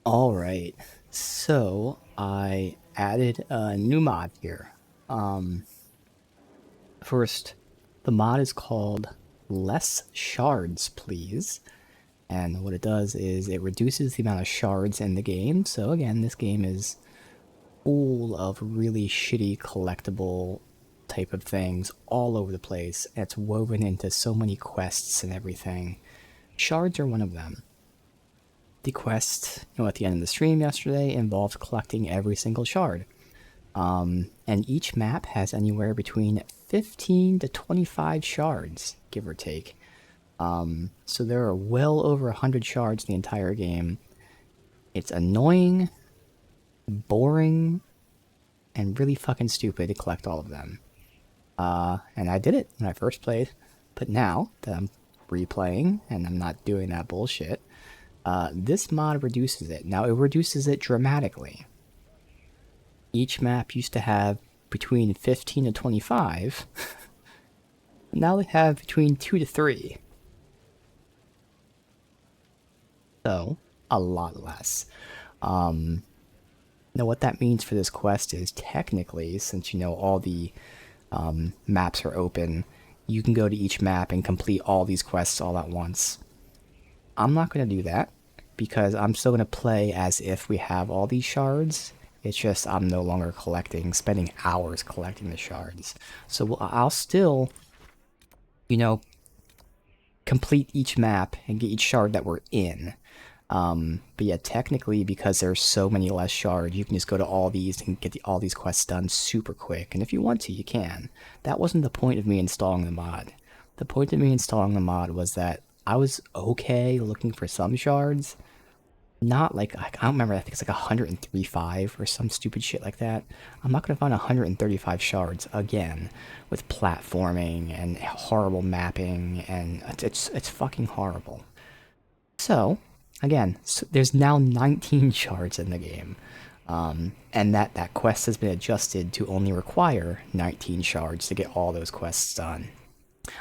Alright, so I added a new mod here. First, the mod is called Less Shards, Please. And what it does is it reduces the amount of shards in the game. So again, this game is full of really shitty collectible type of things all over the place. And it's woven into so many quests and everything. Shards are one of them. The quest, at the end of the stream yesterday involved collecting every single shard. And each map has anywhere between 15 to 25 shards, give or take. So there are well over 100 shards in the entire game. It's annoying, boring, and really fucking stupid to collect all of them. And I did it when I first played, but now that I'm replaying and I'm not doing that bullshit, this mod reduces it. Now, it reduces it dramatically. Each map used to have between 15 to 25. Now they have between 2 to 3. So, a lot less. Now, what that means for this quest is technically, since all the maps are open, you can go to each map and complete all these quests all at once. I'm not going to do that because I'm still going to play as if we have all these shards. It's just I'm no longer spending hours collecting the shards. So I'll still, complete each map and get each shard that we're in. But yeah, technically, because there's so many less shards, you can just go to all these and get all these quests done super quick. And if you want to, you can. That wasn't the point of me installing the mod. The point of me installing the mod was that I was okay looking for some shards. Not like, I don't remember, I think it's like 135 or some stupid shit like that. I'm not going to find 135 shards again with platforming and horrible mapping, and it's fucking horrible. So, again, there's now 19 shards in the game. And that quest has been adjusted to only require 19 shards to get all those quests done.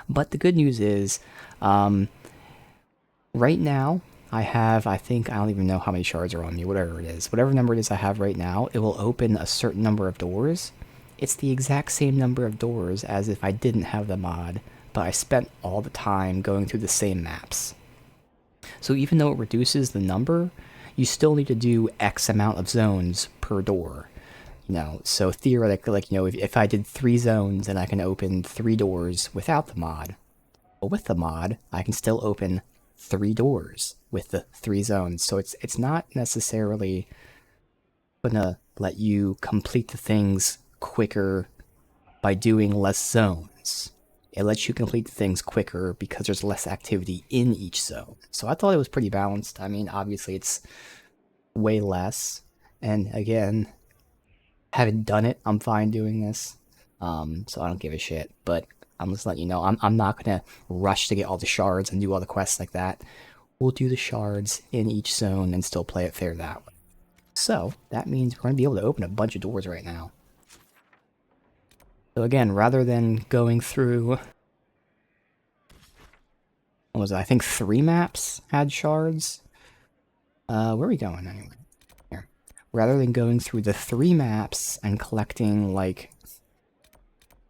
But the good news is, right now, I think, I don't even know how many shards are on me, whatever it is. Whatever number it is I have right now, it will open a certain number of doors. It's the exact same number of doors as if I didn't have the mod, but I spent all the time going through the same maps. So even though it reduces the number, you still need to do X amount of zones per door. So theoretically, if I did 3 zones, then I can open 3 doors without the mod. But with the mod, I can still open 3 doors with the 3 zones. So it's not necessarily gonna let you complete the things quicker by doing less zones. It lets you complete things quicker because there's less activity in each zone. So I thought it was pretty balanced. I mean, obviously it's way less. And again, haven't done it, I'm fine doing this. So I don't give a shit. But I'm just letting you know, I'm not going to rush to get all the shards and do all the quests like that. We'll do the shards in each zone and still play it fair that way. So that means we're going to be able to open a bunch of doors right now. So again, rather than going through, what was it? I think 3 maps had shards. Where are we going anyway? Here. Rather than going through the 3 maps and collecting, like,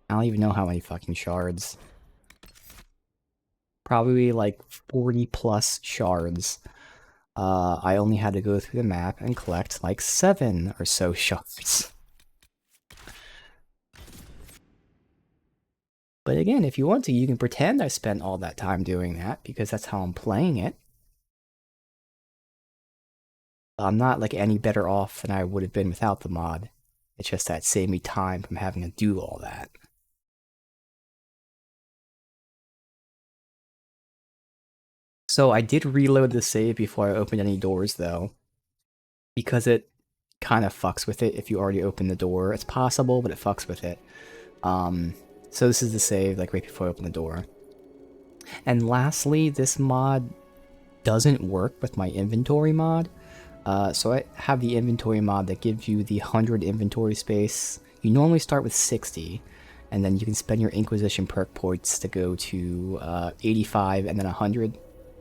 I don't even know how many fucking shards. Probably like 40 plus shards. I only had to go through the map and collect like 7 or so shards. But again, if you want to, you can pretend I spent all that time doing that, because that's how I'm playing it. I'm not like any better off than I would have been without the mod. It's just that it saved me time from having to do all that. So I did reload the save before I opened any doors though, because it kind of fucks with it if you already open the door. It's possible, but it fucks with it. So this is the save, like right before I open the door. And lastly, this mod doesn't work with my inventory mod. So I have the inventory mod that gives you the 100 inventory space. You normally start with 60, and then you can spend your Inquisition perk points to go to 85 and then 100.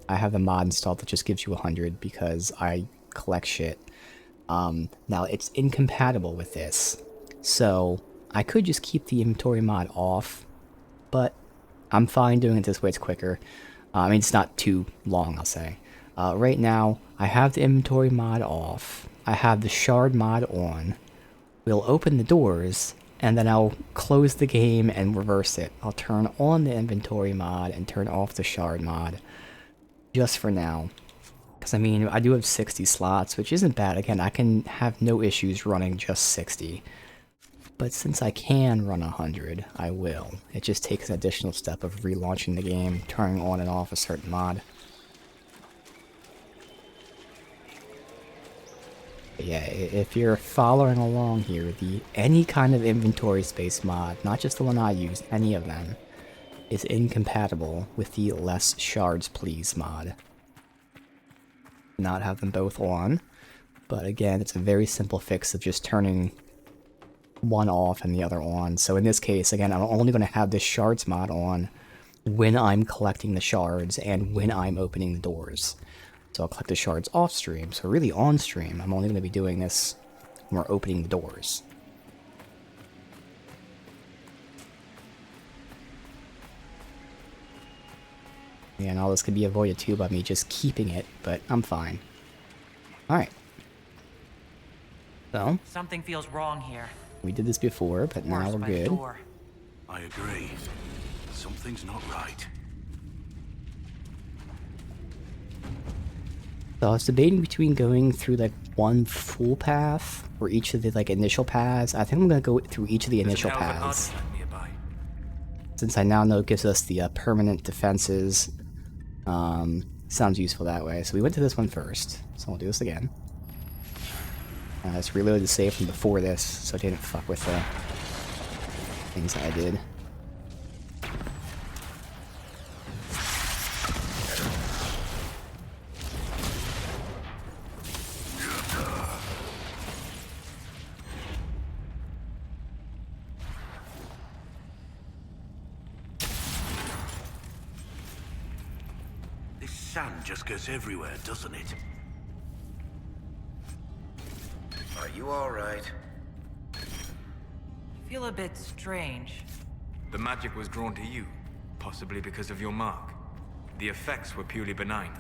I have the mod installed that just gives you 100 because I collect shit. Now it's incompatible with this, so I could just keep the inventory mod off, but I'm fine doing it this way, it's quicker. I mean, it's not too long, I'll say. Right now, I have the inventory mod off, I have the shard mod on. We'll open the doors, and then I'll close the game and reverse it. I'll turn on the inventory mod and turn off the shard mod, just for now. Because, I mean, I do have 60 slots, which isn't bad. Again, I can have no issues running just 60. But since I can run 100, I will. It just takes an additional step of relaunching the game, turning on and off a certain mod. But yeah, if you're following along here, any kind of inventory space mod, not just the one I use, any of them, is incompatible with the less shards please mod. Not have them both on, but again, it's a very simple fix of just turning one off and the other on. So in this case, again, I'm only going to have this shards mod on when I'm collecting the shards and when I'm opening the doors. So I'll collect the shards off stream. So really on stream, I'm only going to be doing this when we're opening the doors. Yeah, and all this could be avoided too by me just keeping it, but I'm fine. Alright. So, something feels wrong here. We did this before, but now we're good. I agree. Something's not right. So I was debating between going through like one full path or each of the like initial paths. I think I'm gonna go through each of the initial paths. Since I now know it gives us the permanent defenses. Sounds useful that way. So we went to this one first. So we'll do this again. Let's reload the save from before this, so it didn't fuck with the things that I did. This sand just goes everywhere, doesn't it? Are you alright? Feel a bit strange. The magic was drawn to you, possibly because of your mark. The effects were purely benign.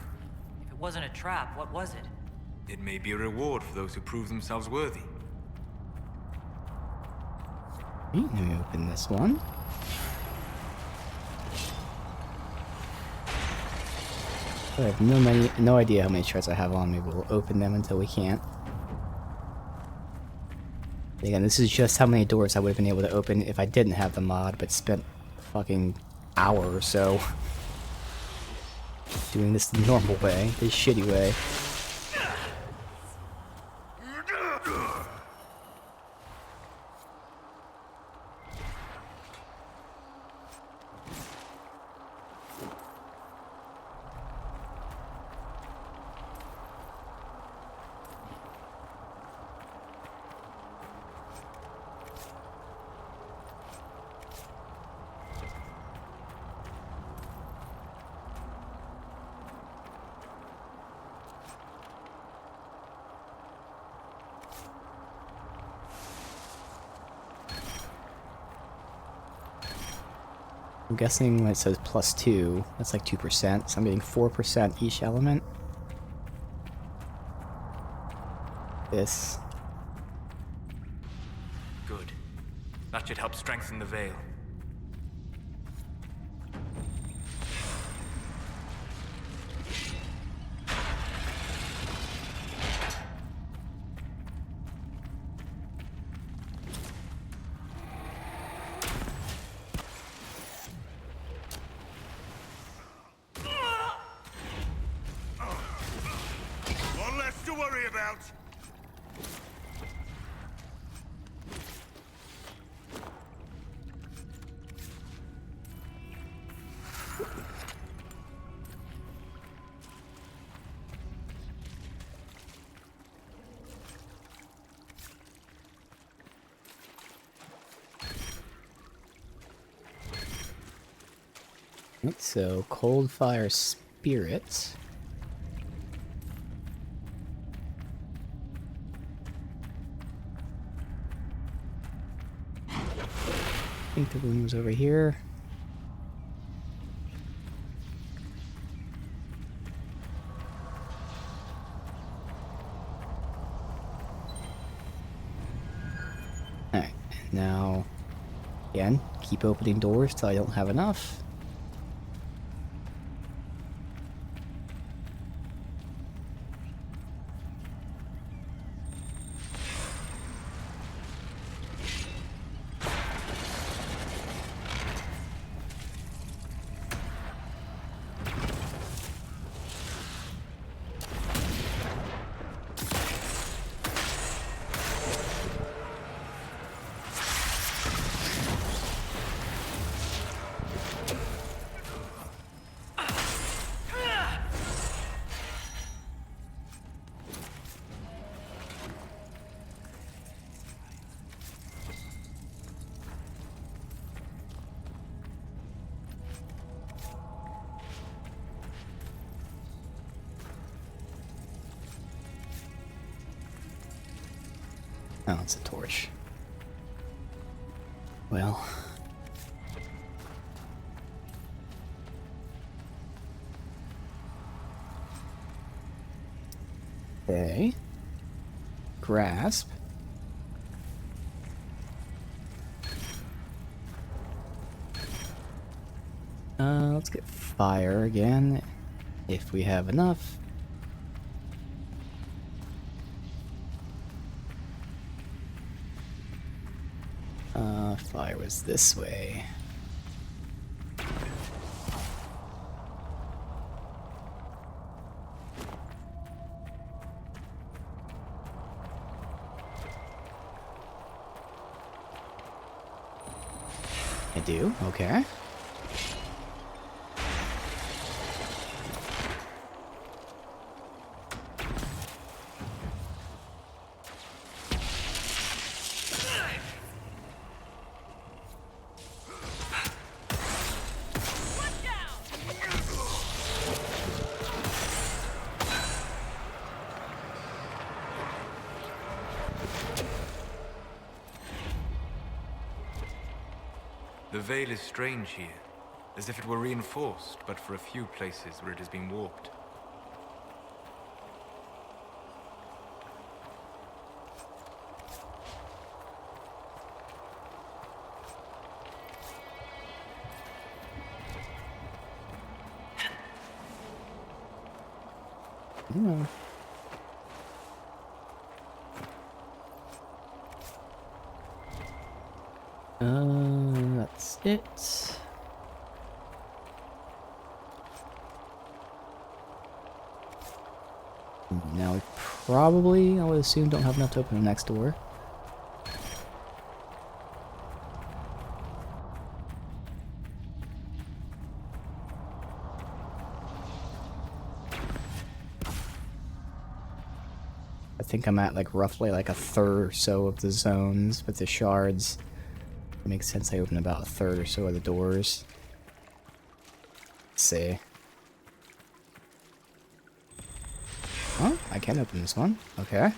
If it wasn't a trap, what was it? It may be a reward for those who prove themselves worthy. Let me open this one. I have no idea how many shards I have on me, but we'll open them until we can't. Again, this is just how many doors I would have been able to open if I didn't have the mod, but spent a fucking hour or so doing this the normal way, this shitty way. I'm guessing when it says +2, that's like 2%, so I'm getting 4% each element. This. Good. That should help strengthen the veil. One less to worry about. Right, so Cold Fire Spirits. think the room was over here. Alright, now, again, keep opening doors till I don't have enough. Oh, it's a torch. Well. Okay. Grasp. Let's get fire again, if we have enough. Fire was this way. I do? Okay. The veil is strange here, as if it were reinforced, but for a few places where it has been warped. Yeah. That's it. Now we probably, I would assume, don't have enough to open the next door. I think I'm at like roughly like a third or so of the zones with the shards. It makes sense I open about a third or so of the doors. Let's see. Oh, I can open this one. Okay.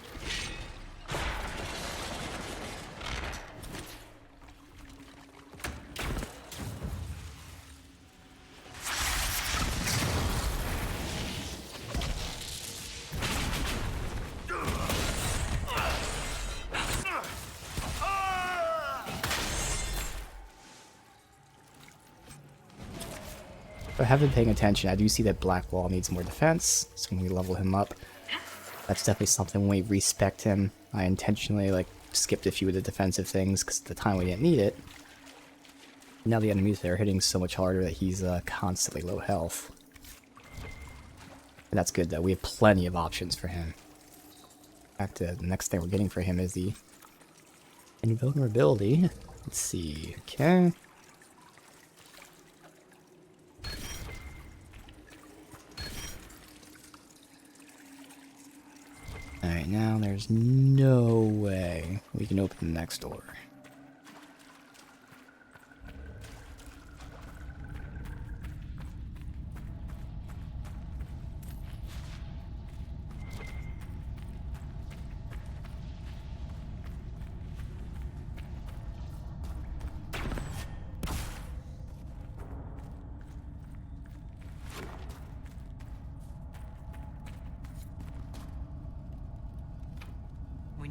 If I have been paying attention, I do see that Black Wall needs more defense, so when we level him up, that's definitely something when we respect him. I intentionally like skipped a few of the defensive things because at the time we didn't need it. Now the enemies there are hitting so much harder that he's constantly low health. And that's good though, we have plenty of options for him. In fact, the next thing we're getting for him is the invulnerability. Let's see, okay. Alright, now there's no way we can open the next door.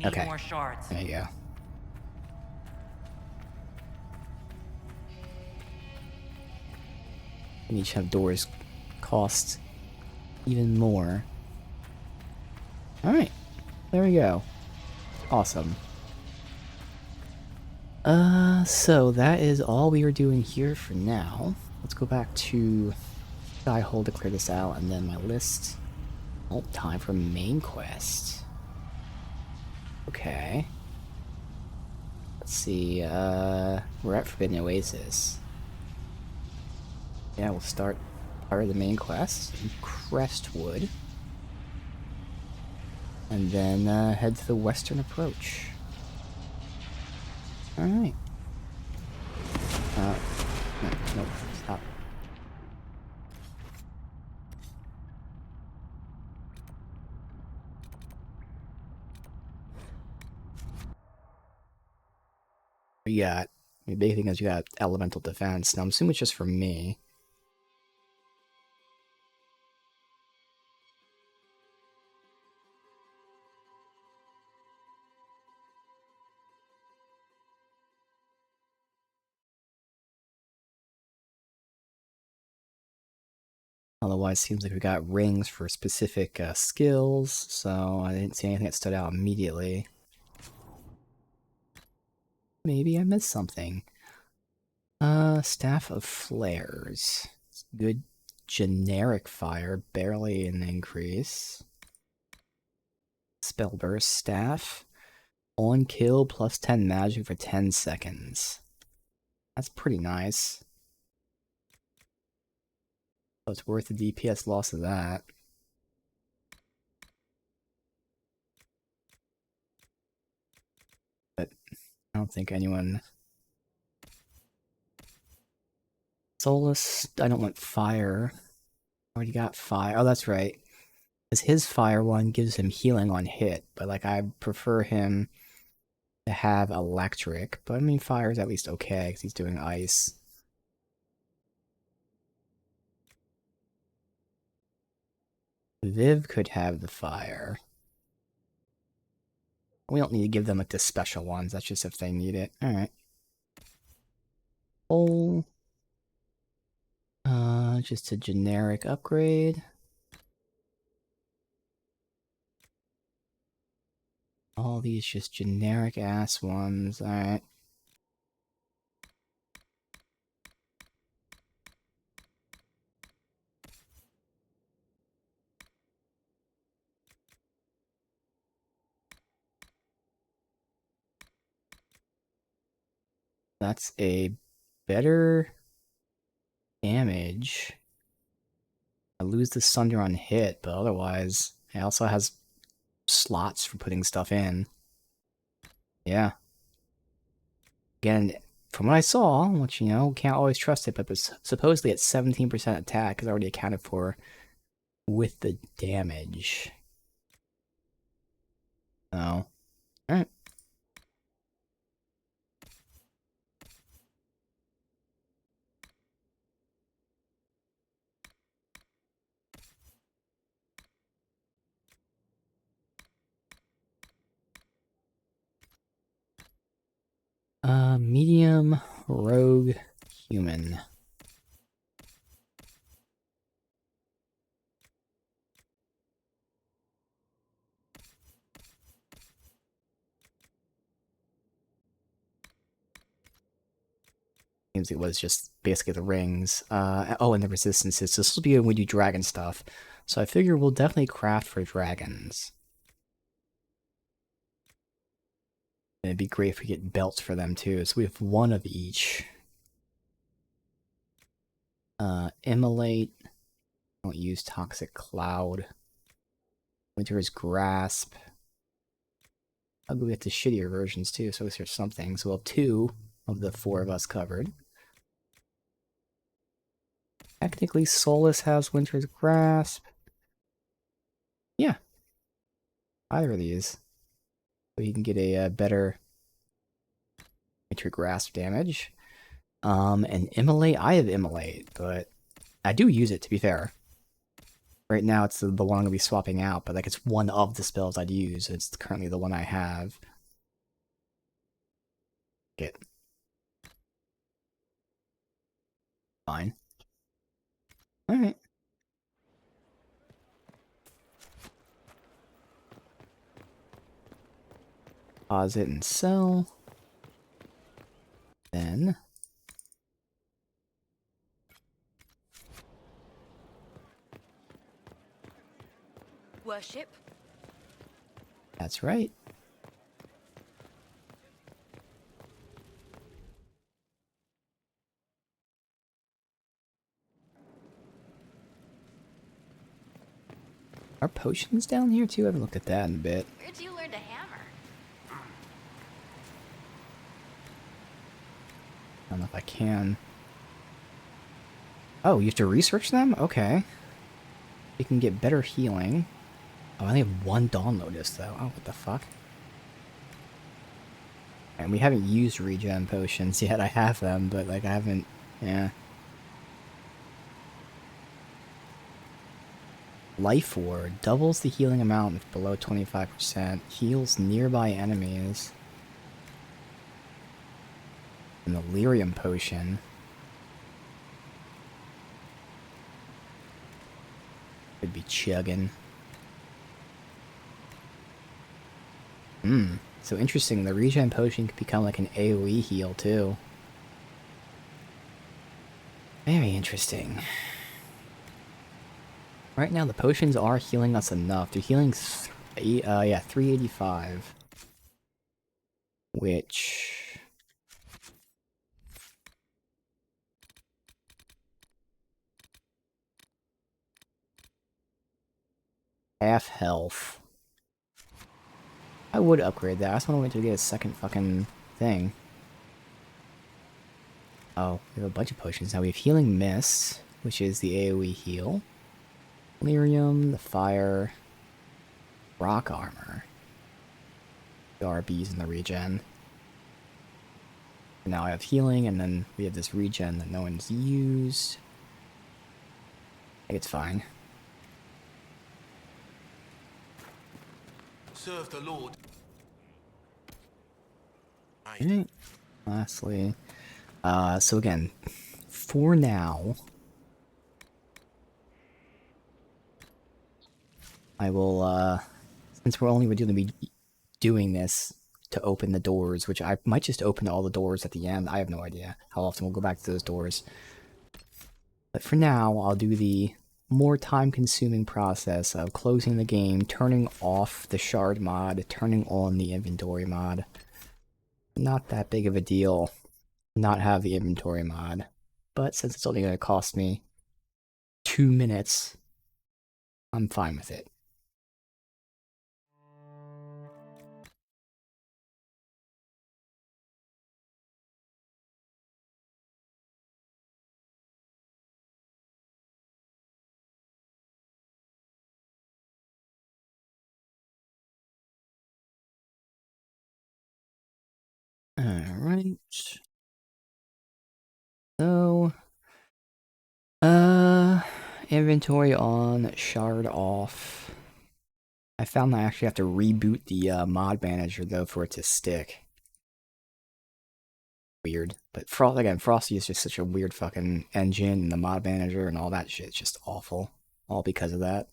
need Okay. more shards. There you go. And each have doors cost even more. Alright. There we go. Awesome. So that is all we are doing here for now. Let's go back to Skyhole to clear this out, and then my list. Oh, time for main quest. Okay. Let's see, we're at Forbidden Oasis. Yeah, we'll start part of the main quest in Crestwood. And then, head to the western approach. Alright. No, nope, stop. We got, the big thing is you got elemental defense. Now I'm assuming it's just for me. Otherwise, seems like we got rings for specific skills, so I didn't see anything that stood out immediately. Maybe I missed something. Staff of Flares. Good generic fire, barely an increase. Spellburst Staff. On kill plus 10 magic for 10 seconds. That's pretty nice. So it's worth the DPS loss of that. But I don't think anyone... Solus, I don't want fire. Already got fire. Oh, that's right. Because his fire one gives him healing on hit, but like I prefer him to have electric. But I mean, fire is at least okay because he's doing ice. Viv could have the fire. We don't need to give them like the special ones. That's just if they need it. All right. Oh. Just a generic upgrade. All these just generic ass ones. All right. That's a better damage. I lose the Sunder on hit, but otherwise, it also has slots for putting stuff in. Yeah. Again, from what I saw, which, you know, can't always trust it, but supposedly at 17% attack is already accounted for with the damage. So, alright. Medium rogue human. Seems it was just basically the rings. Oh, and the resistances. So this will be when we do dragon stuff. So I figure we'll definitely craft for dragons. And it'd be great if we get belts for them too. So we have one of each. Immolate. Don't use Toxic Cloud. Winter's Grasp. I'll go get the shittier versions too, so there's something. So we'll have 2 of the 4 of us covered. Technically, Solus has Winter's Grasp. Yeah. Either of these. So you can get a better Winter Grasp damage. And Immolate, I have Immolate, but I do use it, to be fair. Right now, it's the one I'm gonna be swapping out, but like it's one of the spells I'd use. It's currently the one I have. Get fine. All right. Pause it and sell. Then Worship. that's right. Are potions down here too? I haven't looked at that in a bit. Where'd you learn to hammer? I don't know if I can. Oh, you have to research them? Okay. You can get better healing. Oh, I only have one Dawn Lotus, though. Oh, what the fuck? And we haven't used regen potions yet. I have them, but, like, I haven't... Yeah. Life Ward. Doubles the healing amount if below 25%. Heals nearby enemies. And the Lyrium Potion. Could be chugging. So interesting, the regen potion could become like an AoE heal too. Very interesting. Right now the potions are healing us enough. They're healing 385. Which... half health. I would upgrade that. I just want to wait to get a second fucking thing. Oh, we have a bunch of potions now. We have Healing Mist, which is the AoE heal. Lyrium, the fire. Rock armor. The RBs and the regen. Now I have healing, and then we have this regen that no one's used. I think it's fine. Serve the Lord. Alright. Lastly, so again, for now, I will, since we're only going to be doing this to open the doors, which I might just open all the doors at the end. I have no idea how often we'll go back to those doors. But for now, I'll do the more time-consuming process of closing the game, turning off the shard mod, turning on the inventory mod. Not that big of a deal not have the inventory mod, but since it's only going to cost me 2 minutes, I'm fine with it. Alright. So, inventory on, shard off. I found I actually have to reboot the mod manager though for it to stick. Weird. But again, Frosty is just such a weird fucking engine, and the mod manager and all that shit's just awful. All because of that.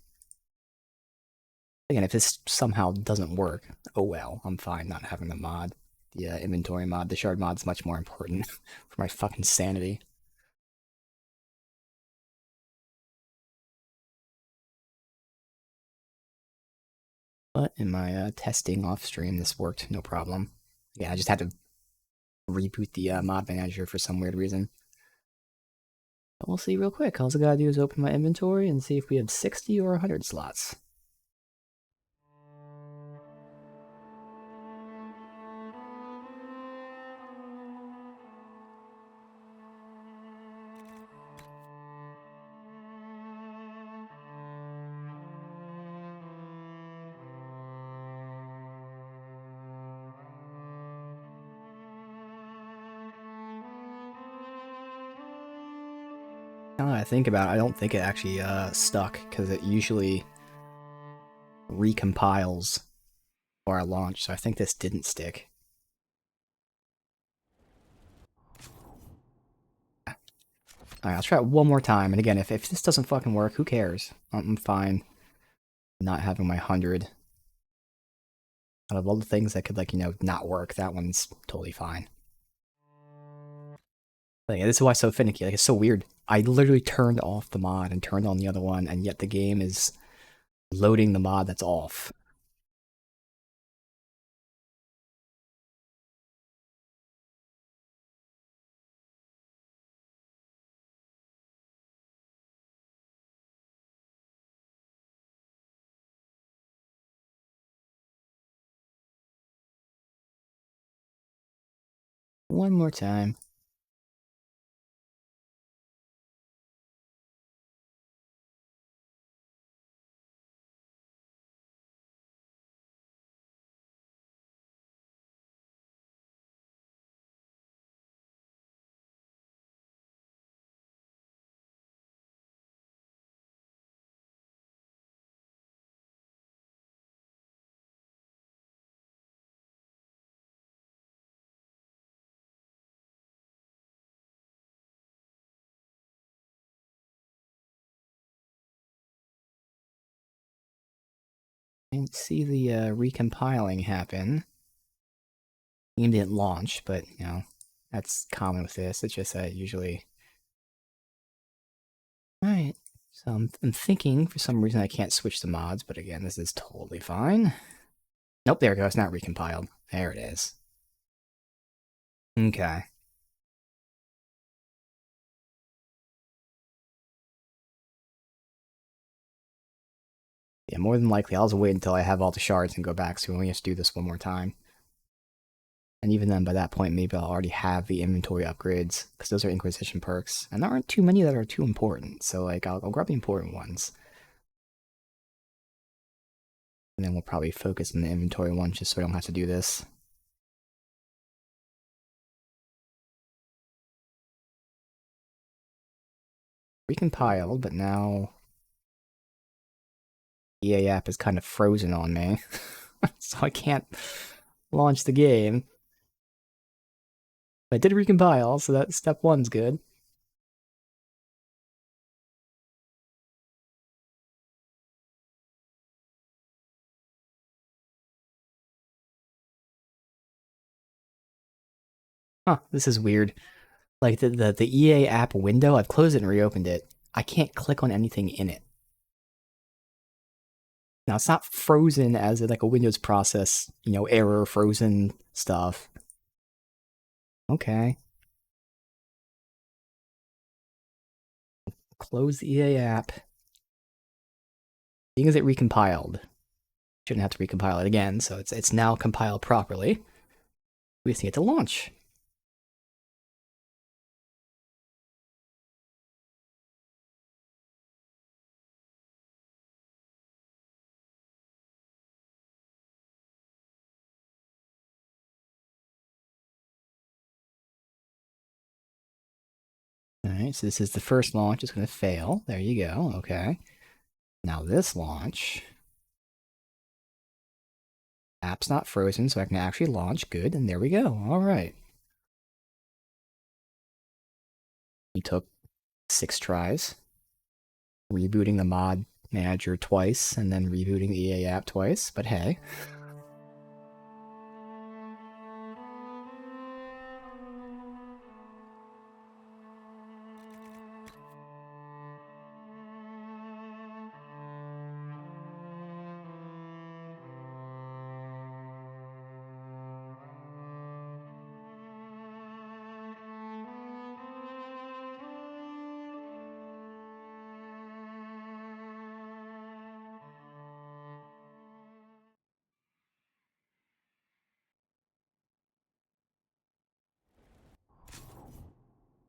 Again, if this somehow doesn't work, oh well, I'm fine not having the mod. The inventory mod, the shard mod's much more important for my fucking sanity. But in my testing off stream, this worked, no problem. Yeah, I just had to reboot the mod manager for some weird reason. But we'll see real quick. All I gotta do is open my inventory and see if we have 60 or 100 slots. Now that I think about it, I don't think it actually stuck, because it usually recompiles before I launch, so I think this didn't stick. Alright, I'll try it one more time, and again, if this doesn't fucking work, who cares? I'm fine not having my 100. Out of all the things that could, like, not work, that one's totally fine. But yeah, this is why it's so finicky. Like, it's so weird. I literally turned off the mod and turned on the other one, and yet the game is loading the mod that's off. One more time. Didn't see the recompiling happen. Game didn't launch, but, that's common with this. It's just that usually... Alright, so I'm thinking for some reason I can't switch the mods, but again, this is totally fine. Nope, there it goes. It's not recompiled. There it is. Okay. Yeah, more than likely, I'll just wait until I have all the shards and go back, so we only have to do this one more time. And even then, by that point, maybe I'll already have the inventory upgrades, because those are Inquisition perks. And there aren't too many that are too important, so, like, I'll grab the important ones. And then we'll probably focus on the inventory one, just so I don't have to do this. Recompiled, but now... EA app is kind of frozen on me, so I can't launch the game. I did recompile, so that step one's good. Huh, this is weird. Like, the EA app window, I've closed it and reopened it. I can't click on anything in it. Now, it's not frozen as like a Windows process, error, frozen stuff. Okay. Close the EA app. Seeing as it recompiled, shouldn't have to recompile it again, so it's now compiled properly. We just need it to launch. Alright, so this is the first launch. It's going to fail. There you go. Okay. Now this launch. App's not frozen, so I can actually launch. Good, and there we go. Alright. We took 6 tries. Rebooting the mod manager twice, and then rebooting the EA app twice, but hey.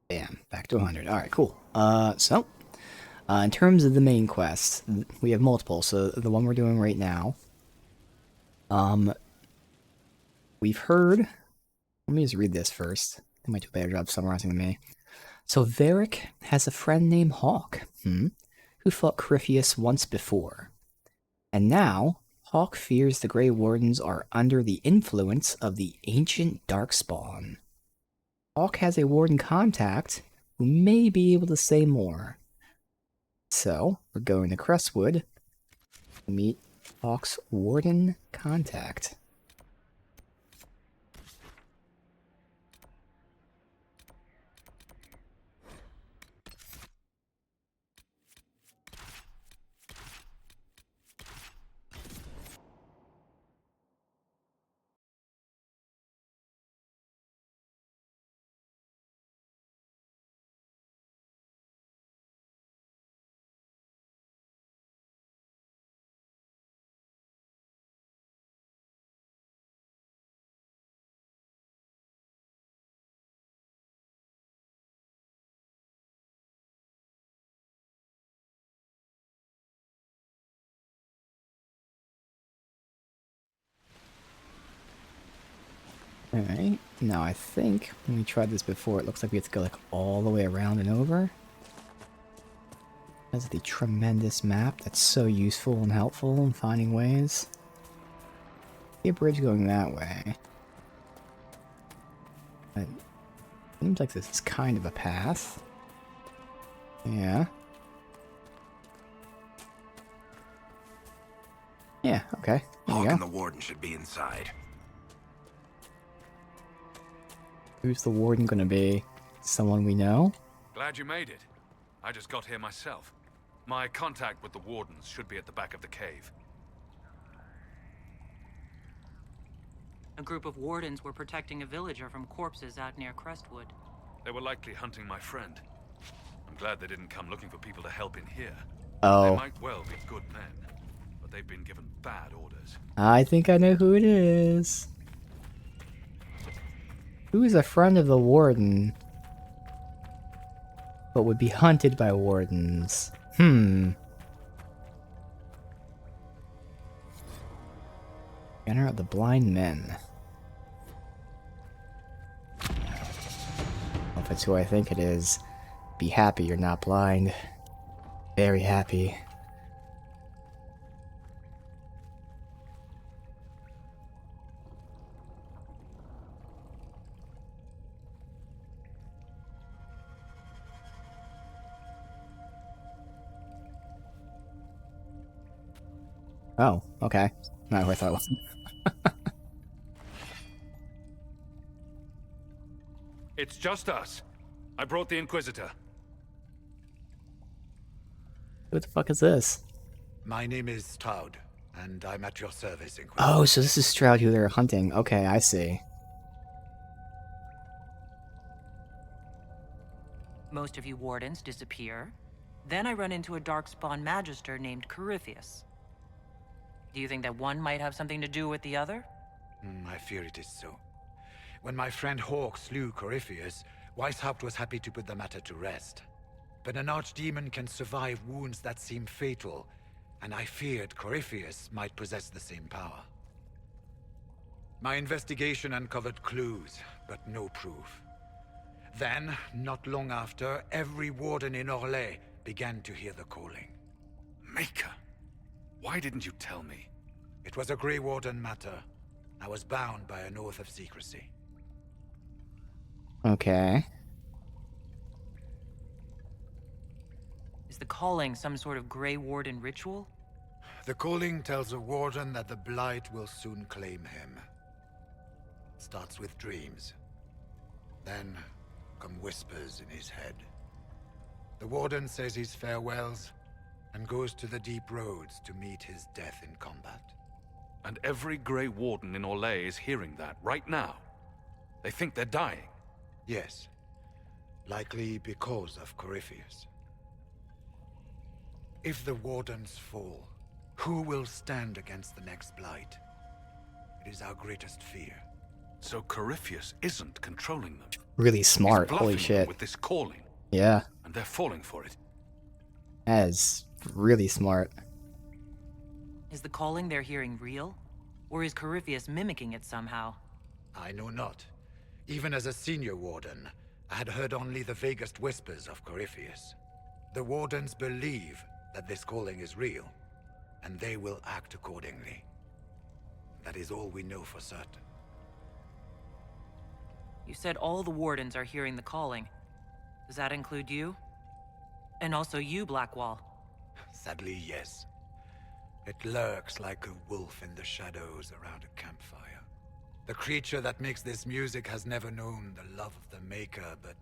Bam, back to 100. Alright, cool. In terms of the main quest, we have multiple. So the one we're doing right now, we've heard... Let me just read this first. I might do a better job summarizing than me. So Varric has a friend named Hawk, who fought Corypheus once before. And now, Hawk fears the Grey Wardens are under the influence of the ancient Darkspawn. Hawk has a Warden contact who may be able to say more. So, we're going to Crestwood to meet Hawk's Warden contact. Alright, now I think when we tried this before, it looks like we have to go like all the way around and over. That's the tremendous map that's so useful and helpful in finding ways. See a bridge going that way. It seems like this is kind of a path. Yeah. Yeah, okay. There Hawk you and go. the Warden should be inside. Who's the Warden gonna be? Someone we know? Glad you made it. I just got here myself. My contact with the Wardens should be at the back of the cave. A group of wardens were protecting a villager from corpses out near Crestwood. They were likely hunting my friend. I'm glad they didn't come looking for people to help in here. They Oh, might well be good men, but they've been given bad orders. I think I know who it is. Who is a friend of the Warden, but would be hunted by Wardens? Banner of the Blind Men. Well, if it's who I think it is, be happy you're not blind. Very happy. Oh, okay. Not who I thought it was. It's just us. I brought the Inquisitor. What the fuck is this? My name is Stroud, and I'm at your service, Inquisitor. Oh, so this is Stroud who they're hunting. Okay, I see. Most of you wardens disappear. Then I run into a Darkspawn Magister named Corypheus. Do you think that one might have something to do with the other? I fear it is so. When my friend Hawk slew Corypheus, Weishaupt was happy to put the matter to rest. But an archdemon can survive wounds that seem fatal, and I feared Corypheus might possess the same power. My investigation uncovered clues, but no proof. Then, not long after, every warden in Orlais began to hear the calling. Maker, why didn't you tell me? It was a Grey Warden matter. I was bound by an oath of secrecy. Okay. Is the calling some sort of Grey Warden ritual? The calling tells a warden that the Blight will soon claim him. Starts with dreams. Then come whispers in his head. The warden says his farewells and goes to the deep roads to meet his death in combat. And every Grey Warden in Orlais is hearing that right now. They think they're dying. Yes. Likely because of Corypheus. If the wardens fall, who will stand against the next Blight? It is our greatest fear. So Corypheus isn't controlling them. Really smart. He's Holy bluffing shit. them with this calling, Yeah. and they're falling for it. That is really smart. Is the calling they're hearing real? Or is Corypheus mimicking it somehow? I know not. Even as a senior warden, I had heard only the vaguest whispers of Corypheus. The Wardens believe that this calling is real, and they will act accordingly. That is all we know for certain. You said all the Wardens are hearing the calling. Does that include you? And also you, Blackwall. Sadly, yes. It lurks like a wolf in the shadows around a campfire. The creature that makes this music has never known the love of the Maker, but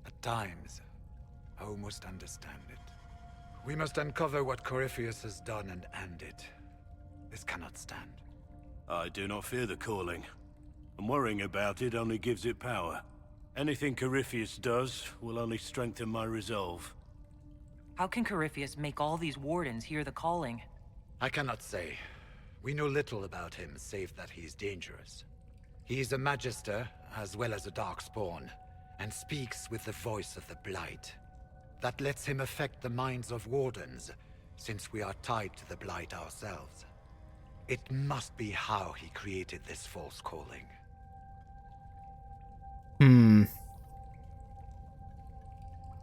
at times, I almost understand it. We must uncover what Corypheus has done and end it. This cannot stand. I do not fear the calling. And worrying about it only gives it power. Anything Corypheus does will only strengthen my resolve. How can Corypheus make all these Wardens hear the calling? I cannot say. We know little about him, save that he is dangerous. He is a Magister, as well as a Darkspawn, and speaks with the voice of the Blight. That lets him affect the minds of Wardens, since we are tied to the Blight ourselves. It must be how he created this false calling.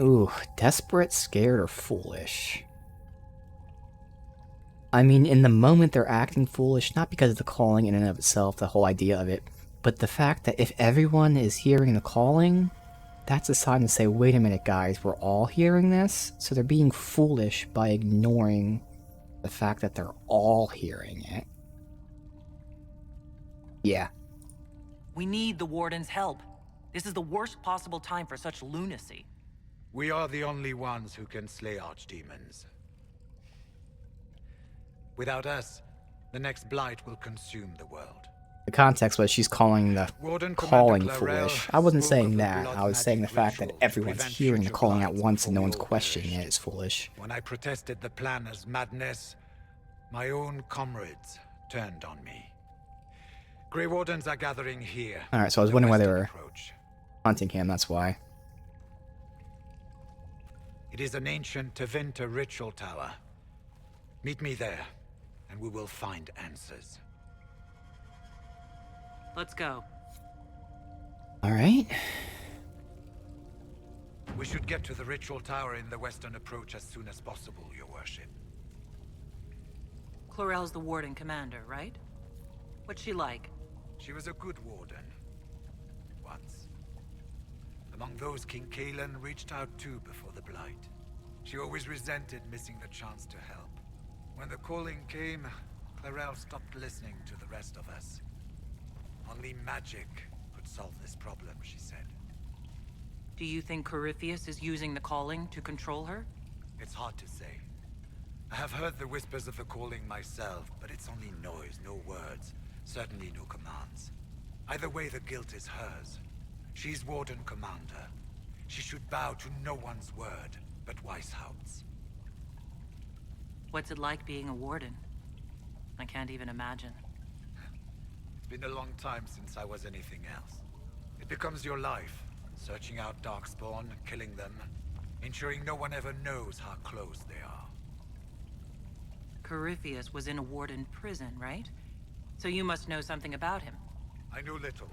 Ooh, desperate, scared, or foolish. I mean, in the moment they're acting foolish, not because of the calling in and of itself, the whole idea of it, but the fact that if everyone is hearing the calling, that's a sign to say, wait a minute guys, we're all hearing this? So they're being foolish by ignoring the fact that they're all hearing it. Yeah. We need the Warden's help. This is the worst possible time for such lunacy. We are the only ones who can slay archdemons. Without us, the next Blight will consume the world. The context was she's calling the Warden calling Commander Clarel foolish. I wasn't spoke saying of the that. blood I was saying the magic fact that ritual to everyone's prevent hearing the future calling at blights once and no before one's we all questioning perished. it is foolish. When I protested the plan as madness, my own comrades turned on me. Grey Wardens are gathering here. Alright, so I was the wondering why they western were approach. hunting him, that's why. It is an ancient Tevinter ritual tower. Meet me there, and we will find answers. Let's go. Alright. We should get to the ritual tower in the western approach as soon as possible, Your Worship. Chlorel's the Warden Commander, right? What's she like? She was a good warden. Once. Among those King Kalen reached out to before the Blight. She always resented missing the chance to help. When the calling came, Clarel stopped listening to the rest of us. Only magic could solve this problem, she said. Do you think Corypheus is using the calling to control her? It's hard to say. I have heard the whispers of the calling myself, but it's only noise, no words. Certainly no commands. Either way, the guilt is hers. She's Warden Commander. She should bow to no one's word, but Weishaupt's. What's it like being a Warden? I can't even imagine. It's been a long time since I was anything else. It becomes your life, searching out Darkspawn, killing them, ensuring no one ever knows how close they are. Corypheus was in a Warden prison, right? So you must know something about him. I know little,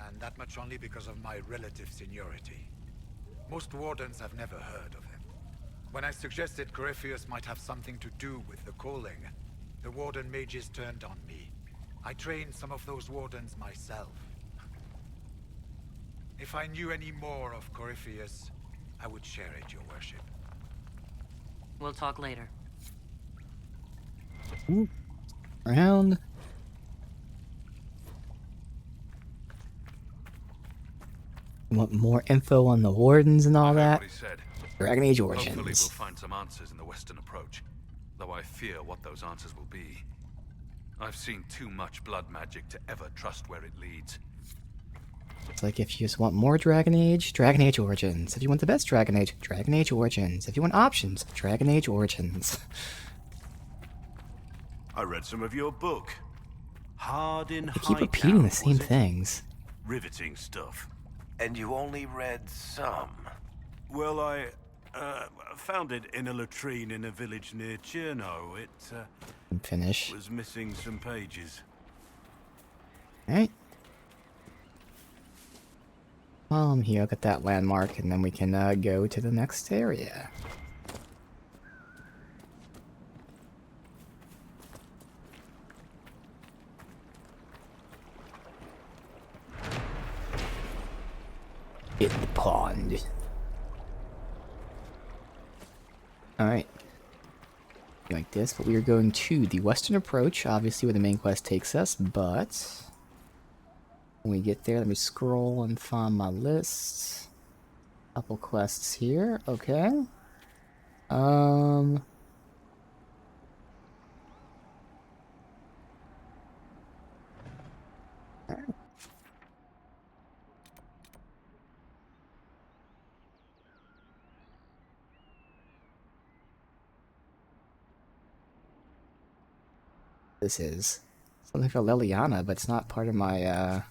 and that much only because of my relative seniority. Most Wardens have never heard of him. When I suggested Corypheus might have something to do with the calling, the Warden mages turned on me. I trained some of those Wardens myself. If I knew any more of Corypheus, I would share it, Your Worship. We'll talk later. Around. Want more info on the Wardens and all I heard that? what he said. Dragon Age Hopefully we'll Origins. find some answers in the western approach, though I fear what those answers will be. I've seen too much blood magic to ever trust where it leads. It's like if you just want more Dragon Age Origins. If you want the best Dragon Age Origins. If you want options, Dragon Age Origins. I read some of your book. Hard in They keep Hightown, repeating the same was it? things. Riveting stuff. And you only read some. Well, I found it in a latrine in a village near Cherno. It Finish. was missing some pages. Alright. While I'm here, I'll get that landmark, and then we can go to the next area. Hit the pond. Alright. Like this, but we are going to the western approach, obviously where the main quest takes us, but when we get there, let me scroll and find my list. Couple quests here, okay. This is something for Liliana, but it's not part of my,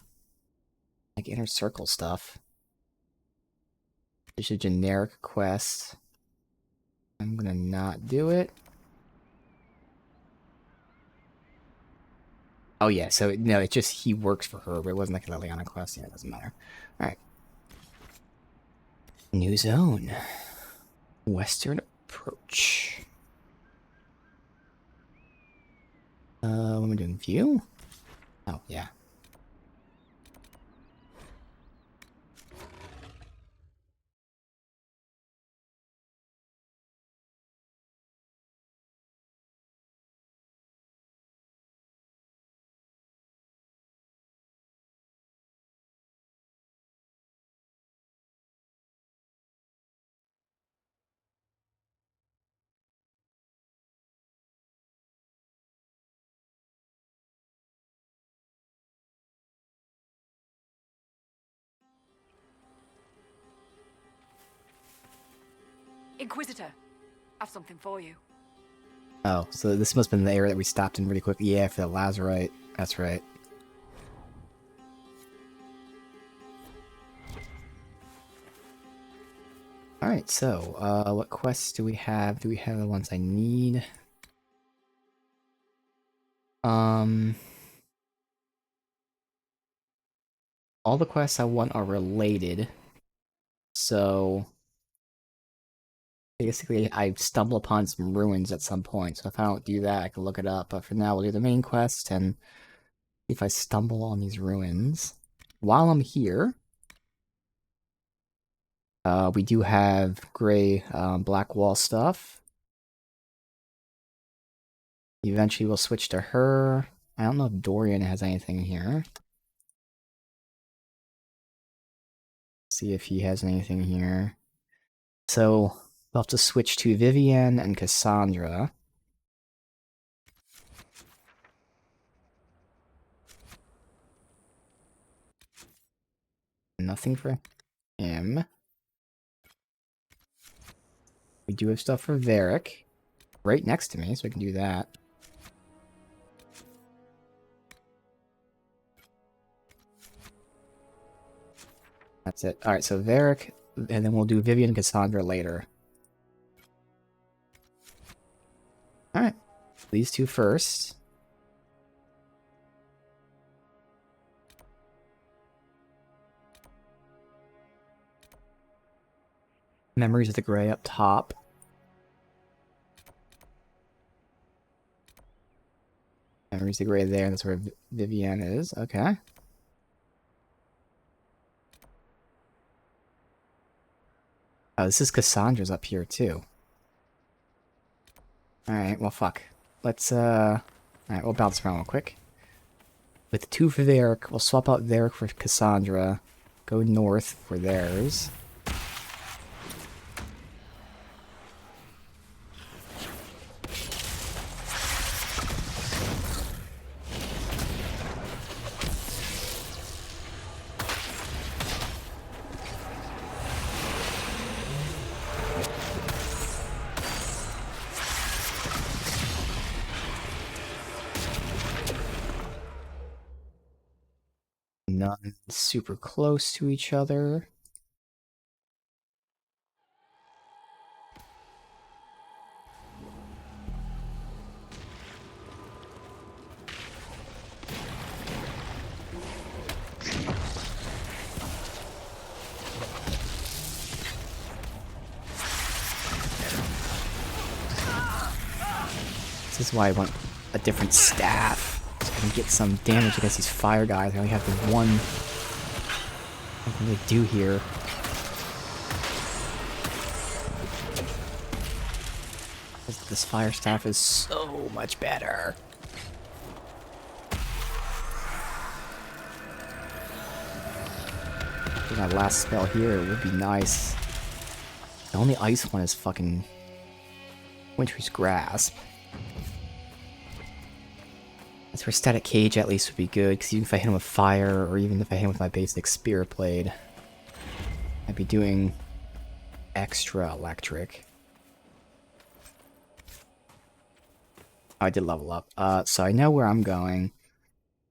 like, inner circle stuff. Just a generic quest. I'm gonna not do it. Oh yeah, so, no, it just, he works for her, but it wasn't like a Liliana quest. Yeah, it doesn't matter. Alright. New zone. Western approach. What am I doing? View? Oh, yeah. Inquisitor, I've something for you. Oh, so this must have been the area that we stopped in really quick. Yeah, for the Lazarite. That's right. Alright, so, what quests do we have? Do we have the ones I need? All the quests I want are related. So, basically, I stumble upon some ruins at some point. So if I don't do that, I can look it up. But for now, we'll do the main quest and see if I stumble on these ruins. While I'm here, we do have gray black wall stuff. Eventually, we'll switch to her. I don't know if Dorian has anything here. See if he has anything here. So, we'll have to switch to Vivienne and Cassandra. Nothing for him. We do have stuff for Varric. Right next to me, so I can do that. That's it. Alright, so Varric, and then we'll do Vivienne and Cassandra later. Alright. These two first. Memories of the Grey up top. Memories of the Grey there, that's where Vivienne is. Okay. Oh, this is Cassandra's up here, too. Alright, well, fuck. Let's, Alright, we'll bounce around real quick. With 2 for Varric, we'll swap out Varric for Cassandra. Go north for theirs. None super close to each other. This is why I want a different staff, so I can get some damage against these fire guys. I only have the one I can really do here. This fire staff is so much better. My last spell here would be nice. The only ice one is fucking Winter's Grasp. That's where Static Cage at least would be good, because even if I hit him with fire, or even if I hit him with my basic Spirit Blade, I'd be doing extra electric. Oh, I did level up. So I know where I'm going.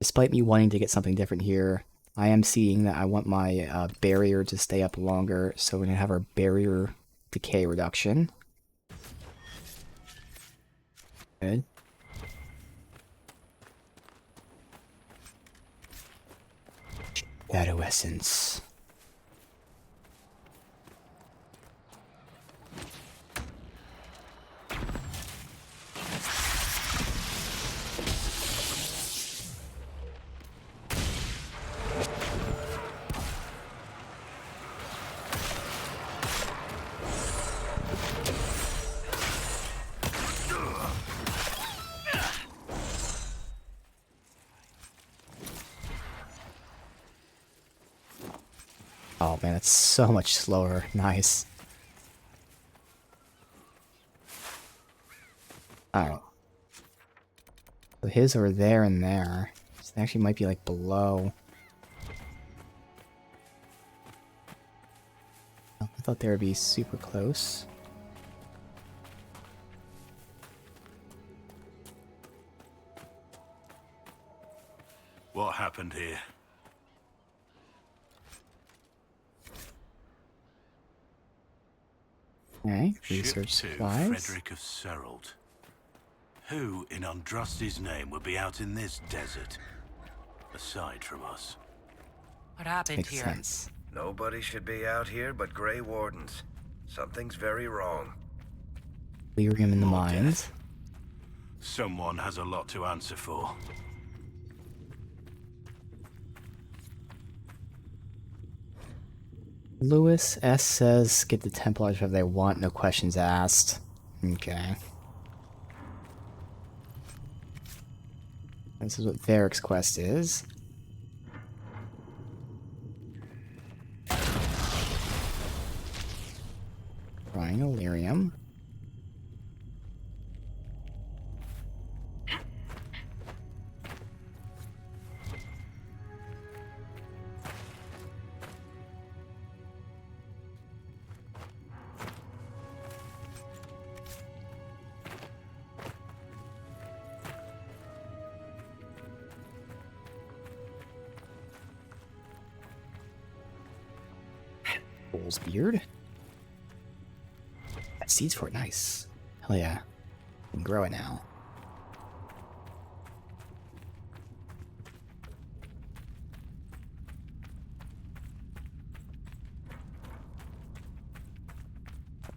Despite me wanting to get something different here, I am seeing that I want my barrier to stay up longer, so we're going to have our barrier decay reduction. Good. Shadow Essence. Oh man, it's so much slower. Nice. Alright. So his are there and there. So they actually might be like below. Oh, I thought they would be super close. What happened here? Alright, Ship research 2, supplies. Frederick of Serald. Who in Andraste's name would be out in this desert? Aside from us. What happened Makes here? sense. Nobody should be out here but Grey Wardens. Something's very wrong. Lyrium in the More mines. death. Someone has a lot to answer for. Lewis S says get the Templars if they want, no questions asked. Okay. This is what Varric's quest is. Triangle Lyrium. Bull's beard. Got seeds for it, nice. Hell yeah. You can grow it now.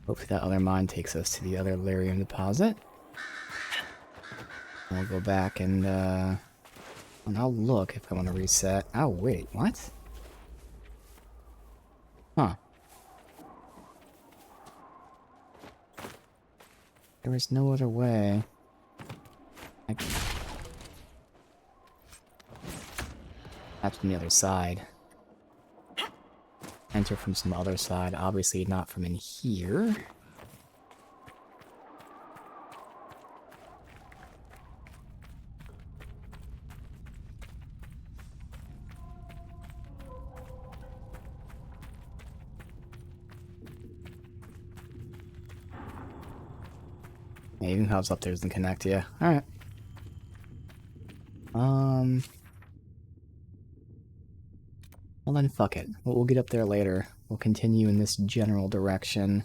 Hopefully that other mine takes us to the other Lyrium deposit. We'll go back and I'll look if I want to reset. Oh wait, what? Huh. There was no other way. That's from the other side. Enter from some other side, obviously not from in here. Yeah, even hubs up there doesn't connect, yeah. Alright. Well then, fuck it. We'll get up there later. We'll continue in this general direction.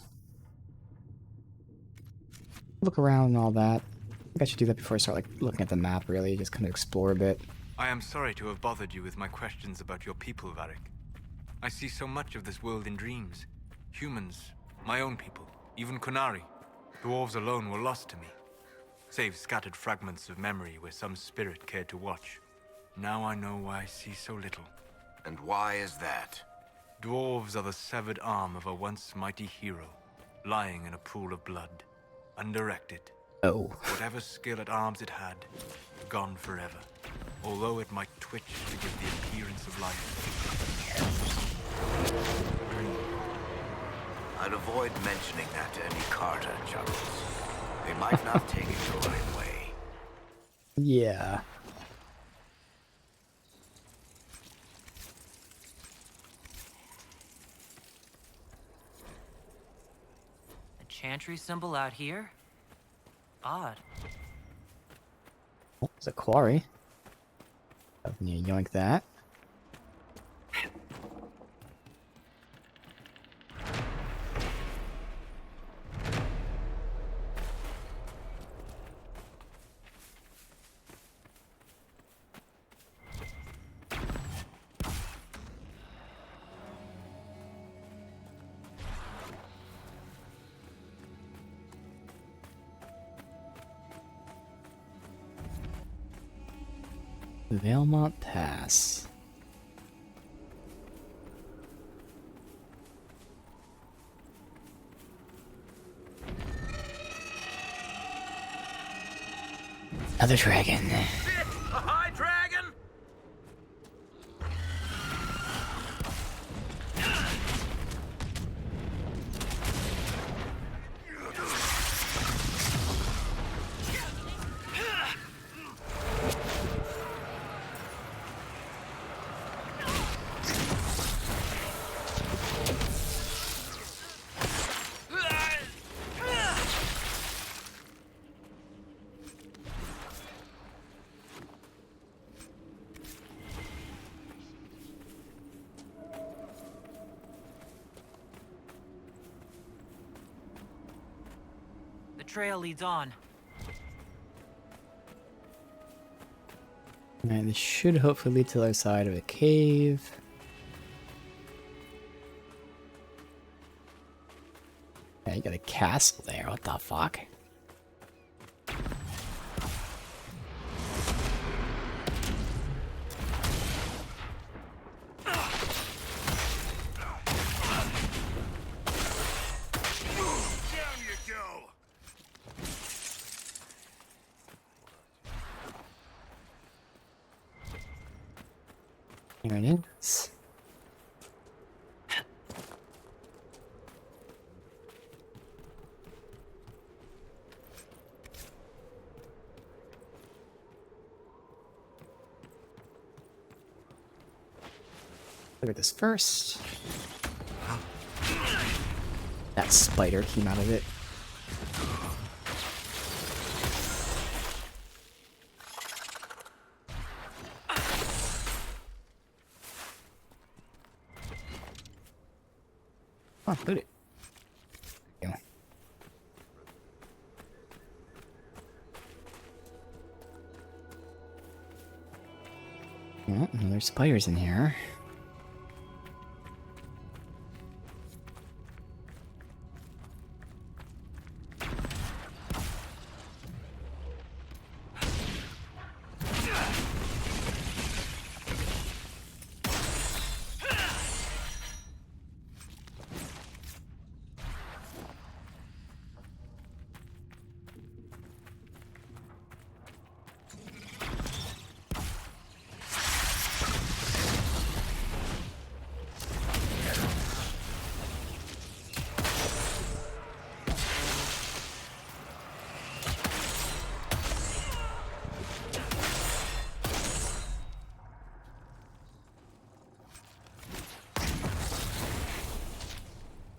Look around and all that. I think I should do that before I start, like, looking at the map, really. Just kind of explore a bit. I am sorry to have bothered you with my questions about your people, Varric. I see so much of this world in dreams. Humans, my own people, even Kunari. Dwarves alone were lost to me. save scattered fragments of memory where some spirit cared to watch. Now I know why I see so little. And why is that? Dwarves are the severed arm of a once mighty hero, lying in a pool of blood, undirected. Oh. Whatever skill at arms it had, gone forever. Although it might twitch to give the appearance of life. I'd avoid mentioning that to any Carter, Chuckles. They might not take it the right way. Yeah. A chantry symbol out here? Odd. Oh, it's a quarry. Can you yoink that? Valmont Pass. Another dragon. A high dragon? The trail leads on. And this should hopefully lead to the other side of a cave. Yeah, you got a castle there. What the fuck? Down you go! Here it is. Look at this first. That spider came out of it. Oh, loot it. There you go. Oh, there's spiders in here.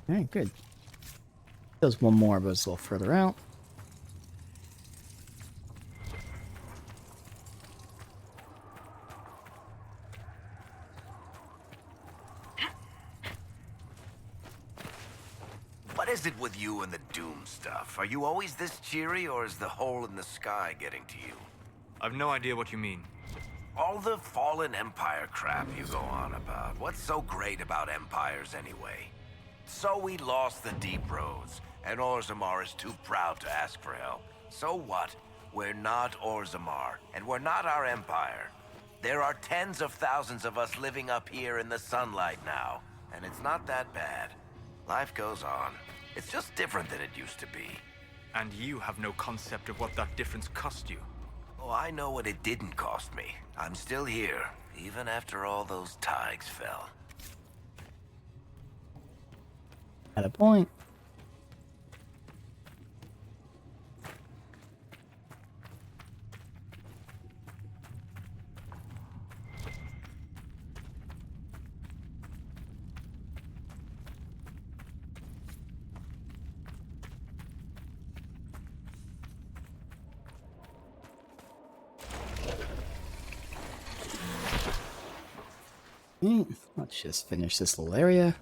Alright, good. There's one more, but it's a little further out. What is it with you and the Doom stuff? Are you always this cheery, or is the hole in the sky getting to you? I've no idea what you mean. All the fallen Empire crap you go on about. What's so great about empires anyway? So we lost the Deep Roads, and Orzammar is too proud to ask for help. So what? We're not Orzammar, and we're not our empire. There are tens of thousands of us living up here in the sunlight now, and it's not that bad. Life goes on. It's just different than it used to be. And you have no concept of what that difference cost you. Oh, I know what it didn't cost me. I'm still here, even after all those Tigers fell. At a point. Let's just finish this little area.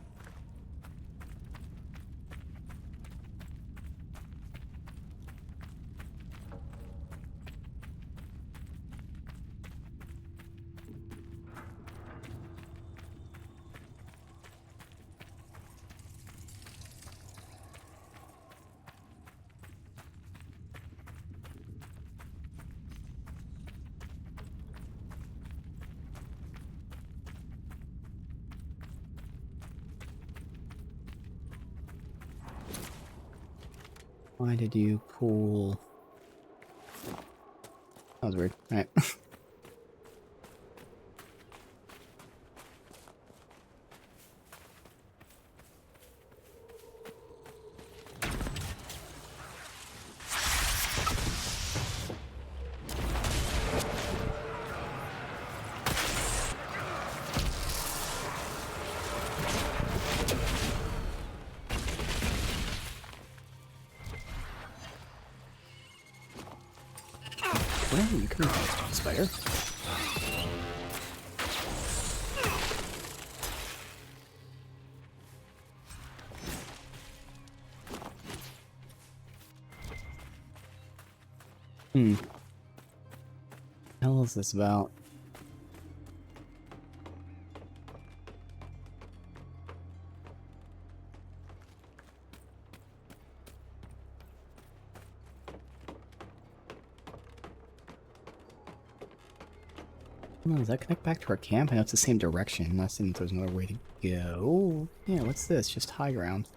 Why did you pull? That was weird. Alright. Well, you can spider. What the hell is this about? Oh, does that connect back to our camp? I know it's the same direction, unless there's another way to go. Yeah, what's this? Just high ground.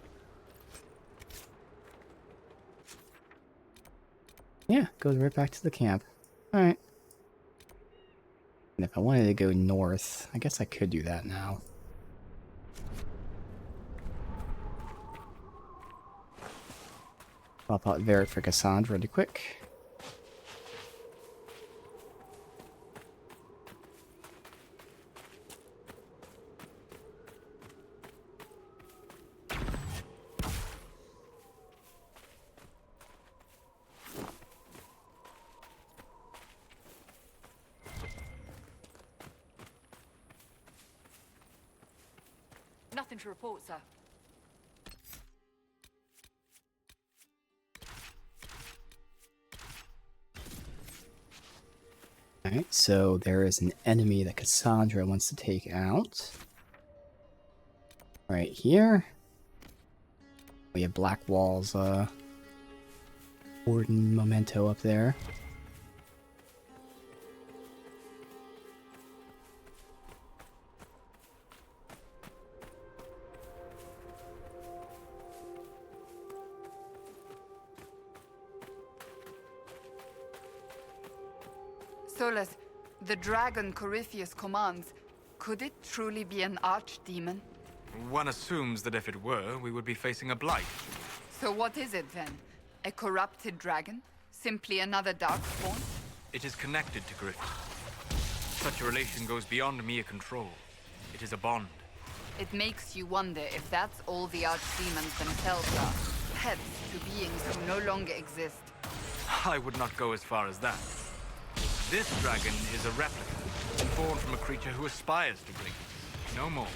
Yeah, goes right back to the camp. Alright. And if I wanted to go north, I guess I could do that now. Pop out Varric for Cassandra really quick. Nothing to report, sir. Alright, so there is an enemy that Cassandra wants to take out. Right here. We have Black Wall's Warden memento up there. Solus, the dragon Corypheus commands, could it truly be an archdemon? One assumes that if it were, we would be facing a blight. So what is it then? A corrupted dragon? Simply another darkspawn? It is connected to Griffin. Such a relation goes beyond mere control. It is a bond. It makes you wonder if that's all the archdemons themselves are. Heads to beings who no longer exist. I would not go as far as that. This dragon is a replica, born from a creature who aspires to greatness. No more.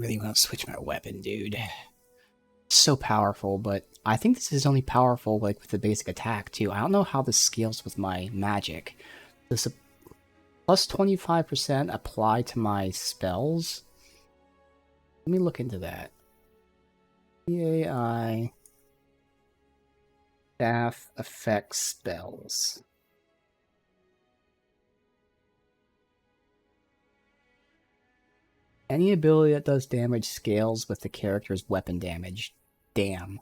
really want to switch my weapon, dude. So powerful, but I think this is only powerful like with the basic attack too. I don't know how this scales with my magic. Does a plus 25% apply to my spells? Let me look into that. AI staff effect spells. Any ability that does damage scales with the character's weapon damage. Damn.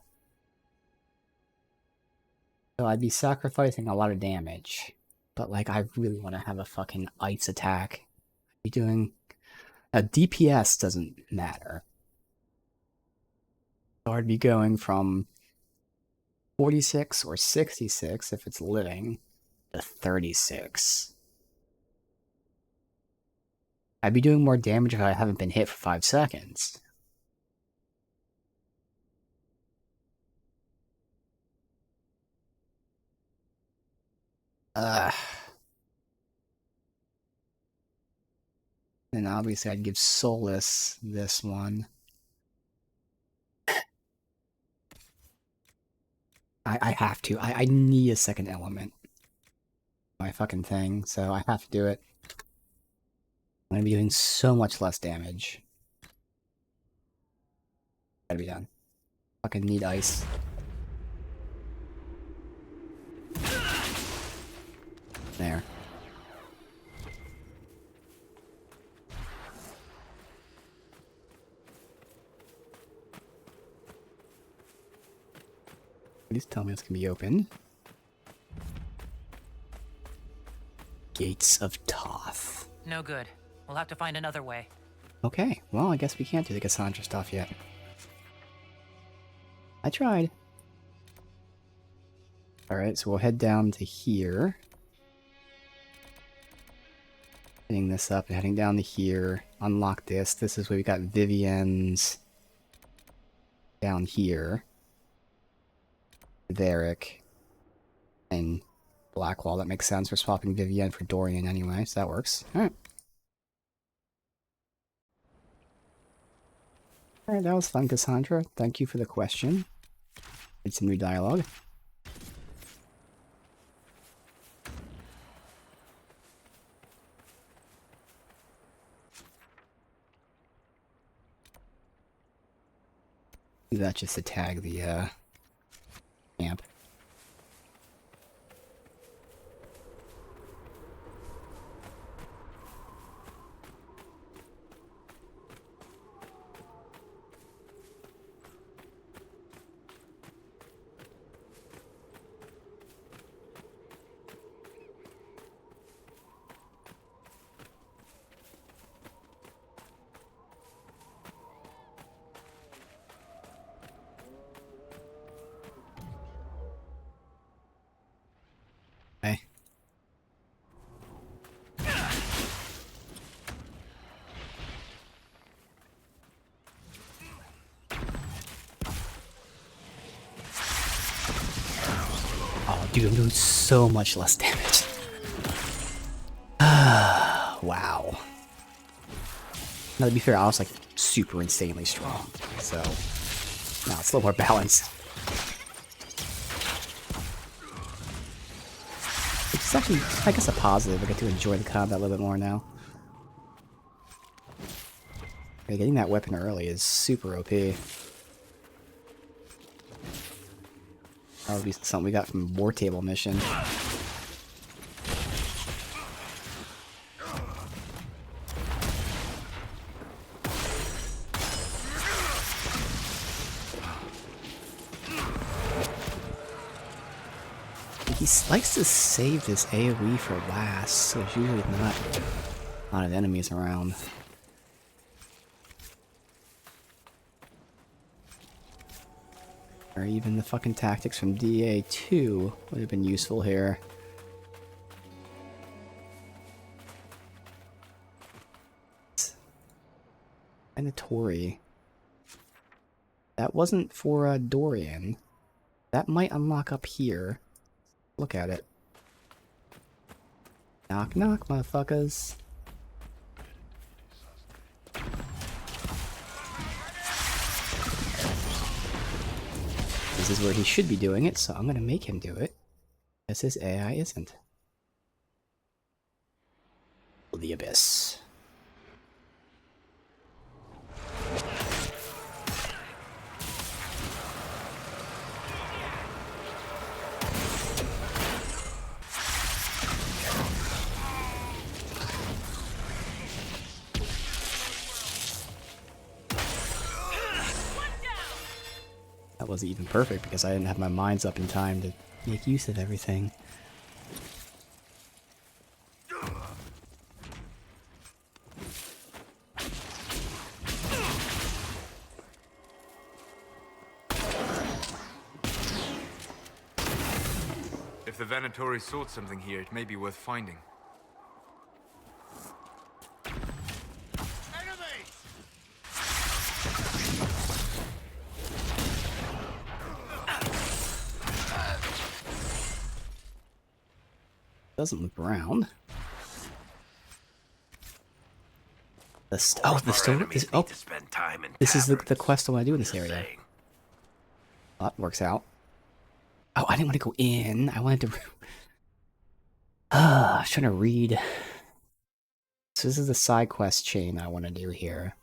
So I'd be sacrificing a lot of damage. But like, I really want to have a fucking ice attack. I'd be doing... DPS doesn't matter. So I'd be going from 46 or 66 if it's living to 36. I'd be doing more damage if I haven't been hit for 5 seconds. Then obviously I'd give Solus this one. I have to. I need a second element. My fucking thing, so I have to do it. I'm gonna be doing so much less damage. Gotta be done. Fucking need ice. There. Please tell me it's gonna be opened. Gates of Toth. No good. We'll have to find another way. Okay, well, I guess we can't do the Cassandra stuff yet. I tried. Alright, so we'll head down to here. Heading this up and heading down to here. Unlock this. This is where we got Vivien's down here. Varric. And Blackwall. That makes sense. We're swapping Vivienne for Dorian anyway, so that works. Alright. Alright, that was fun, Cassandra. Thank you for the question. Did some new dialogue. Do that just to tag the camp. Okay. Oh, dude, I'm doing so much less damage. Wow. Now, to be fair, I was like super insanely strong, so now it's a little more balanced. It's actually, I guess, a positive. I get to enjoy the combat a little bit more now. Yeah, getting that weapon early is super OP. That would be something we got from War Table mission. He likes to save this AoE for last, so there's usually not a lot of enemies around. Or even the fucking tactics from DA2 would have been useful here. And a Tori. That wasn't for Dorian. That might unlock up here. Look at it. Knock knock, motherfuckers. This is where he should be doing it, so I'm gonna make him do it. Because his AI isn't. The Abyss. That wasn't even perfect because I didn't have my mines up in time to make use of everything. If the Venatori sought something here, it may be worth finding. Doesn't look around. The story. Oh, To spend time in this is the taverns. quest I want to do in this Just area. saying. Oh, that works out. Oh, I didn't want to go in. I wanted to. I was trying to read. So this is the side quest chain I want to do here.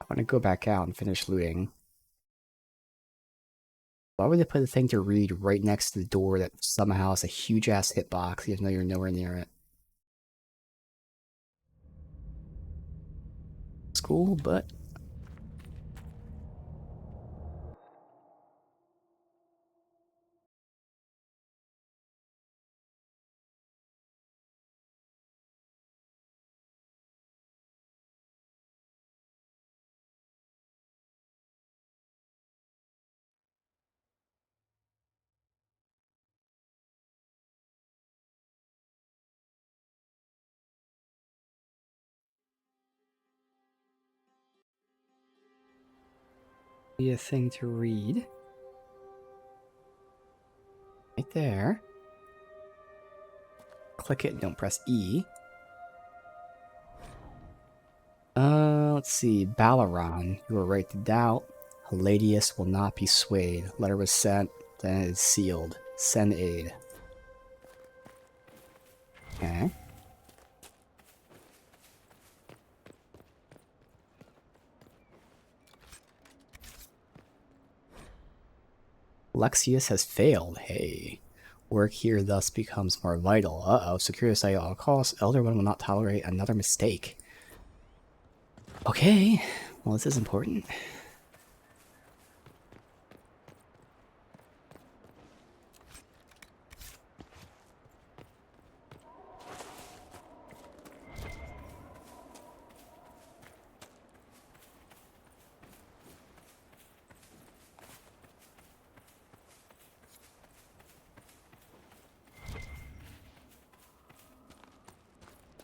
I want to go back out and finish looting. Why would they put the thing to read right next to the door that somehow has a huge ass hitbox even though you're nowhere near it? It's cool, but be a thing to read. Right there. Click it, don't press E. Let's see. Balaran, you were right to doubt. Haladius will not be swayed. Letter was sent, then it is sealed. Send aid. Okay. Lexius has failed. Hey. Work here thus becomes more vital. Uh-oh. Secure the site at all costs. Elder One will not tolerate another mistake. Okay. Well, this is important.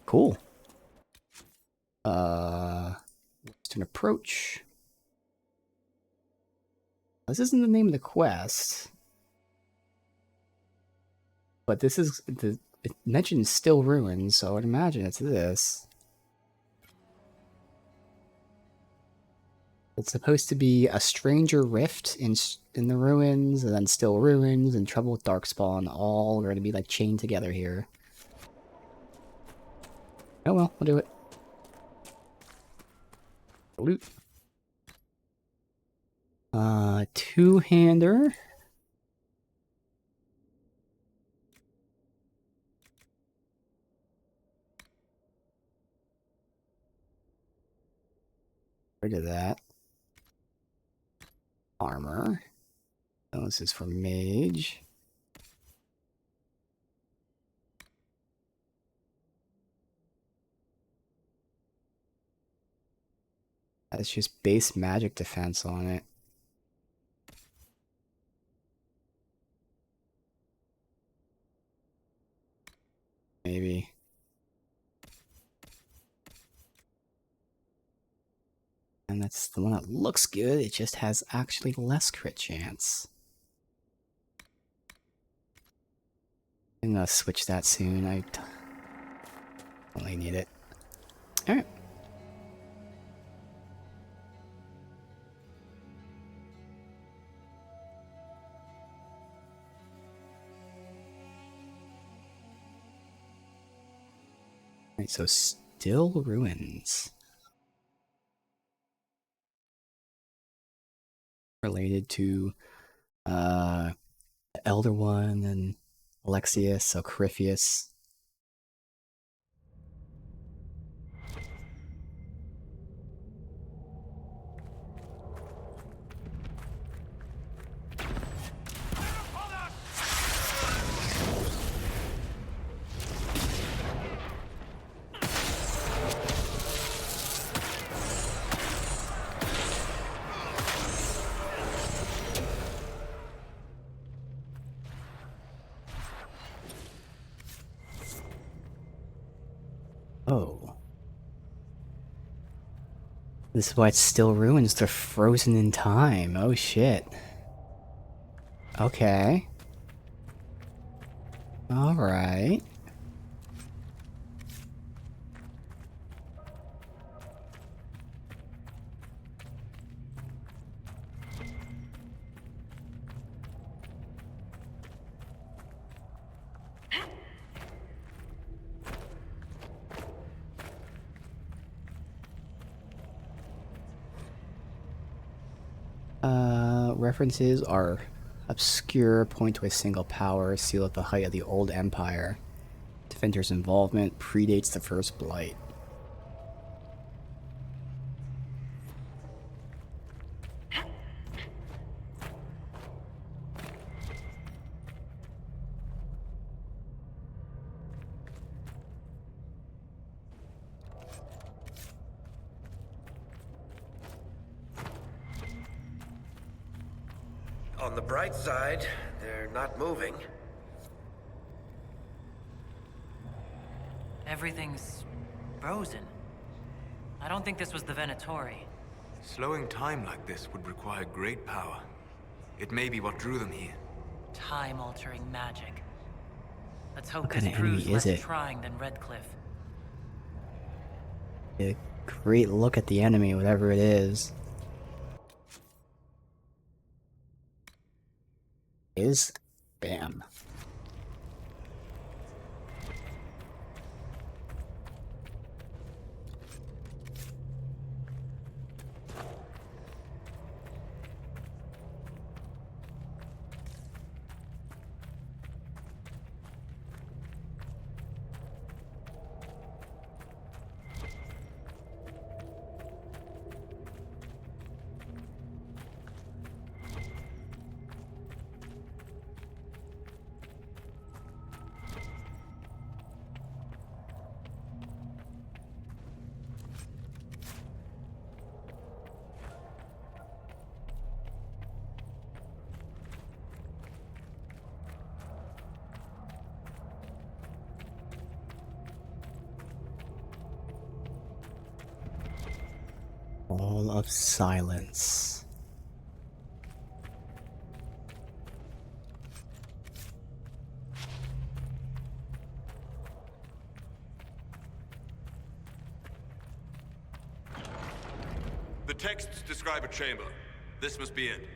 Cool. Western approach. This isn't the name of the quest. But this is the it mentions still ruins, so I'd imagine it's this. It's supposed to be a stranger rift in the ruins, and then still ruins, and trouble with darkspawn, all going to be like chained together here. Oh well, we'll do it. Loot. Two-hander. Rid of that. Armor. Oh, this is for mage. That's just base magic defense on it. Maybe. And that's the one that looks good, it just has actually less crit chance. I'm gonna switch that soon, I only need it. Alright. Alright, so still ruins. Related to the Elder One and Alexius, so Corypheus. Oh. This is why it's still ruins. They're frozen in time. Oh shit. Okay. Alright. References are obscure, point to a single power, seal at the height of the old empire. Defender's involvement predates the First Blight. On the bright side, they're not moving. Everything's frozen. I don't think this was the Venatori. Slowing time like this would require great power. It may be what drew them here. Time-altering magic. Let's hope What this kind of enemy proves is less it? trying than Redcliffe. A great look at the enemy, whatever it is. Bam. All of silence. The texts describe a chamber. This must be it.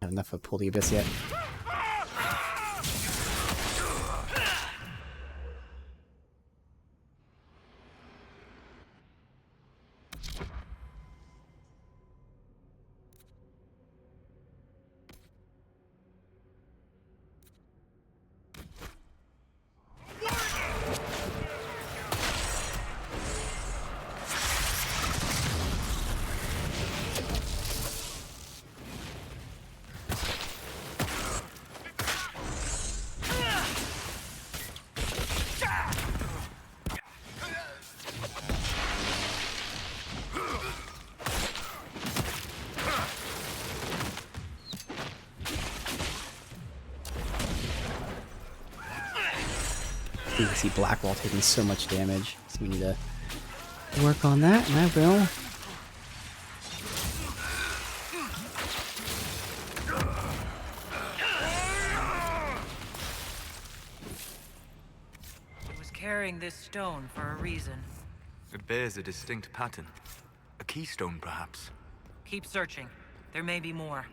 Not enough of Pull the Abyss yet. You can see Blackwall taking so much damage, so we need to work on that, and I will. carrying this stone for a reason. It bears a distinct pattern. A keystone, perhaps. Keep searching. There may be more.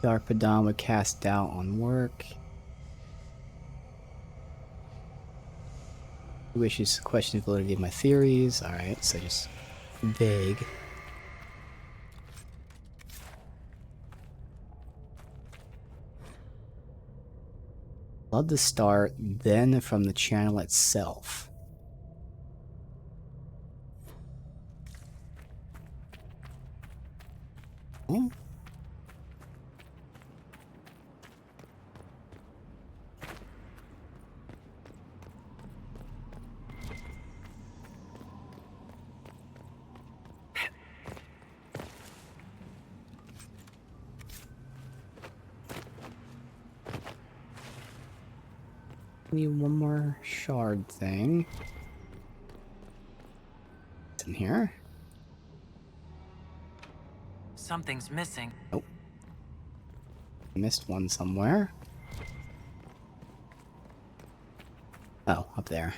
Dark Padam would cast doubt on work. He wishes to question the validity of my theories. Alright, so just vague. Love to start then from the channel itself. Hmm? Need one more shard thing. It's in here. Something's missing. Nope. Missed one somewhere. Oh, up there.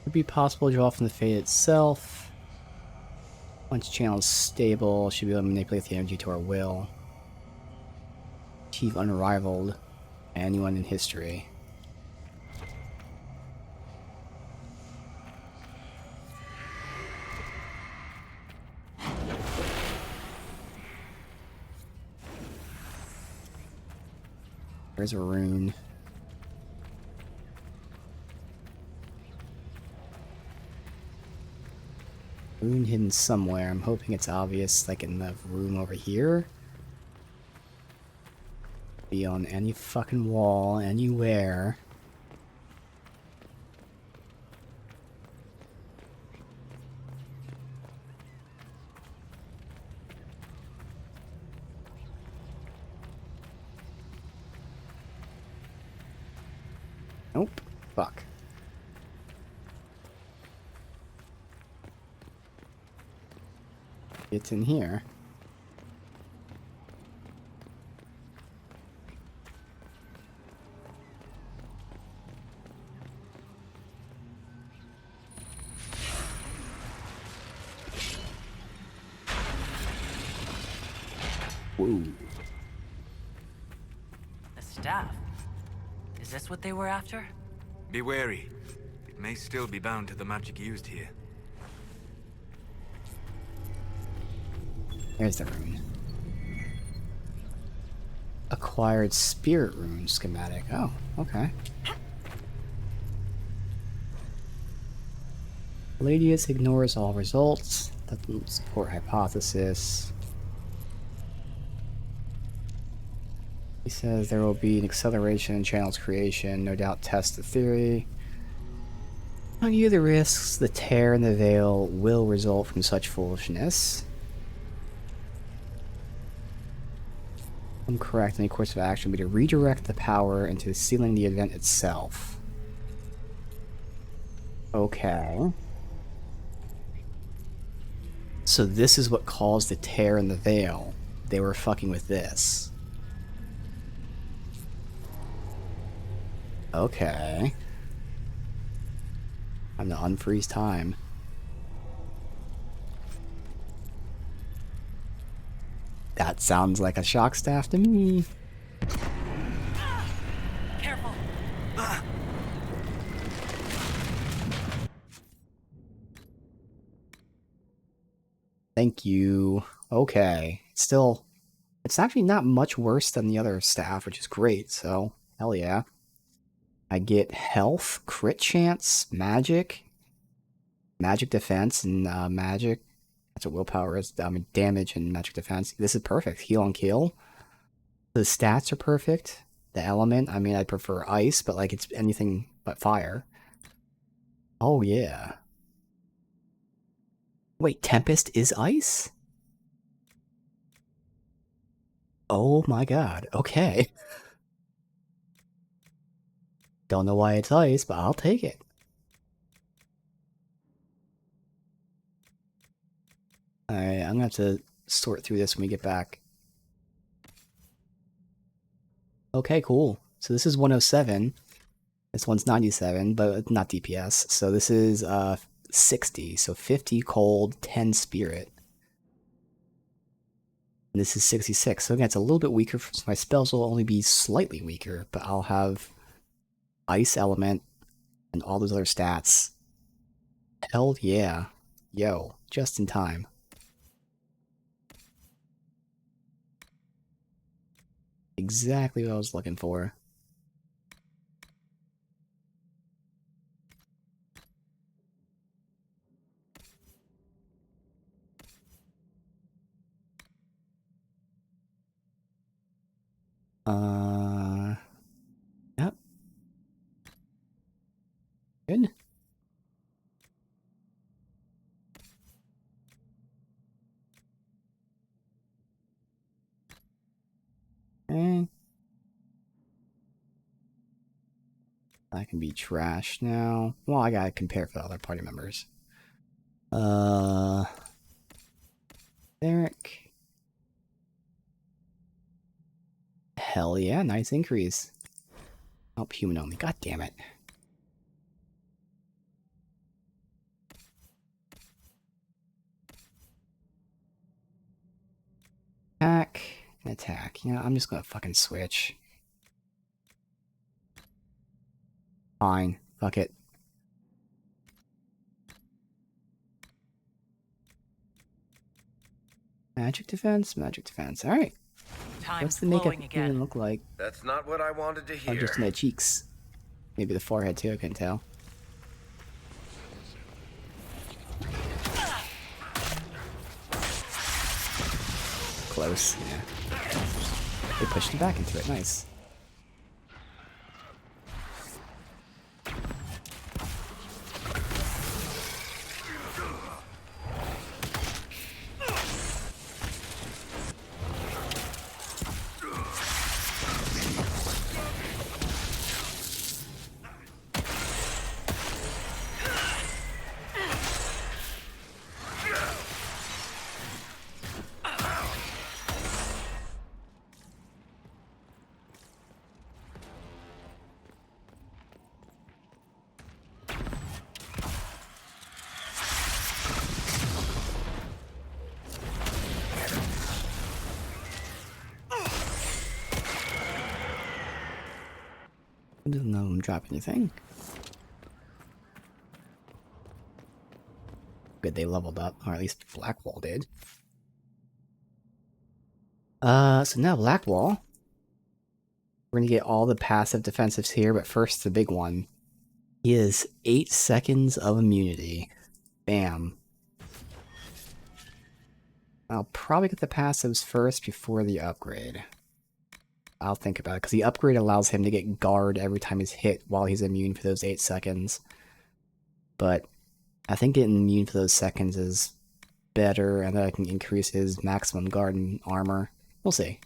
Would be possible to draw from the fate itself. Once channel is stable, should be able to manipulate the energy to our will. Achieve unrivaled anyone in history. There's a rune. Rune hidden somewhere. I'm hoping it's obvious, like in the room over here. Be on any fucking wall, anywhere. Nope. Fuck. It's in here. Whoa. The staff. Is this what they were after? Be wary. It may still be bound to the magic used here. There's the rune. Acquired spirit rune schematic. Oh, okay. Palladius ignores all results. Doesn't support hypothesis. He says there will be an acceleration in channel's creation. No doubt test the theory. On you the risks, the tear in the veil will result from such foolishness. I'm correct, any course of action would be to redirect the power into sealing the event itself. Okay. So this is what caused the tear in the veil. They were fucking with this. Okay. I'm to unfreeze time. That sounds like a shock staff to me. Careful. Thank you. Okay. Still, it's actually not much worse than the other staff, which is great, so hell yeah. I get health, crit chance, magic defense, and magic. That's what willpower is. I mean, damage and magic defense. This is perfect. Heal on kill. The stats are perfect. The element, I mean, I prefer ice, but like it's anything but fire. Oh yeah. Wait, Tempest is ice? Oh my god. Okay. Don't know why it's ice, but I'll take it. Alright, I'm gonna have to sort through this when we get back. Okay, cool. So this is 107. This one's 97, but not DPS. So this is 60. So 50 cold, 10 spirit. And this is 66. So again, it's a little bit weaker. So my spells will only be slightly weaker, but I'll have ice element and all those other stats. Hell yeah. Yo, just in time. Exactly what I was looking for. Yep. Good. Okay. I can be trashed now. Well, I gotta compare for the other party members. Eric. Hell yeah, nice increase. Oh, human only. God damn it. Attack and attack. You know, I'm just gonna fucking switch. Fine. Fuck it. Magic defense? Magic defense. Alright. What's the makeup even look like? That's not what I wanted to hear. Oh, just in the cheeks. Maybe the forehead too, I couldn't tell. Close, yeah. They pushed him back into it, nice. I didn't know him drop anything. Good, they leveled up, or at least Blackwall did. So now Blackwall. We're gonna get all the passive defensives here, but first the big one. He is 8 seconds of immunity. Bam. I'll probably get the passives first before the upgrade. I'll think about it, because the upgrade allows him to get guard every time he's hit while he's immune for those 8 seconds. But I think getting immune for those seconds is better, and then I can increase his maximum guard and armor. We'll see.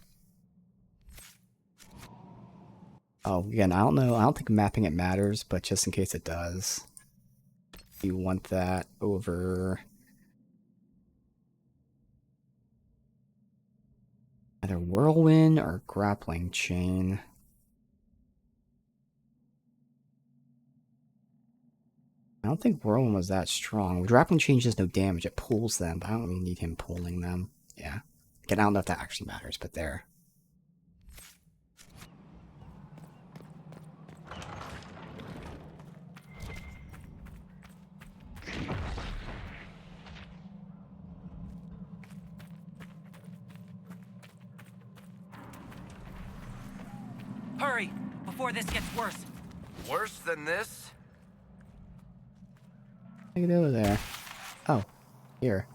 Oh, again, I don't know. I don't think mapping it matters, but just in case it does. You want that over either Whirlwind or Grappling Chain. I don't think Whirlwind was that strong. Grappling Chain does no damage. It pulls them, but I don't really need him pulling them. Yeah. Again, I don't know if that actually matters, but there. Hurry, before this gets worse. Worse than this? Take it over there. Oh, here.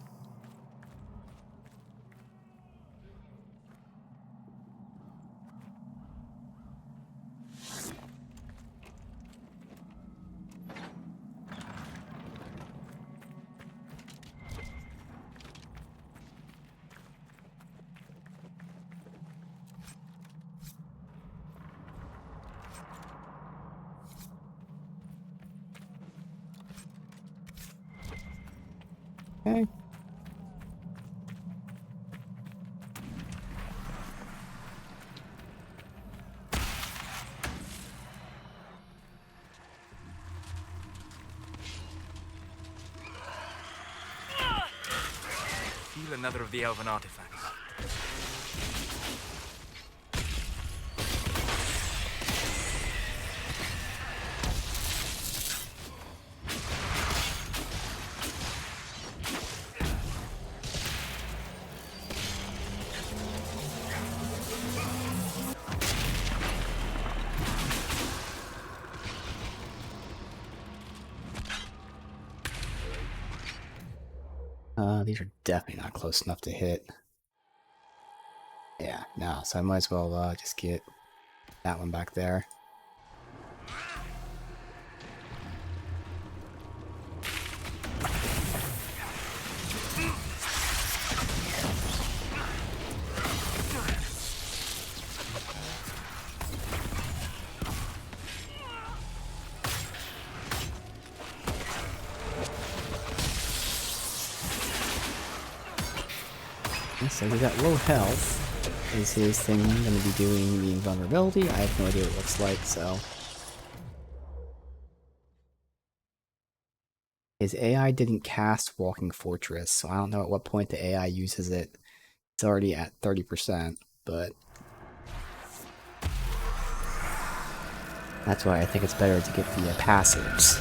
Okay. Feel another of the elven artifacts. These are definitely not close enough to hit. Yeah, no, so I might as well just get that one back there. So he's got low health. Is his thing going to be doing the invulnerability? I have no idea what it looks like, so... His AI didn't cast Walking Fortress, so I don't know at what point the AI uses it. It's already at 30%, but... That's why I think it's better to get the passives.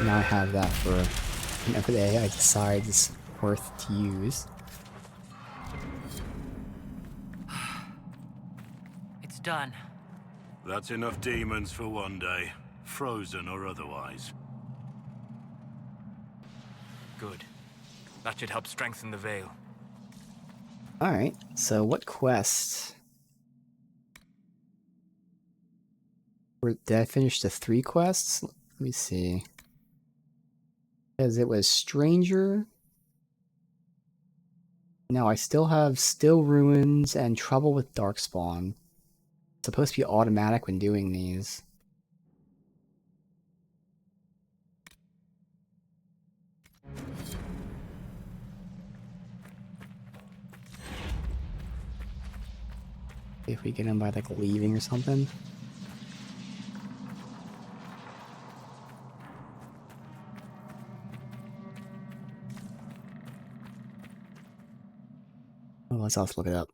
Now I have that for whenever the AI decides it's worth to use. It's done. That's enough demons for one day, frozen or otherwise. Good. That should help strengthen the veil. Alright, so what quest? Did I finish the 3 quests? Let me see. Because it was Stranger. No, I still have Still Ruins and Trouble with Darkspawn. It's supposed to be automatic when doing these. If we get him by like leaving or something. Oh, let's also look it up.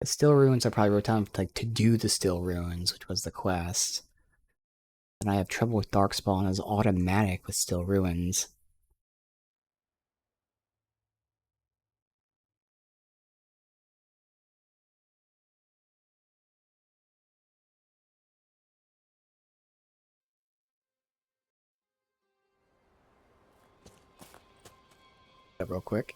The Still Ruins I probably wrote down like to do the Still Ruins, which was the quest. And I have Trouble with Darkspawn as automatic with Still Ruins. Real quick.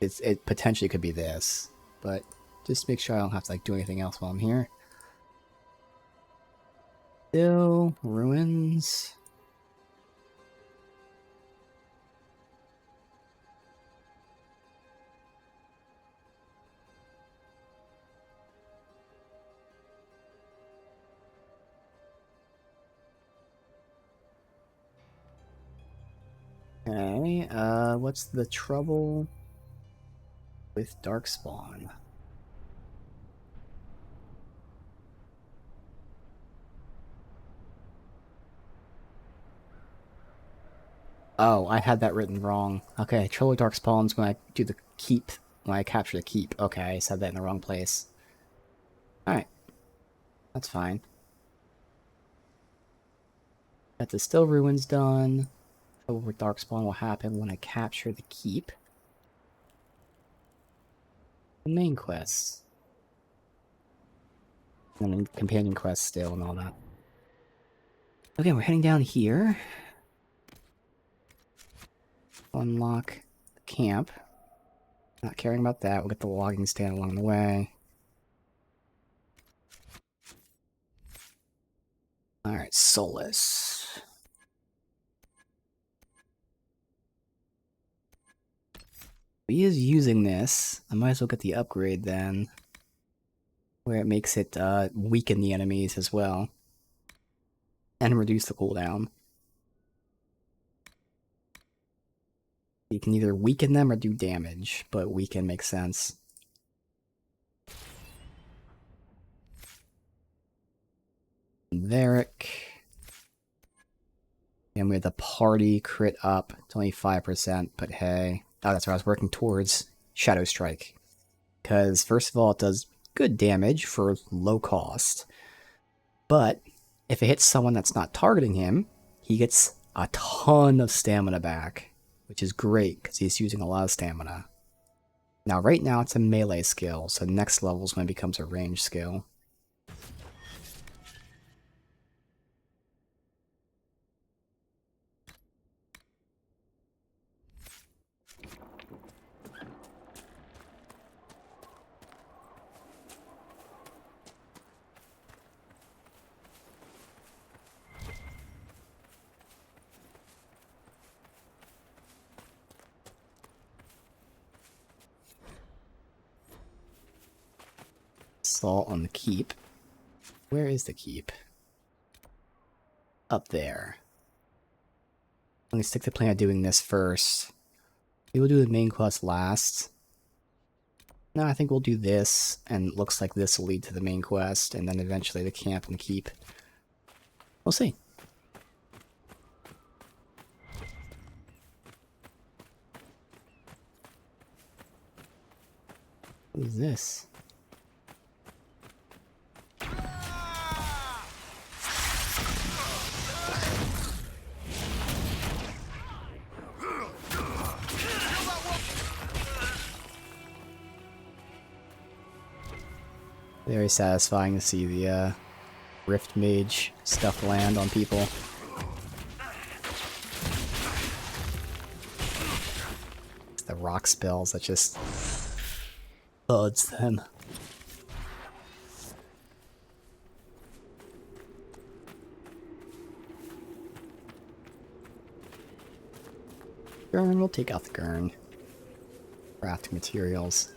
It potentially could be this, but just make sure I don't have to like do anything else while I'm here. Still Ruins. Okay, what's the trouble with Darkspawn? Oh, I had that written wrong. Okay, Trouble with Darkspawn's when I do the keep, when I capture the keep. Okay, I said that in the wrong place. Alright. That's fine. Got the Still Ruins done. Trouble with Darkspawn will happen when I capture the keep. The main quests. And then companion quests still and all that. Okay, we're heading down here. Unlock the camp. Not caring about that. We'll get the logging stand along the way. Alright, Solus. He is using this. I might as well get the upgrade then. Where it makes it weaken the enemies as well. And reduce the cooldown. You can either weaken them or do damage, but weaken makes sense. Varric. And we have the party crit up to only 5%, but hey. Oh, that's what I was working towards. Shadow Strike. Because, first of all, it does good damage for low cost. But, if it hits someone that's not targeting him, he gets a ton of stamina back. Which is great, because he's using a lot of stamina. Now, right now, it's a melee skill, so next level is when it becomes a range skill. Assault on the keep. Where is the keep? Up there. I'm gonna stick to the plan of doing this first. We will do the main quest last. No, I think we'll do this, and it looks like this will lead to the main quest, and then eventually the camp and the keep. We'll see. What is this? Very satisfying to see the Rift Mage stuff land on people. It's the rock spells that just buds them. Gurn, we'll take out the Gurn. Crafting materials.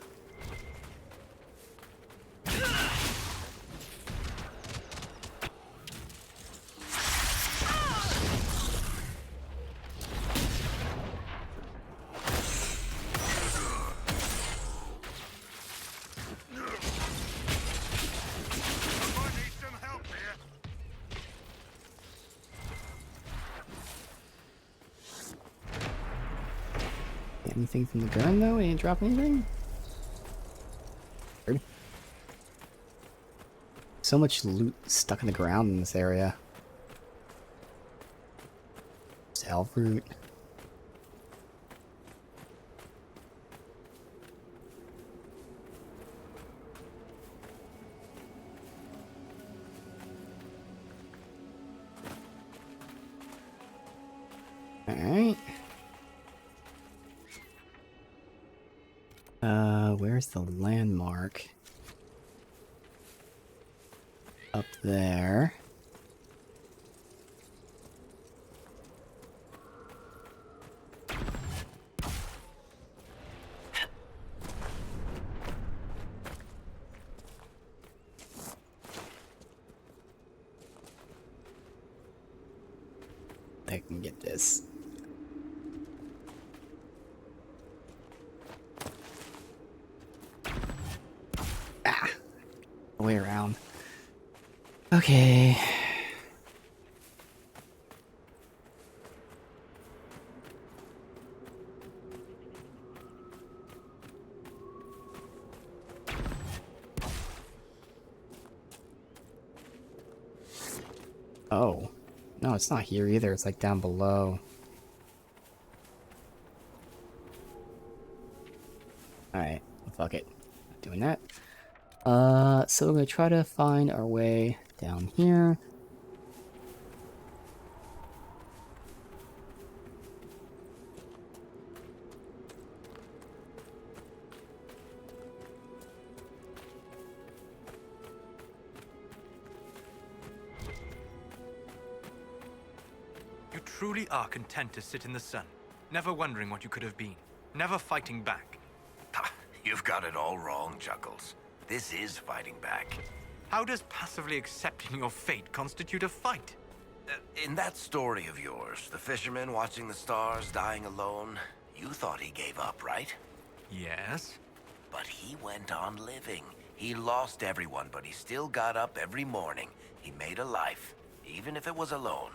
Anything from the gun though? He didn't drop anything? Weird. So much loot stuck in the ground in this area. Elf root. Alright. Where's the landmark? Up there. I can get this. Way around. Okay. Oh. No, it's not here either. It's like down below. Alright. Fuck it. doing that. So we're gonna try to find our way down here. You truly are content to sit in the sun, never wondering what you could have been, never fighting back. Ha, you've got it all wrong, Chuckles. This is fighting back. How does passively accepting your fate constitute a fight? In that story of yours, the fisherman watching the stars, dying alone, you thought he gave up, right? Yes. But he went on living. He lost everyone, but he still got up every morning. He made a life, even if it was alone.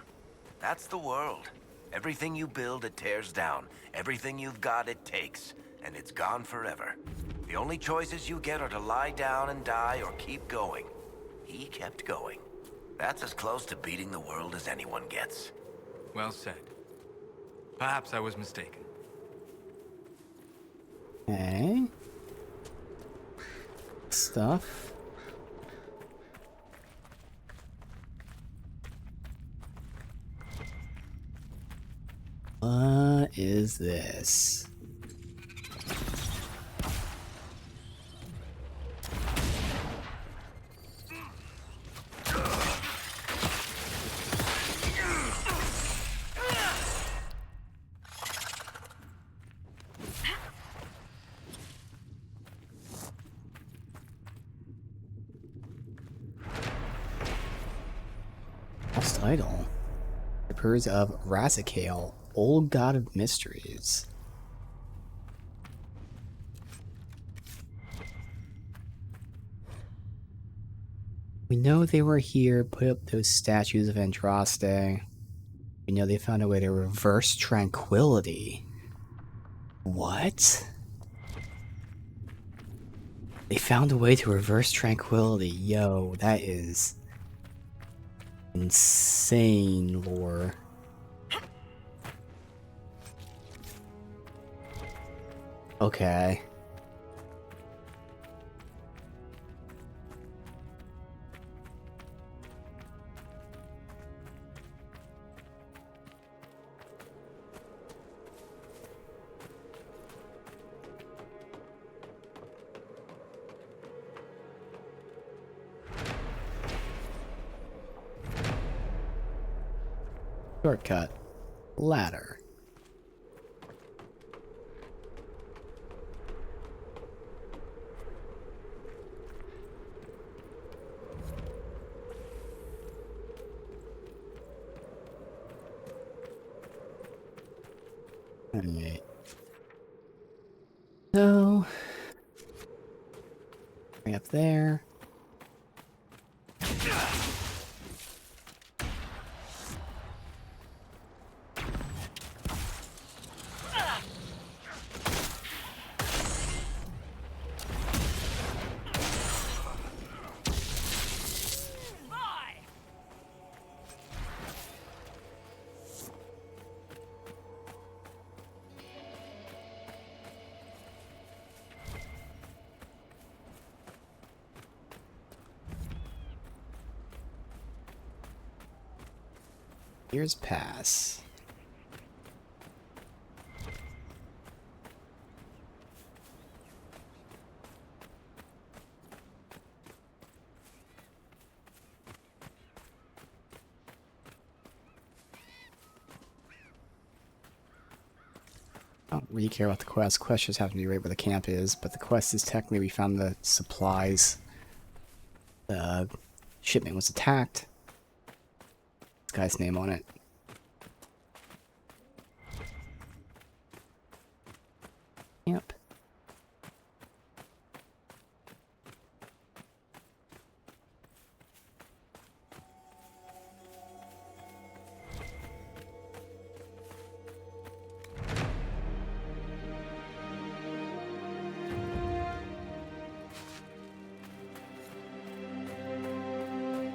That's the world. Everything you build, it tears down. Everything you've got, it takes. And it's gone forever. The only choices you get are to lie down and die or keep going. He kept going. That's as close to beating the world as anyone gets. Well said. Perhaps I was mistaken. Okay. Stuff. What is this? Lost idol. Appears of Razikale, old god of mysteries. We know they were here, put up those statues of Andraste. We know they found a way to reverse tranquility. What? They found a way to reverse tranquility. Yo, that is insane lore. Okay. Shortcut. Ladder. Alright. So, right up there. Years pass. I don't really care about the quest. Quest just happen to be right where the camp is, but the quest is technically we found the supplies. The shipment was attacked. This guy's name on it. Yep.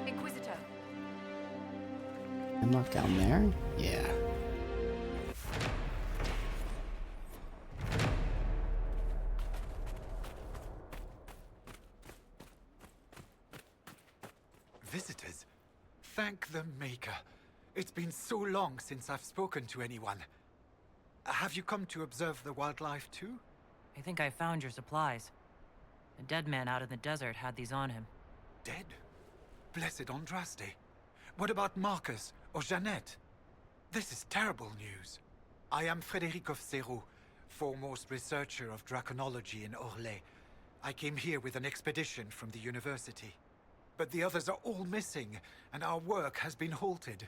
Inquisitor. I'm marked down there? Yeah. Thank the Maker. It's been so long since I've spoken to anyone. Have you come to observe the wildlife too? I think I found your supplies. A dead man out in the desert had these on him. Dead? Blessed Andraste. What about Marcus or Jeannette? This is terrible news. I am Frédéric of Serrault, foremost researcher of draconology in Orlais. I came here with an expedition from the university. But the others are all missing, and our work has been halted.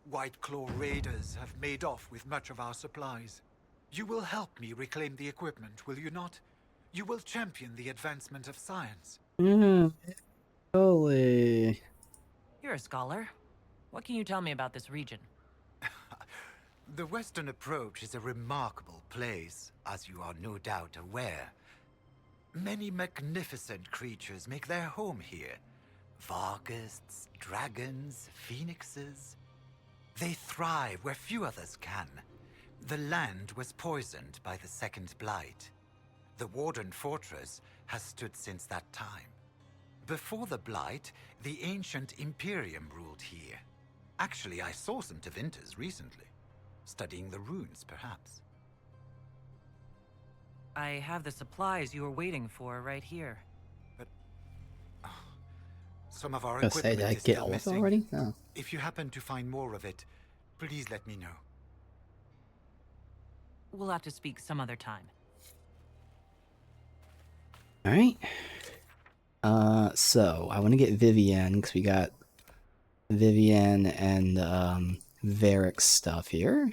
White Claw raiders have made off with much of our supplies. You will help me reclaim the equipment, will you not? You will champion the advancement of science. Holy. You're a scholar. What can you tell me about this region? The Western Approach is a remarkable place, as you are no doubt aware. Many magnificent creatures make their home here. Vargusts, dragons, phoenixes. They thrive where few others can. The land was poisoned by the Second Blight. The Warden Fortress has stood since that time. Before the Blight, the ancient Imperium ruled here. Actually, I saw some Tevinters recently. Studying the runes, perhaps. I have the supplies you were waiting for right here. But some of our I was gonna say, equipment did I is get still all of it missing. already? No. If you happen to find more of it, please let me know. We'll have to speak some other time. Alright. So I want to get Vivienne, because we got Vivienne and Varric's stuff here.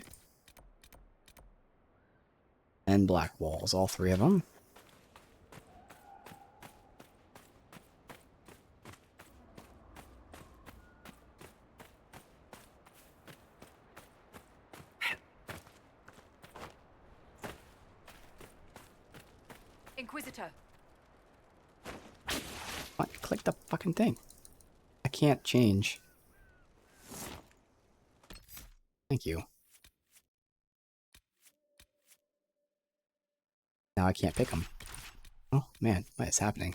And Black Walls, all three of them. Inquisitor. What? Click the fucking thing. I can't change. Thank you. Now I can't pick them. Oh man, what is happening?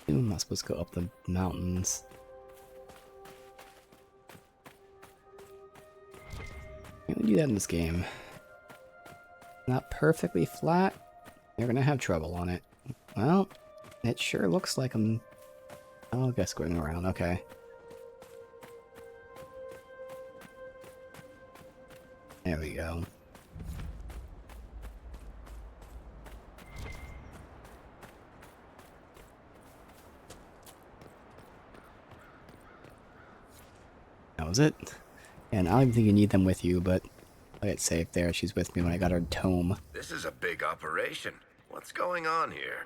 I'm not supposed to go up the mountains. Can't do that in this game. Not perfectly flat. You're gonna have trouble on it. Well, it sure looks like I'm... Oh, I guess going around, okay. There we go. That was it. And I don't even think you need them with you, but I get safe there. She's with me when I got her tome. This is a big operation. What's going on here?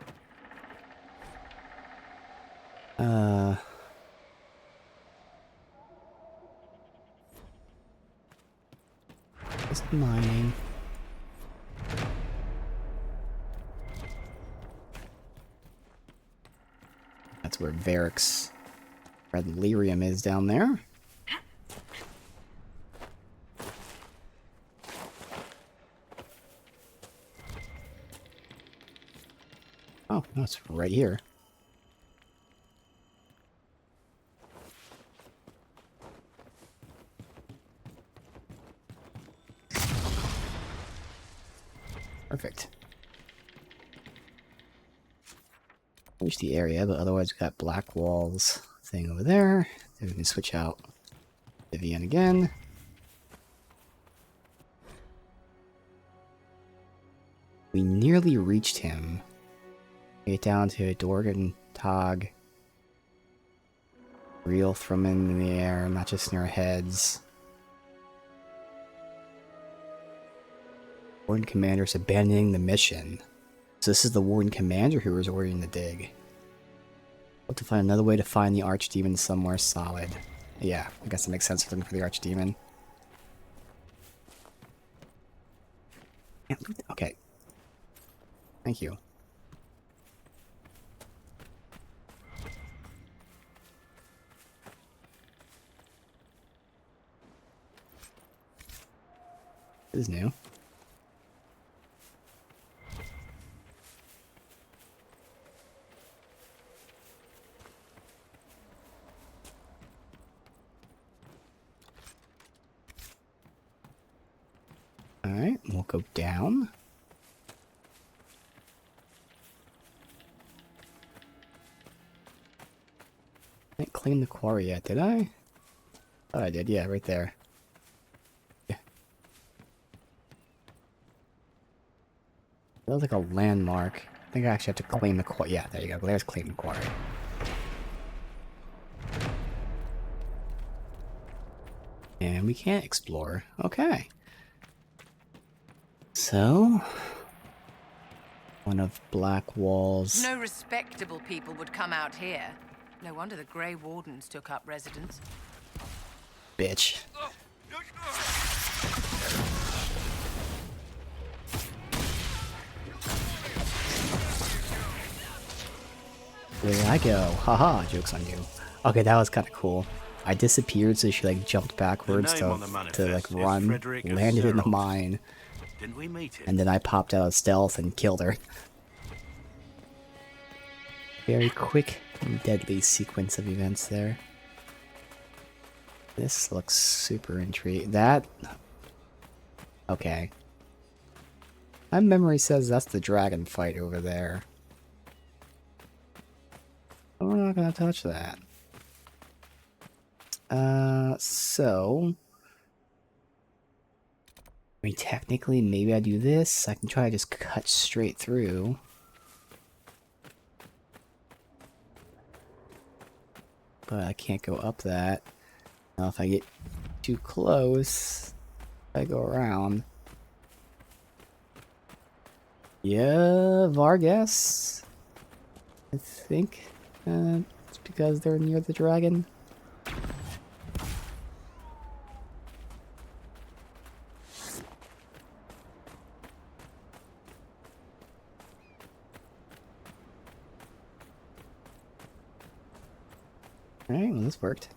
Just mining. That's where Varric's red lyrium is down there. Oh, no, it's right here. Perfect. Reach the area, but otherwise we got Black Walls thing over there. Then we can switch out Vivienne again. We nearly reached him. Get down to Dorgan Tog. Real from in the air, not just in our heads. Warden Commander's abandoning the mission. So this is the Warden Commander who was ordering the dig. We'll have to find another way to find the Archdemon somewhere solid. Yeah, I guess it makes sense looking for the Archdemon. Okay. Thank you. This is new. Alright, we'll go down. I didn't clean the quarry yet, did I? Oh, I did, yeah, right there. Yeah. That was like a landmark. I think I actually have to clean the quarry. Yeah, there you go. There's clean the quarry. And we can't explore. Okay. So, one of Blackwall's. No respectable people would come out here. No wonder the Grey Wardens took up residence. Bitch. There I go. Haha, joke's on you. Okay, that was kind of cool. I disappeared, so she like jumped backwards to like run, landed in the mine, Didn't we meet him? and then I popped out of stealth and killed her. Very quick and deadly sequence of events there. This looks super intriguing. That... Okay. My memory says that's the dragon fight over there. But we're not gonna touch that. So... I mean, technically, maybe I do this. I can try to just cut straight through. But I can't go up that. Now if I get too close, I go around. Yeah, Vargas. I think it's because they're near the dragon. Alright, well this worked.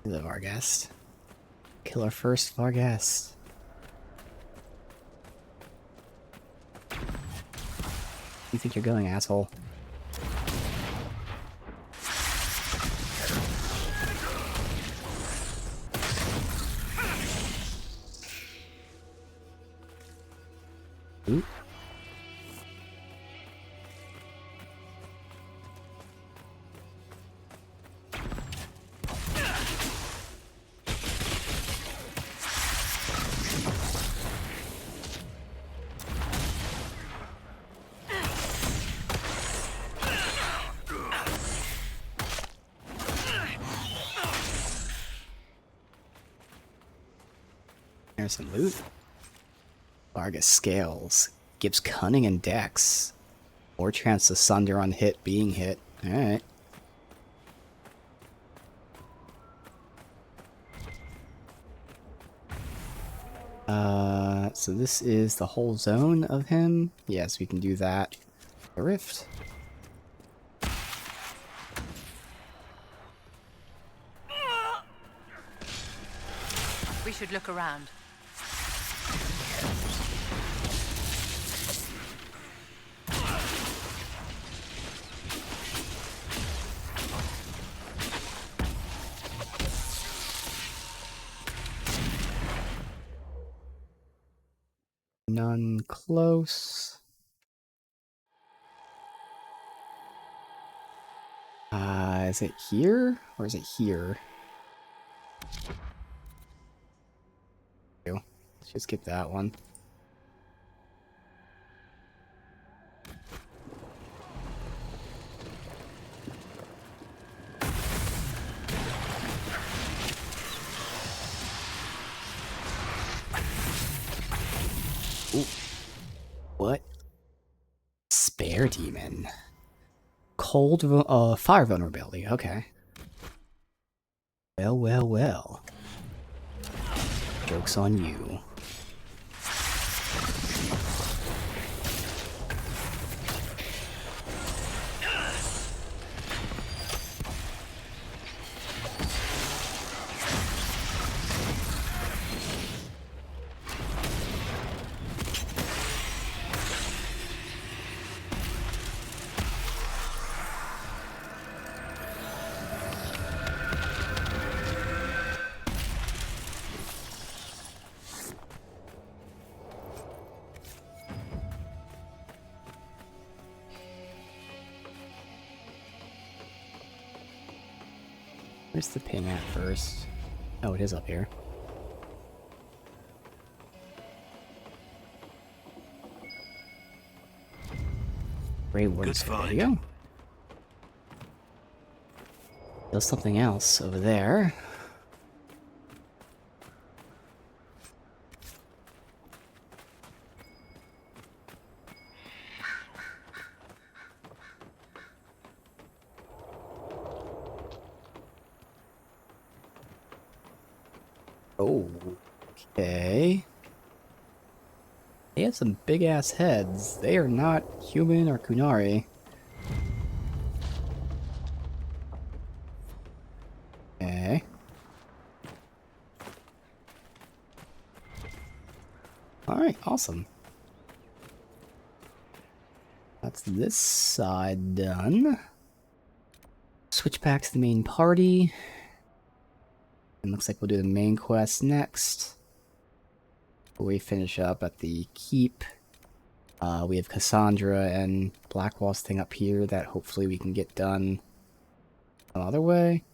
The Vargas. Kill our first Vargas. You think you're going, asshole? Ooh. There's some loot. Vargas scales. Gives cunning and dex. More chance to sunder on hit being hit. Alright. So this is the whole zone of him. Yes, we can do that. A rift. We should look around. None close. Is it here? Or is it here? Let's just skip that one. Ooh. What? Spare demon. Cold, fire vulnerability. Okay. Well, well, well. Joke's on you. Where's the ping at first? Oh, it is up here. Grey Warden's Good there find. you go. There's something else over there. Oh, okay. They have some big ass heads. They are not human or Kunari. Okay. Alright, awesome. That's this side done. Switch back to the main party. And looks like we'll do the main quest next. We finish up at the keep. We have Cassandra and Blackwall's thing up here that hopefully we can get done some other way.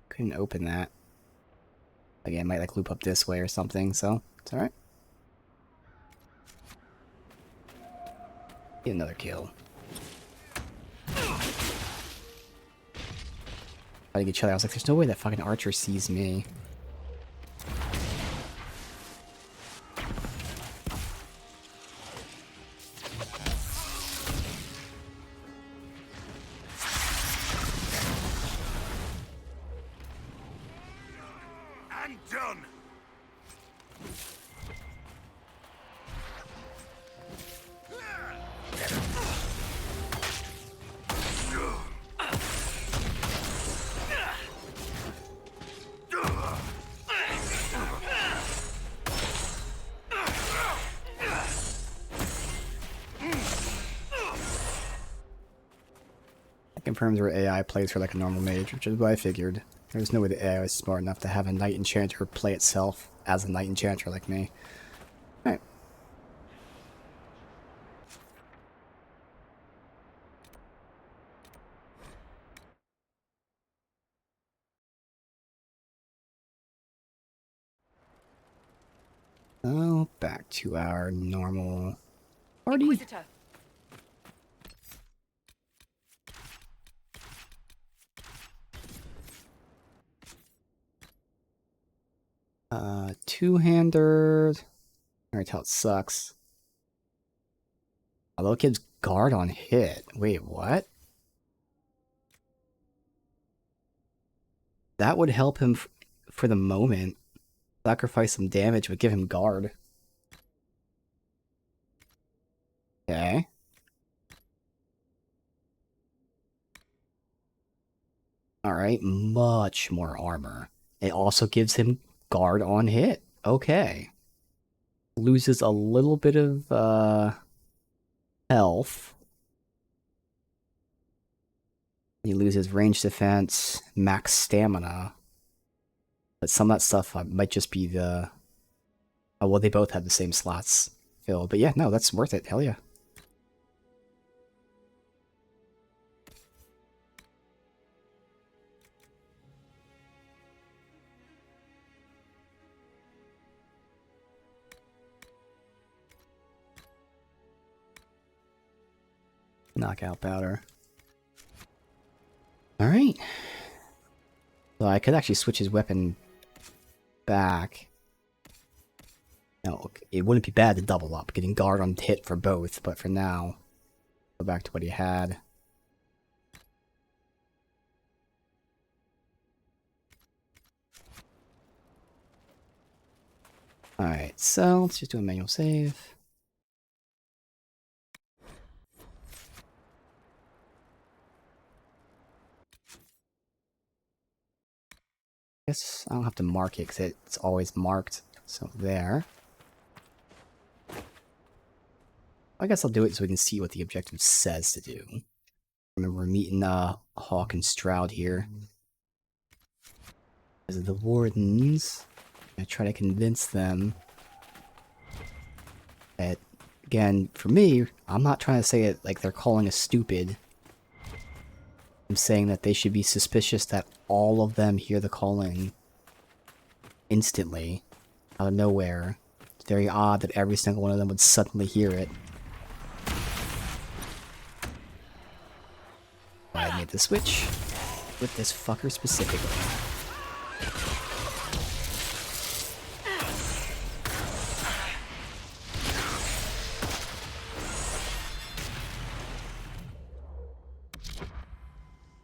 Couldn't open that. Again, it might like loop up this way or something, so it's alright. Get another kill. Fighting each other, I was like, there's no way that fucking archer sees me. And done. Confirms her AI plays her like a normal mage, which is what I figured. There's no way the AI was smart enough to have a Knight Enchanter play itself as a Knight Enchanter like me. Alright. Oh, back to our normal party. Inquisitor. Two-hander. Alright, how it sucks. Although it gives guard on hit. Wait, what? That would help him for the moment. Sacrifice some damage, but give him guard. Okay. Alright, much more armor. It also gives him guard on hit. Okay. Loses a little bit of health. He loses range defense, max stamina. But some of that stuff might just be the... Oh, well, they both have the same slots filled. But yeah, no, that's worth it. Hell yeah. Knockout powder. Alright. So I could actually switch his weapon back. No, it wouldn't be bad to double up, getting guard on hit for both, but for now, go back to what he had. Alright, so let's just do a manual save. Guess I don't have to mark it because it's always marked. So there. I guess I'll do it so we can see what the objective says to do. Remember, we're meeting Hawk and Stroud here. As the Wardens, I try to convince them that, again, for me, I'm not trying to say it like they're calling us stupid. I'm saying that they should be suspicious that all of them hear the calling instantly, out of nowhere. It's very odd that every single one of them would suddenly hear it. I made the switch with this fucker specifically.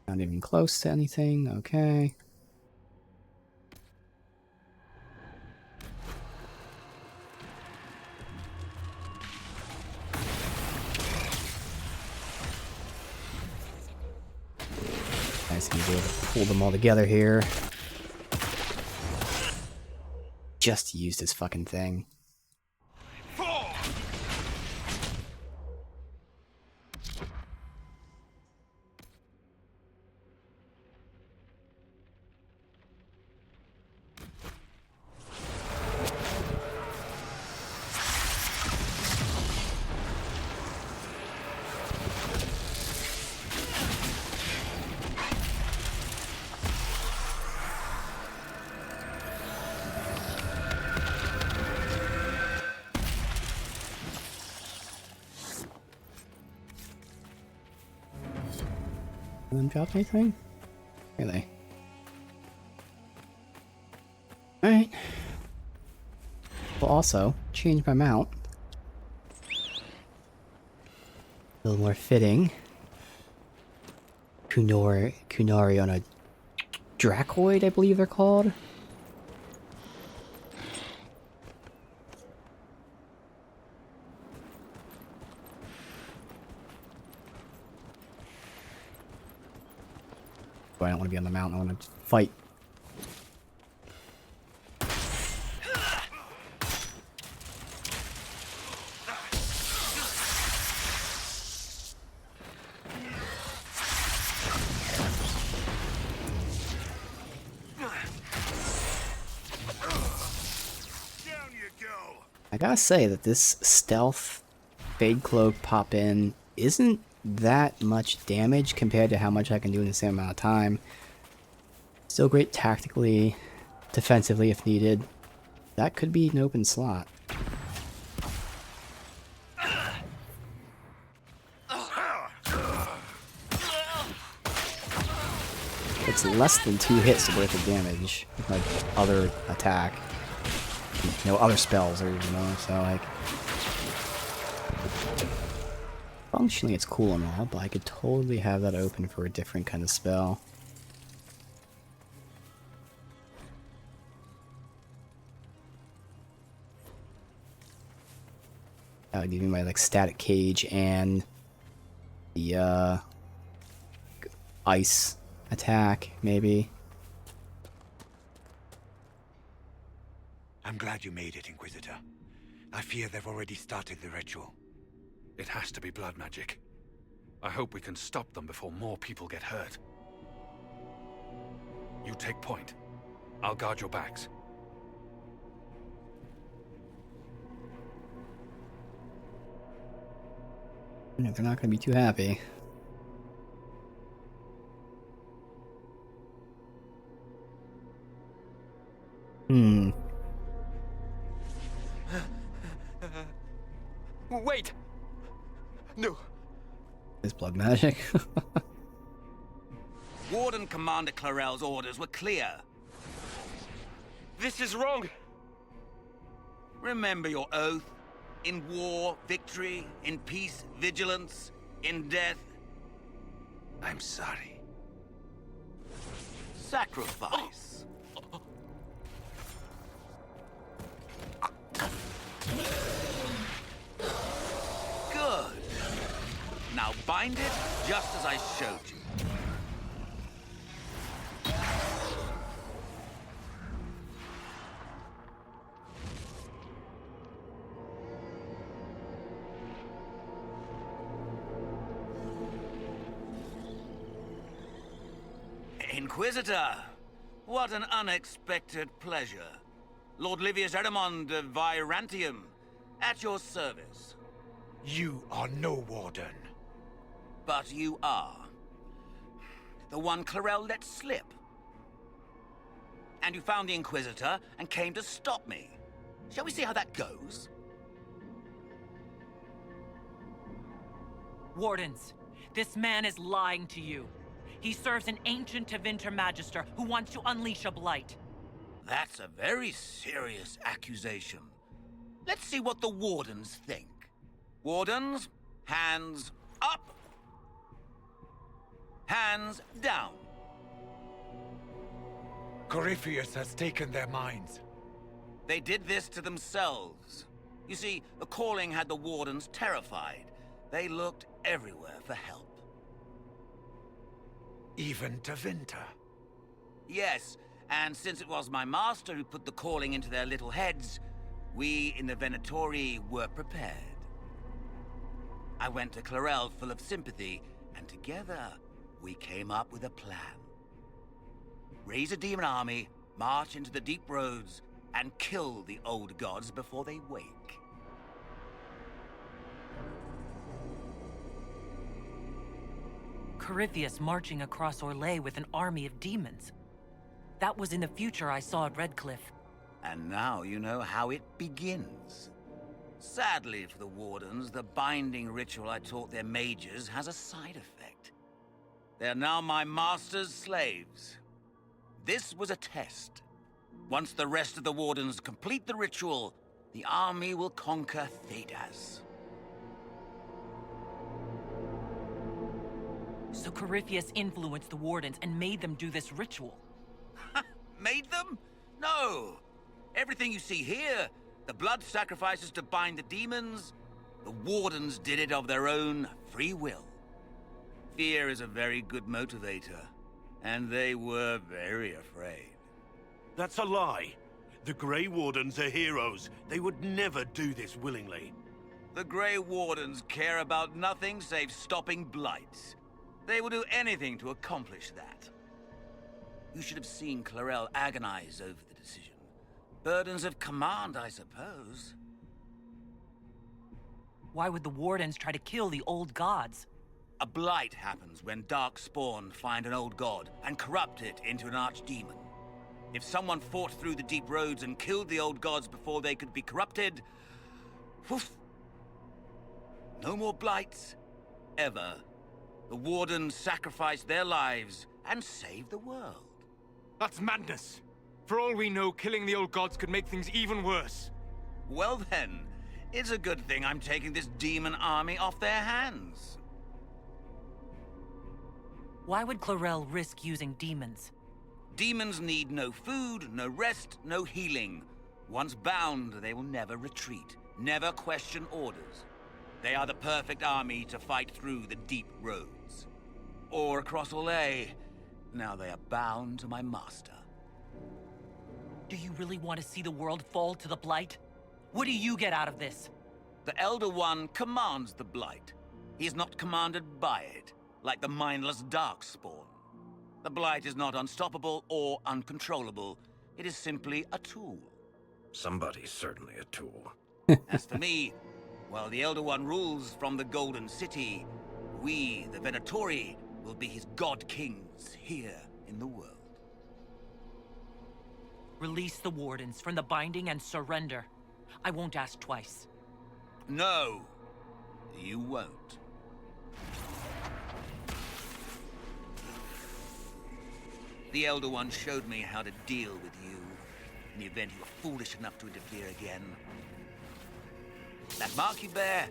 Not even close to anything, okay. Nice to be able to pull them all together here. Just use this fucking thing. Them drop anything? Really? Alright. Will also change my mount. A little more fitting. Kunari on a Dracoid, I believe they're called. But I don't want to be on the mountain, I want to fight. I gotta say that this stealth Fade Cloak pop-in isn't that much damage compared to how much I can do in the same amount of time. Still great tactically, defensively if needed. That could be an open slot. It's less than 2 hits worth of damage with my other attack. No other spells or you know, so like functionally it's cool and all, but I could totally have that open for a different kind of spell. That would give me my like static cage and the ice attack, maybe. I'm glad you made it, Inquisitor. I fear they've already started the ritual. It has to be blood magic. I hope we can stop them before more people get hurt. You take point. I'll guard your backs. They're not going to be too happy. Wait! No. It's blood magic. Warden Commander Clarel's orders were clear. This is wrong. Remember your oath. In war, victory. In peace, vigilance. In death, I'm sorry. Sacrifice. Good. Now bind it just as I showed you. Inquisitor, what an unexpected pleasure. Lord Livius Erimond of Virantium, at your service. You are no warden. But you are. The one Clarel let slip. And you found the Inquisitor and came to stop me. Shall we see how that goes? Wardens, this man is lying to you. He serves an ancient Tevinter Magister who wants to unleash a blight. That's a very serious accusation. Let's see what the Wardens think. Wardens, hands up. Hands down. Corypheus has taken their minds. They did this to themselves. You see, the calling had the Wardens terrified. They looked everywhere for help. Even Tevinter. Yes, and since it was my master who put the calling into their little heads, we in the Venatori were prepared. I went to Clarel full of sympathy, and together we came up with a plan. Raise a demon army, march into the deep roads, and kill the old gods before they wake. Corypheus marching across Orlais with an army of demons. That was in the future I saw at Redcliffe. And now you know how it begins. Sadly for the Wardens, the binding ritual I taught their mages has a side effect. They are now my master's slaves. This was a test. Once the rest of the Wardens complete the ritual, the army will conquer Thedas. So Corypheus influenced the Wardens and made them do this ritual. Made them? No! Everything you see here, the blood sacrifices to bind the demons, the Wardens did it of their own free will. Fear is a very good motivator, and they were very afraid. That's a lie. The Grey Wardens are heroes. They would never do this willingly. The Grey Wardens care about nothing save stopping blights. They will do anything to accomplish that. You should have seen Clarel agonize over the decision. Burdens of command, I suppose. Why would the Wardens try to kill the old gods? A blight happens when dark spawn find an old god and corrupt it into an archdemon. If someone fought through the deep roads and killed the old gods before they could be corrupted, woof, no more blights, ever. The Wardens sacrificed their lives and saved the world. That's madness. For all we know, killing the old gods could make things even worse. Well then, it's a good thing I'm taking this demon army off their hands. Why would Clarel risk using demons? Demons need no food, no rest, no healing. Once bound, they will never retreat, never question orders. They are the perfect army to fight through the deep roads. Or across Orlais. Now they are bound to my master. Do you really want to see the world fall to the Blight? What do you get out of this? The Elder One commands the Blight. He is not commanded by it, like the mindless Darkspawn. The Blight is not unstoppable or uncontrollable. It is simply a tool. Somebody's certainly a tool. As for me, while the Elder One rules from the Golden City, we, the Venatori, will be his god kings here in the world. Release the Wardens from the binding and surrender. I won't ask twice. No, you won't. The Elder One showed me how to deal with you, in the event you were foolish enough to interfere again. That mark you bear,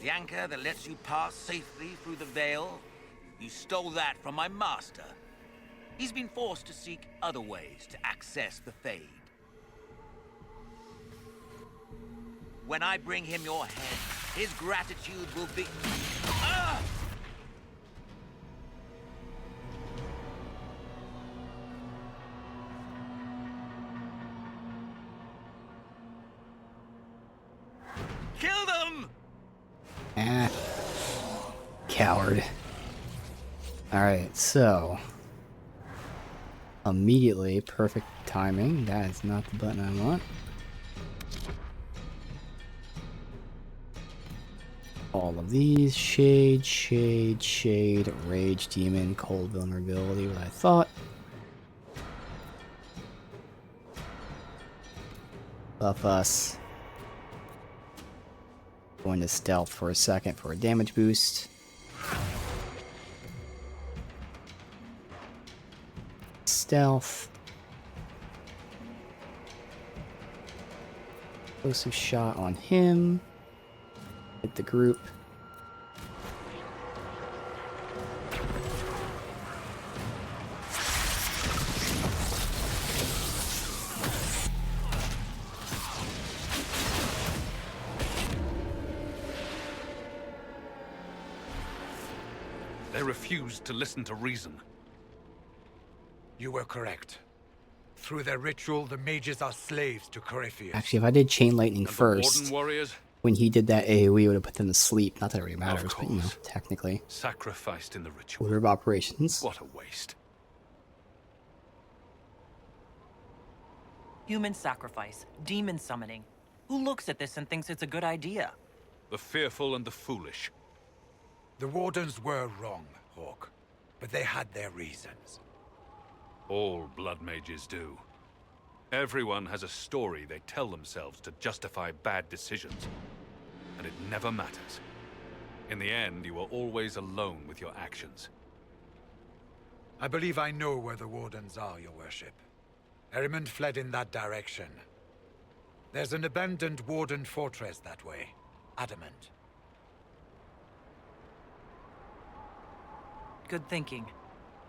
the anchor that lets you pass safely through the veil, you stole that from my master. He's been forced to seek other ways to access the Fade. When I bring him your head, his gratitude will be... Ah! Kill them! Coward. Alright, so... Immediately, perfect timing. That is not the button I want. all of these. Shade, shade, shade, rage, demon, cold, vulnerability, what I thought. Buff us. Go into stealth for a second for a damage boost. Stealth. Explosive shot on him. Hit the group. They refused to listen to reason. You were correct. Through their ritual, the mages are slaves to Corypheus. Actually, if I did Chain Lightning And first, the Warden warriors, when he did that AoE, it would have put them to sleep. Not that it really matters, of but you know, course, technically. sacrificed in the ritual. Order of operations. What a waste. Human sacrifice, demon summoning. Who looks at this and thinks it's a good idea? The fearful and the foolish. The Wardens were wrong, Hawk. But they had their reasons. All blood mages do. Everyone has a story they tell themselves to justify bad decisions. And it never matters. In the end, you are always alone with your actions. I believe I know where the Wardens are, Your Worship. Erimund fled in that direction. There's an abandoned Warden fortress that way. Adamant. Good thinking.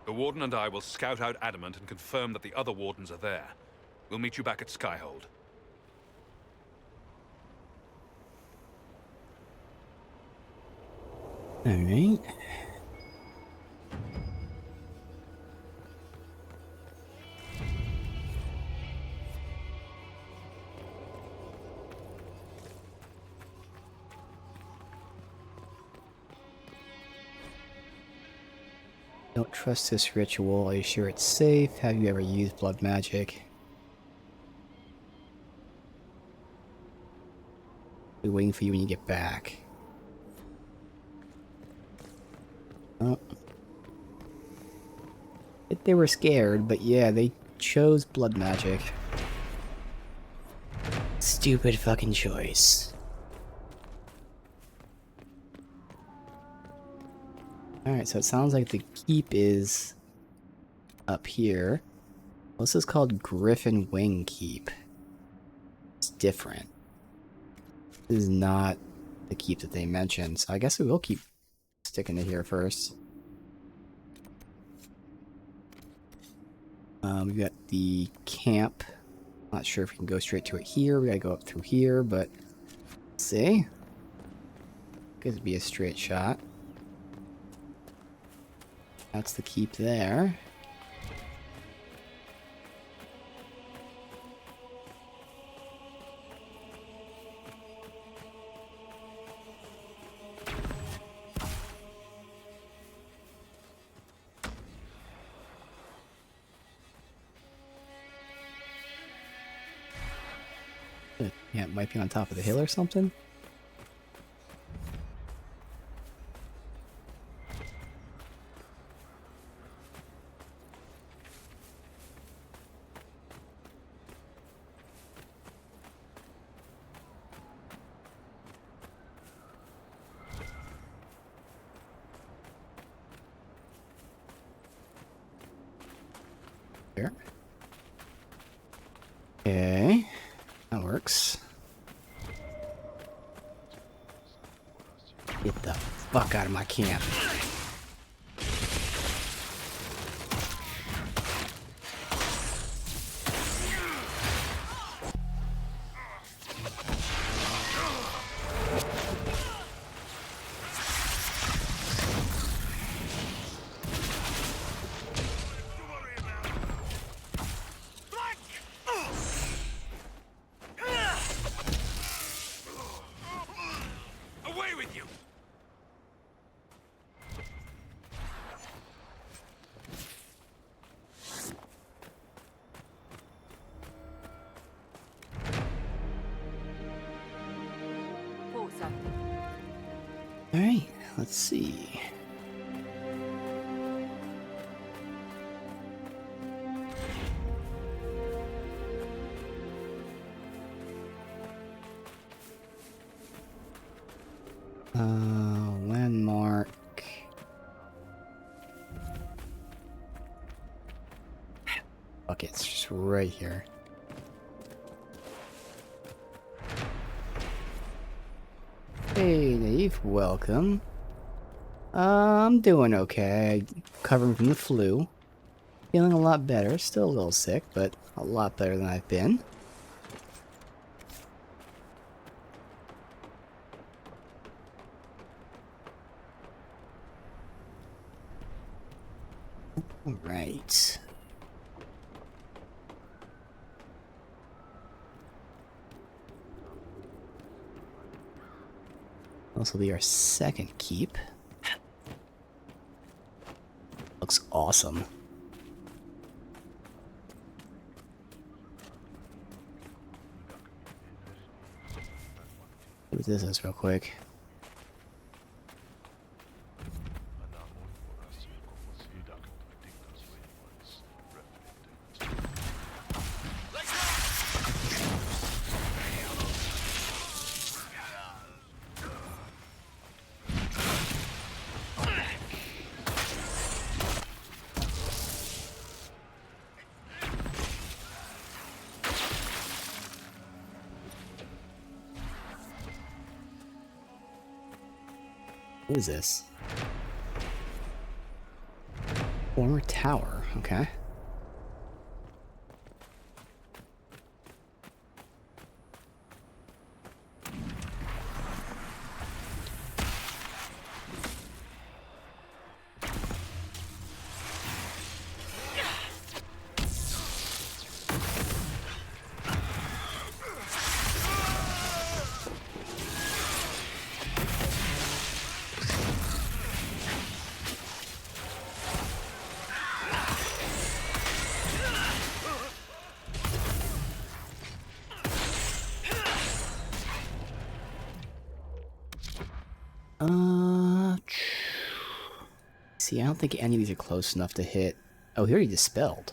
The Warden and I will scout out Adamant and confirm that the other Wardens are there. We'll meet you back at Skyhold. Alright. Don't trust this ritual. Are you sure it's safe? Have you ever used blood magic? I'll be waiting for you when you get back. Oh. They were scared, but yeah, they chose blood magic. Stupid fucking choice. Alright, so it sounds like the keep is up here. This is called Griffin Wing Keep. It's different. This is not the keep that they mentioned, so I guess we will keep sticking to here first. We've got the camp. Not sure if we can go straight to it here. We gotta go up through here, but let's see. Could be a straight shot. That's the keep there. Yeah, it might be on top of the hill or something. Here. Okay, that works. Get the fuck out of my camp. Alright, let's see. Landmark. Fuck it, it's just right here. Hey, Nave, welcome. I'm doing okay. Recovering from the flu. Feeling a lot better. Still a little sick, but a lot better than I've been. Alright. This will be our second keep. Looks awesome. What this is real quick. What is this? Former tower, okay. See, I don't think any of these are close enough to hit. Oh, he already dispelled.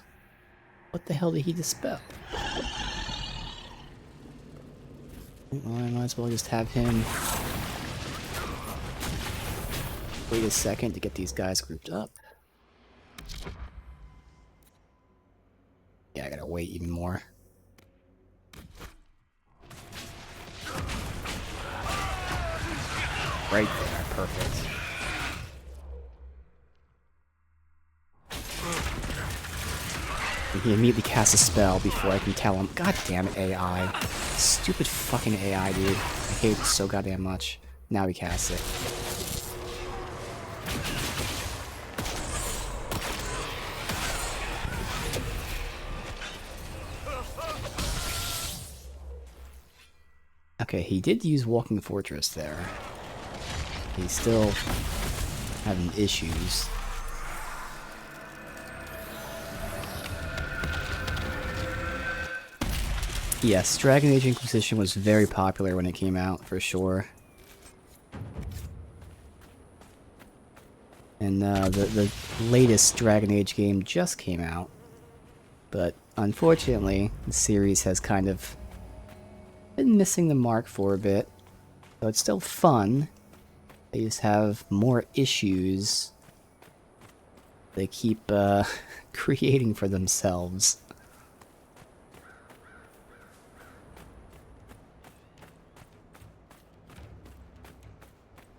What the hell did he dispel? Well, I might as well just have him wait a second to get these guys grouped up. Yeah, I gotta wait even more. Right there, perfect. And he immediately casts a spell before I can tell him. God damn it, AI. Stupid fucking AI, dude. I hate it so goddamn much. Now he casts it. Okay, he did use Walking Fortress there. He's still having issues. Yes, Dragon Age Inquisition was very popular when it came out, for sure. And the latest Dragon Age game just came out. But unfortunately, the series has kind of been missing the mark for a bit. So it's still fun. They just have more issues they keep creating for themselves.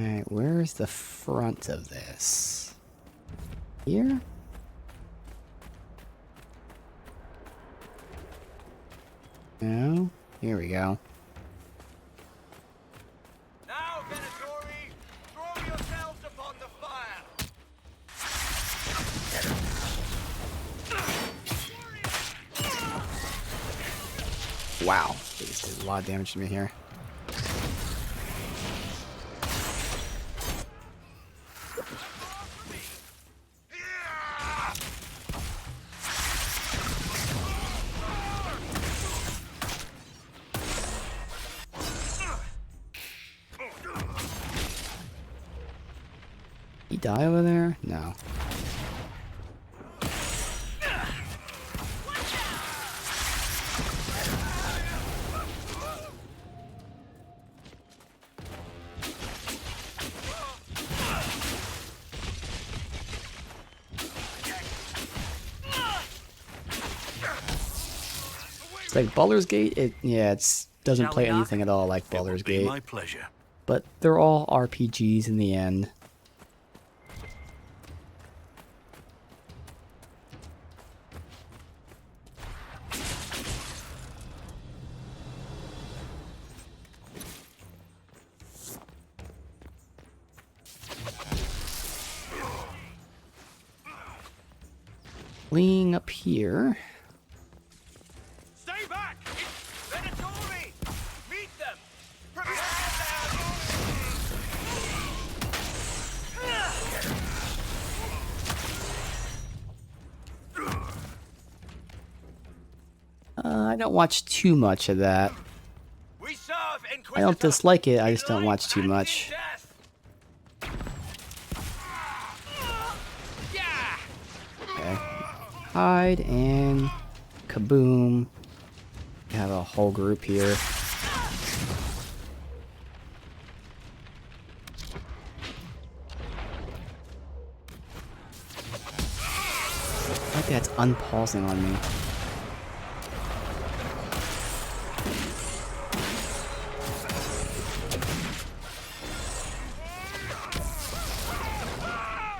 Alright, where's the front of this? Here? No? Here we go. Now, Venatori, throw yourselves upon the fire! Wow, they just did a lot of damage to me here. he die over there? No. It's like Baldur's Gate. It doesn't Shall play we knock? anything at all like It Baldur's would be Gate. my pleasure. But they're all RPGs in the end. Fleeing up here. Stay back! It's Venatori! Meet them! Prepare I don't watch too much of that. We serve Inquisitor! I don't dislike it, I just don't watch too much. Okay. Hide and kaboom. We have a whole group here. I think that's unpausing on me.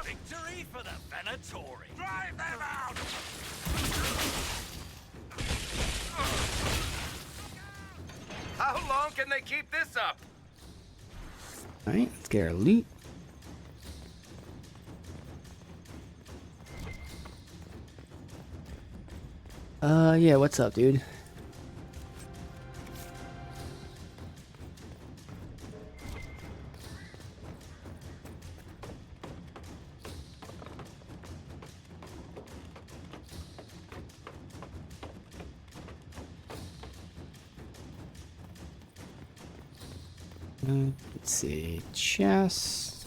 Victory for the Venatori! Drive them out! How long can they keep this up? Alright, let's get our loot. Yeah, what's up, dude? Let's see, chest.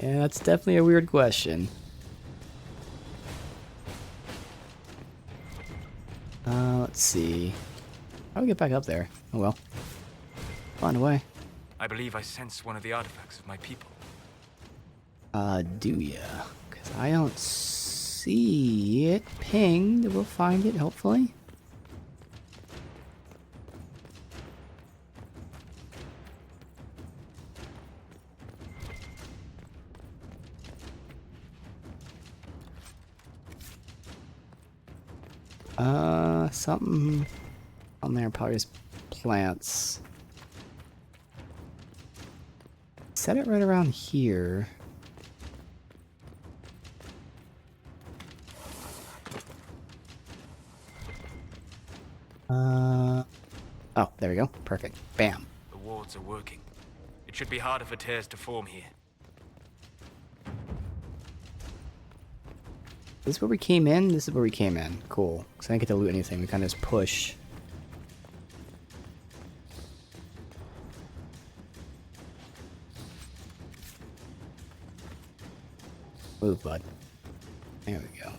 Yeah, that's definitely a weird question. Let's see. How do we get back up there? Oh well. Find a way. I believe I sense one of the artifacts of my people. Do ya? Because I don't see it pinged. We'll find it, hopefully. Something on there, probably just plants. Set it right around here. Oh, there we go. Perfect. Bam. The wards are working. It should be harder for tears to form here. This is where we came in? This is where we came in. Cool. Because I didn't get to loot anything. We kind of just push. Move, bud. There we go.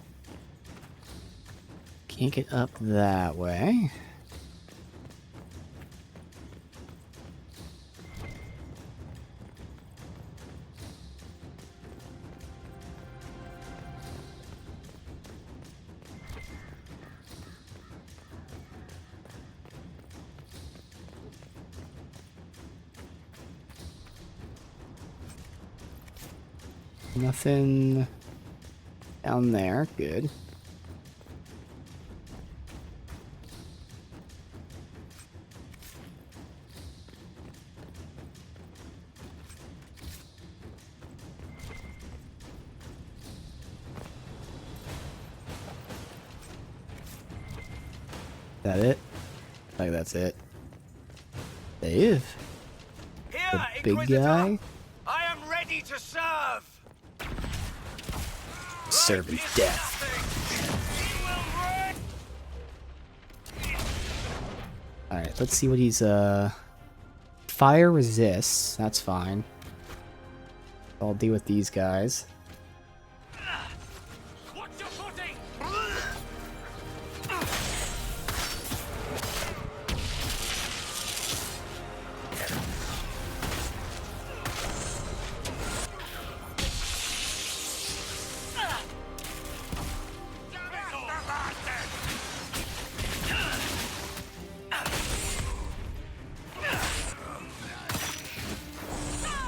Can't get up that way. Nothing down there. Good. That it? Like that's it. Dave? Here, The big guy? I am ready to serve! Serving death. Alright, let's see what he's, Fire resists, that's fine. I'll deal with these guys. Watch your footing!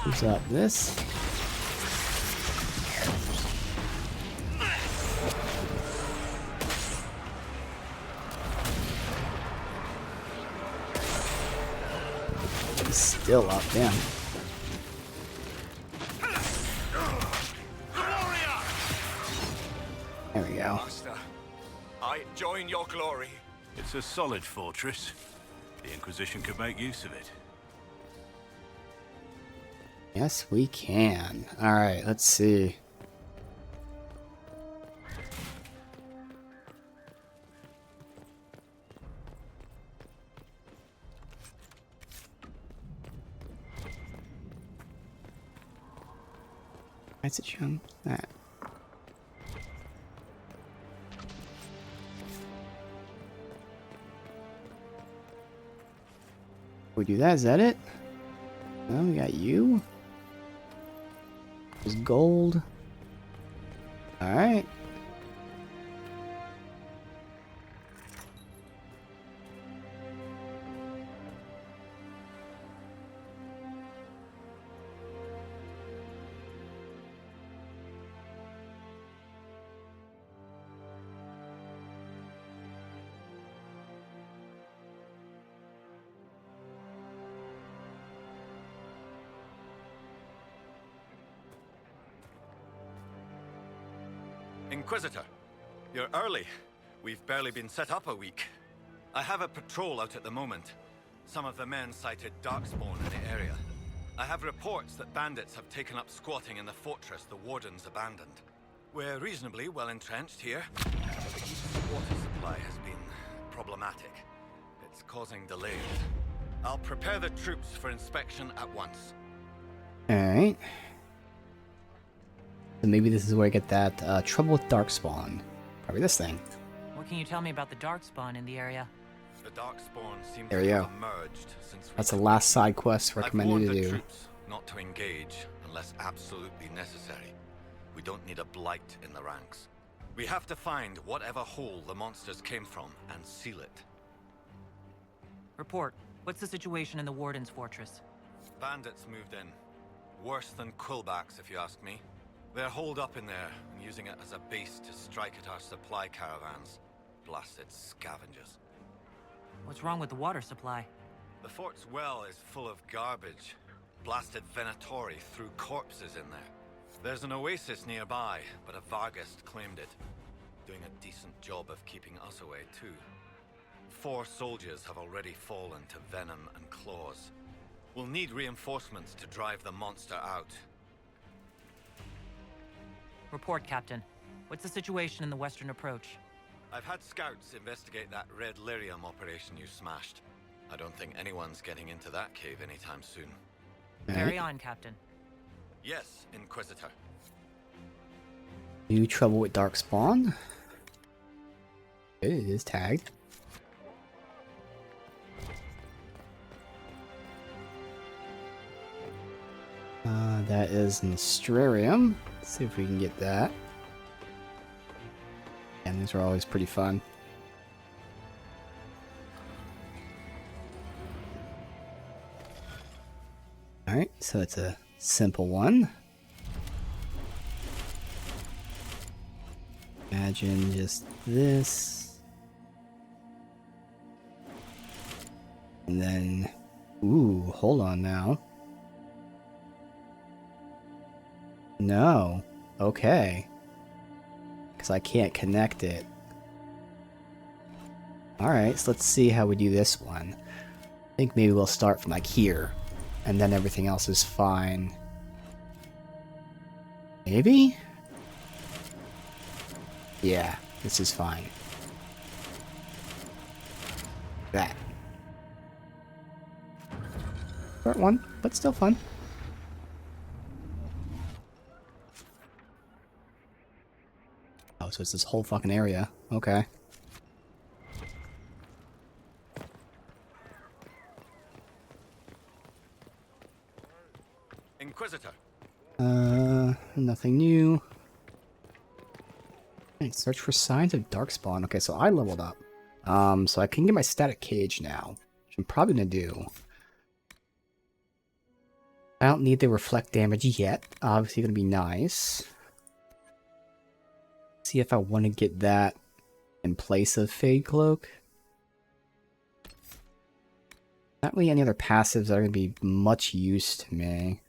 Who's up this? He's still up, damn. There we go. Master, I join your glory. It's a solid fortress. The Inquisition could make use of it. Yes, we can. Alright, let's see. Why's it showing that? We do that, is that it? Oh, we got you. There's gold. Alright. Inquisitor, you're early. We've barely been set up a week. I have a patrol out at the moment. Some of the men cited darkspawn in the area. I have reports that bandits have taken up squatting in the fortress the wardens abandoned. We're reasonably well entrenched here, but the water supply has been problematic. It's causing delays. I'll prepare the troops for inspection at once. Alright. So maybe this is where I get that trouble with darkspawn. Probably this thing. What can you tell me about the darkspawn in the area? The darkspawn seems There to we have go. emerged since That's the last side quest I've recommend you warned to the do. troops not to engage unless absolutely necessary. We don't need a blight in the ranks. We have to find whatever hole the monsters came from and seal it. Report. What's the situation in the Warden's fortress? Bandits moved in. Worse than quillbacks, if you ask me. They're holed up in there and using it as a base to strike at our supply caravans. Blasted scavengers. What's wrong with the water supply? The fort's well is full of garbage. Blasted Venatori threw corpses in there. There's an oasis nearby, but a Vargast claimed it. Doing a decent job of keeping us away, too. 4 soldiers have already fallen to venom and claws. We'll need reinforcements to drive the monster out. Report, Captain. What's the situation in the western approach? I've had scouts investigate that red lyrium operation you smashed. I don't think anyone's getting into that cave anytime soon. Carry on, Captain. Yes, Inquisitor. New trouble with darkspawn. It is tagged. That is an Astrarium. Let's see if we can get that. And these are always pretty fun. Alright, so it's a simple one. Imagine just this. And then, ooh, hold on now. No. Okay. Because I can't connect it. Alright, so let's see how we do this one. I think maybe we'll start from like here. And then everything else is fine. Maybe? Yeah, this is fine. That. Short one, but still fun. Oh, so it's this whole fucking area. Okay. Inquisitor. Nothing new. Okay, search for signs of darkspawn. Okay, so I leveled up. So I can get my static cage now, which I'm probably gonna do. I don't need the reflect damage yet. Obviously gonna be nice. See if I want to get that in place of Fade Cloak. Not really any other passives that are gonna be much use to me.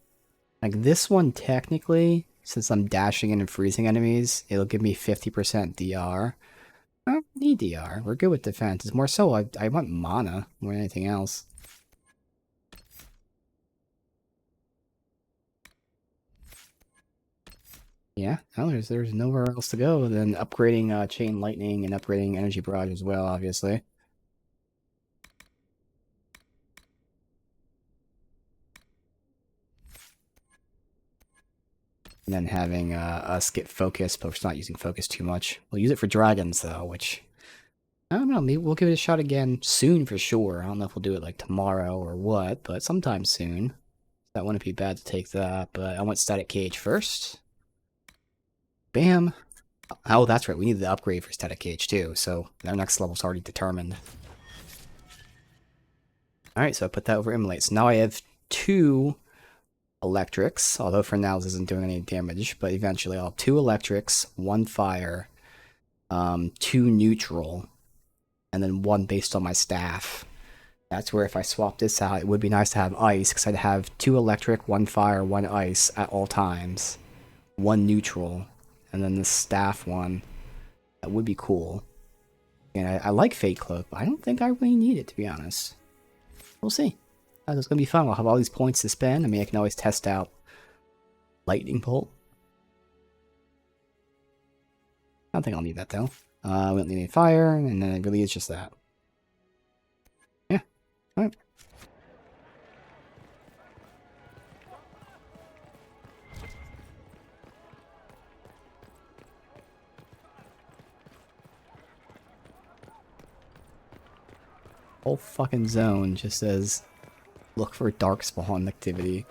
Like this one, technically, since I'm dashing in and freezing enemies, it'll give me 50% DR. I don't need DR. We're good with defense. It's more so I want mana more than anything else. Yeah, no, there's nowhere else to go than upgrading Chain Lightning and upgrading Energy Barrage as well, obviously. And then having us get focus, but we're not using focus too much. We'll use it for dragons, though, which... I don't know, maybe we'll give it a shot again soon for sure. I don't know if we'll do it like tomorrow or what, but sometime soon. That wouldn't be bad to take that, but I want Static Cage first. Bam! Oh, that's right, we need the upgrade for Static Cage too, so our next level's already determined. Alright, so I put that over Immolate. So now I have 2 electrics, although for now this isn't doing any damage, but eventually I'll have 2 electrics, 1 fire, 2 neutral, and then 1 based on my staff. That's where if I swap this out, it would be nice to have ice, because I'd have 2 electric, 1 fire, 1 ice at all times. 1 neutral, and then the staff one. That would be cool. And I like Fate Cloak, but I don't think I really need it, to be honest. We'll see. It's going to be fun. I'll have all these points to spend. I mean, I can always test out Lightning Bolt. I don't think I'll need that, though. We don't need any fire, and then it really is just that. Yeah. Alright. Whole fucking zone just says, look for darkspawn activity.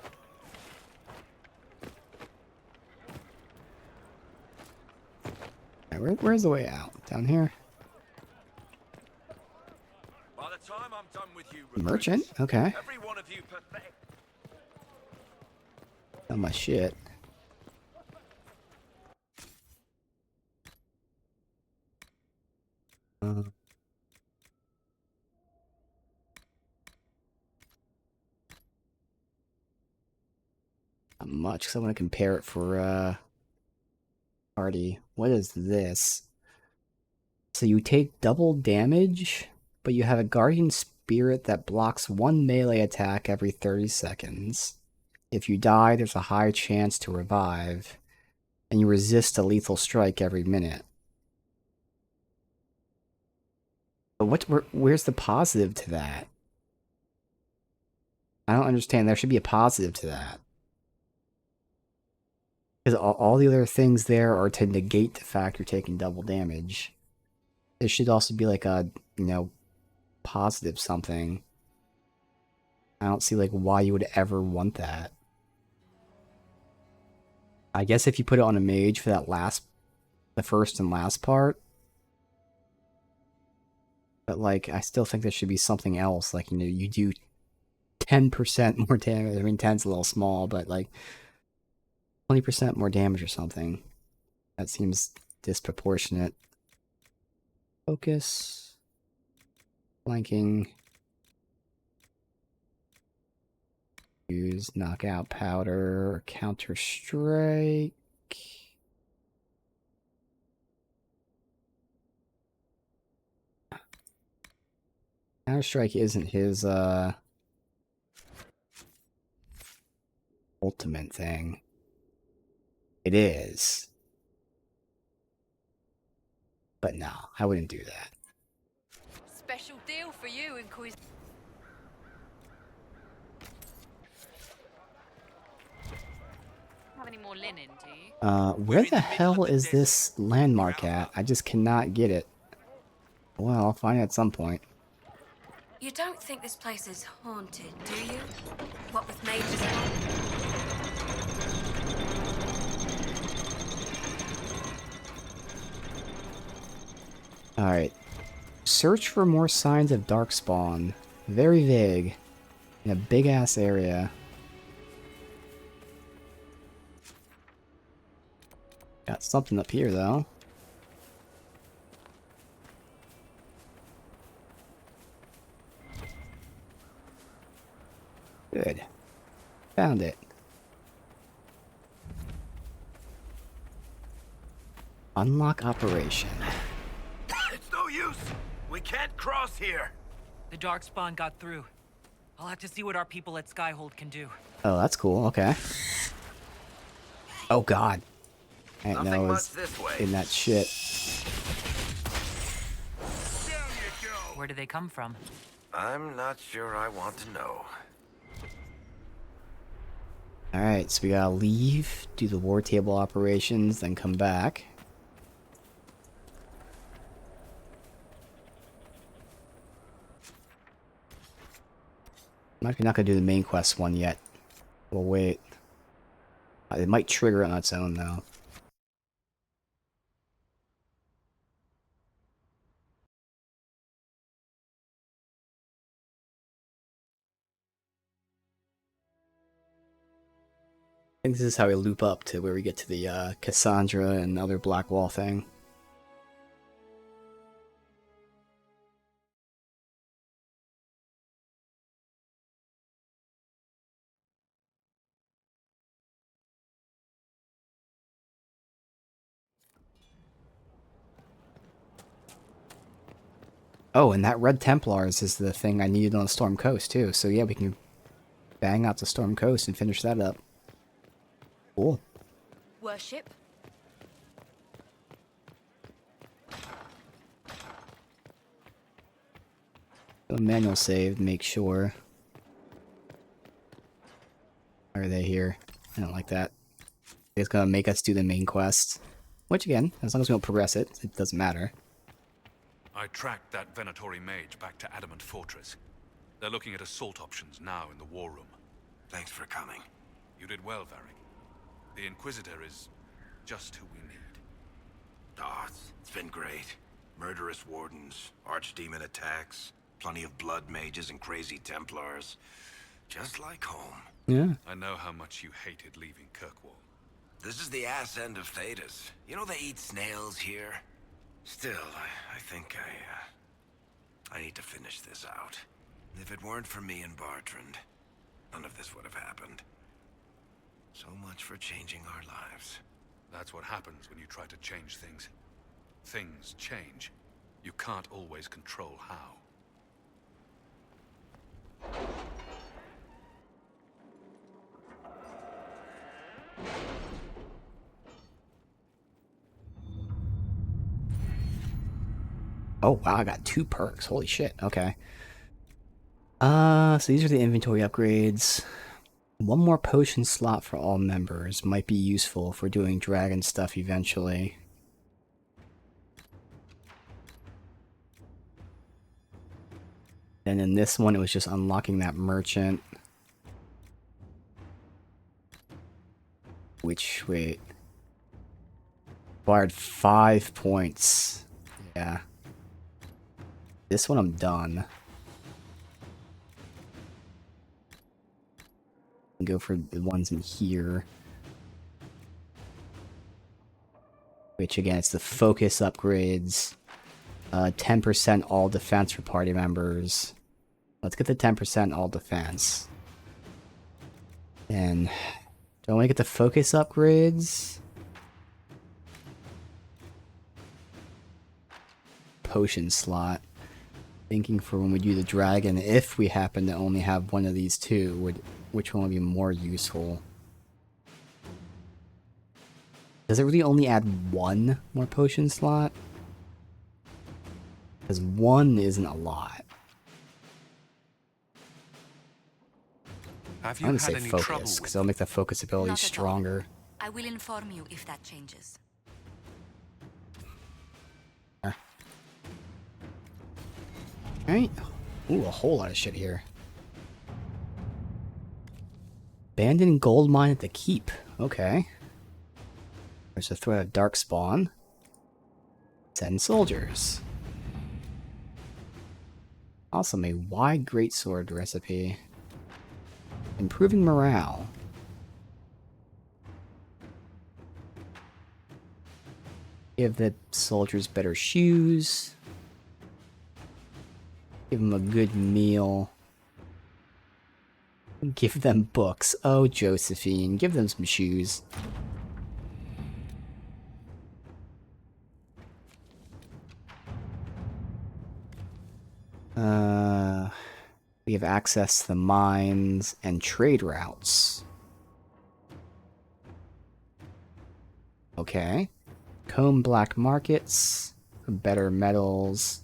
Where's the way out? Down here? By the time I'm done with you, Merchant? Okay. every one of you perfect. Not my shit. Not much, because I want to compare it for, party. What is this? So you take double damage, but you have a Guardian Spirit that blocks 1 melee attack every 30 seconds. If you die, there's a high chance to revive, and you resist a lethal strike every minute. But where's the positive to that? I don't understand. There should be a positive to that. Because all the other things there are to negate the fact you're taking double damage. There should also be like a, you know, positive something. I don't see like why you would ever want that. I guess if you put it on a mage for that the first and last part. But like, I still think there should be something else. Like, you know, you do 10% more damage. I mean, 10's a little small, but like 20% more damage or something. That seems disproportionate. Focus. Flanking. Use knockout powder. Counter strike. Counter strike isn't his ultimate thing. It is. But no, I wouldn't do that. Special deal for you, Inquisition. more linen, do you? Where the hell is this landmark at? I just cannot get it. Well, I'll find it at some point. You don't think this place is haunted, do you? What with mages and all? Alright. Search for more signs of darkspawn. Very vague. In a big-ass area. Got something up here, though. Good. Found it. Unlock operation. It's no use. We can't cross here. The Darkspawn got through. I'll have to see what our people at Skyhold can do. Oh, that's cool. Okay. Oh, God. I didn't know it was this way. in that shit. Where do they come from? I'm not sure I want to know. Alright, so we gotta leave, do the war table operations, then come back. I'm actually not gonna do the main quest one yet. We'll wait. It might trigger it on its own, though. I think this is how we loop up to where we get to the Cassandra and other Blackwall thing. Oh, and that Red Templars is the thing I needed on the Storm Coast, too. So yeah, we can bang out the Storm Coast and finish that up. Cool. Worship? A manual save, make sure. Why are they here? I don't like that. It's gonna make us do the main quest. Which again, as long as we don't progress it, it doesn't matter. I tracked that Venatori mage back to Adamant Fortress. They're looking at assault options now in the war room. Thanks for coming. You did well, Varric. The Inquisitor is just who we need. Oh, it's been great. Murderous wardens, archdemon attacks, plenty of blood mages and crazy Templars. Just like home. Yeah. I know how much you hated leaving Kirkwall. This is the ass end of Thedas. You know they eat snails here? Still, I think I need to finish this out. If it weren't for me and Bartrand, none of this would have happened. So much for changing our lives. That's what happens when you try to change things. Things change. You can't always control how. Oh wow, I got 2 perks. Holy shit. Okay. So these are the inventory upgrades. 1 more potion slot for all members might be useful for doing dragon stuff eventually. And in this one, it was just unlocking that merchant. Which, wait. Required 5 points. Yeah. This one I'm done. Go for the ones in here. Which again, it's the focus upgrades. 10% all defense for party members. Let's get the 10% all defense. And do I want to get the focus upgrades? Potion slot. Thinking for when we do the dragon, if we happen to only have one of these two, which one would be more useful? Does it really only add 1 more potion slot? Because 1 isn't a lot. Have I'm gonna say focus, because it'll make the focus ability stronger. I will inform you if that changes. Alright. Ooh, a whole lot of shit here. Abandoned gold mine at the keep. Okay. There's a threat of dark spawn. 10 soldiers. Awesome, a wide greatsword recipe. Improving morale. Give the soldiers better shoes. Give them a good meal. Give them books. Oh, Josephine, give them some shoes. We have access to the mines and trade routes. Okay. Comb black markets for better metals.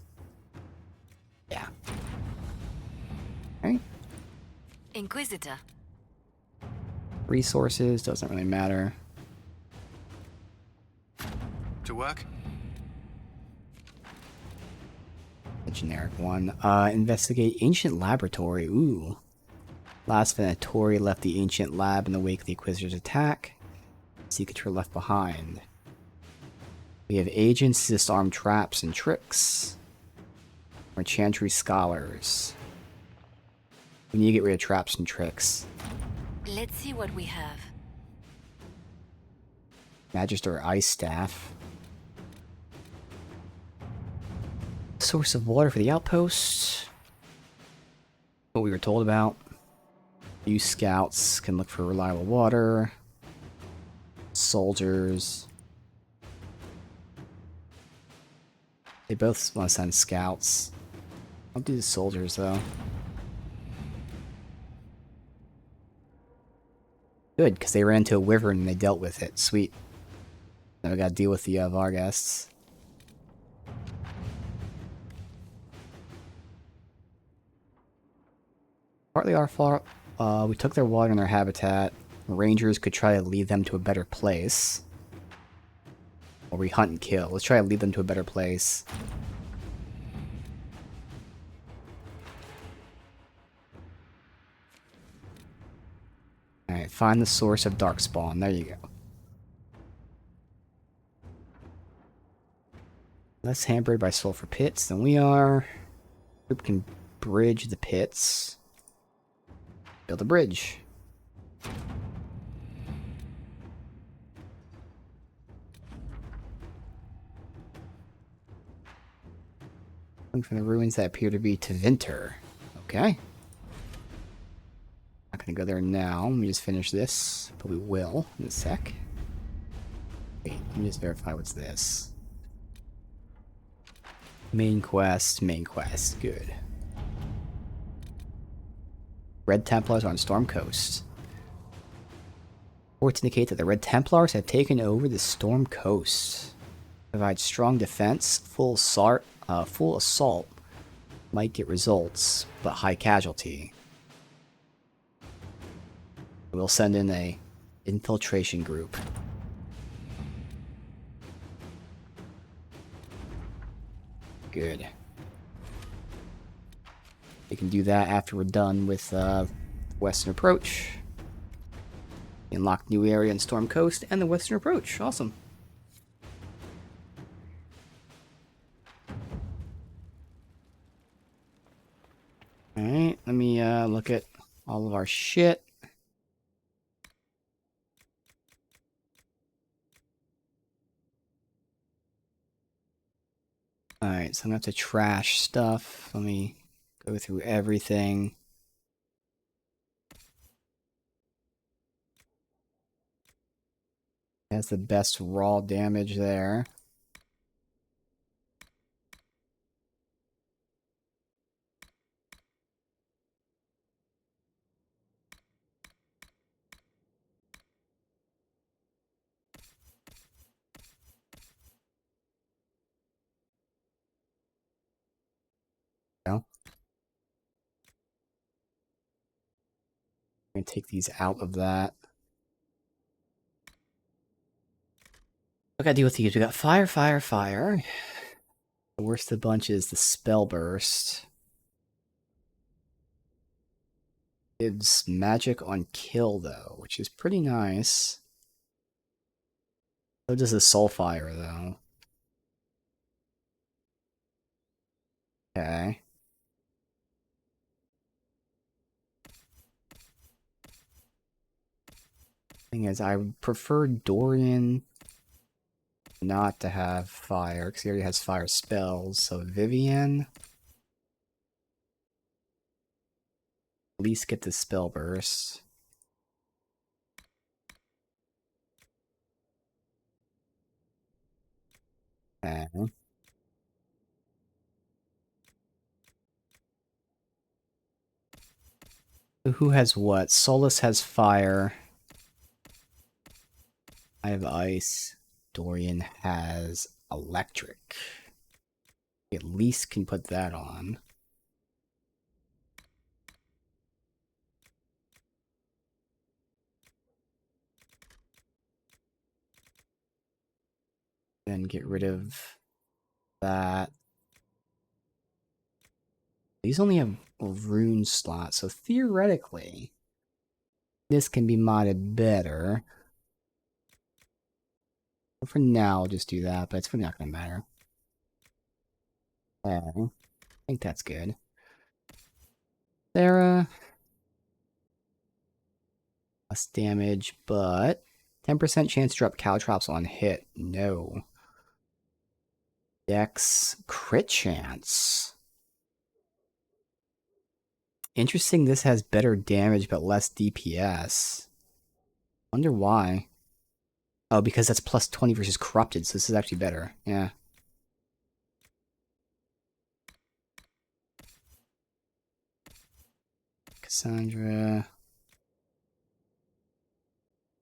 Yeah. Okay. Inquisitor. Resources, doesn't really matter. To work? A generic one. Investigate ancient laboratory. Ooh. Last Venatori left the ancient lab in the wake of the Inquisitor's attack. Secrets were left behind. We have agents to disarm traps and tricks. Or chantry scholars. We need to get rid of traps and tricks. Let's see what we have. Magister ice staff. Source of water for the outpost. What we were told about. You scouts can look for reliable water. Soldiers. They both want to send scouts. I'll do the soldiers though. Good, because they ran into a wyvern and they dealt with it. Sweet. Now we gotta deal with the Varghasts. Partly our fault. We took their water and their habitat. Rangers could try to lead them to a better place. Or we hunt and kill. Let's try to lead them to a better place. Alright, find the source of Darkspawn. There you go. Less hampered by sulfur pits than we are. Group can bridge the pits. Build a bridge. Looking for the ruins that appear to be Tevinter. Okay. Not gonna go there now. Let me just finish this, but we will in a sec. Wait, let me just verify what's this. Main quest, good. Red Templars on Storm Coast. Reports indicate that the Red Templars have taken over the Storm Coast. Provide strong defense, full assault might get results, but high casualty. We'll send in a infiltration group. Good. We can do that after we're done with Western Approach. Unlock new area in Storm Coast and the Western Approach. Awesome. Alright, let me look at all of our shit. Alright, so I'm gonna have to trash stuff. Let me go through everything. Has the best raw damage there. I'm gonna take these out of that. I gotta deal with these. We got fire, fire, fire. The worst of the bunch is the spell burst. Gives magic on kill though, which is pretty nice. So does the soul fire though. Okay. Thing is, I prefer Dorian not to have fire, because he already has fire spells, so Vivian. At least get the spell burst. Okay. So who has what? Solus has fire. I have ice. Dorian has electric. At least can put that on. Then get rid of that. These only have a rune slot, so theoretically, this can be modded better. But for now, I'll just do that, but it's really not going to matter. Okay. I think that's good. Sarah. Less damage, but 10% chance to drop caltrops on hit. No. Dex crit chance. Interesting, this has better damage but less DPS. Wonder why. Oh, because that's plus 20 versus corrupted, so this is actually better. Yeah. Cassandra.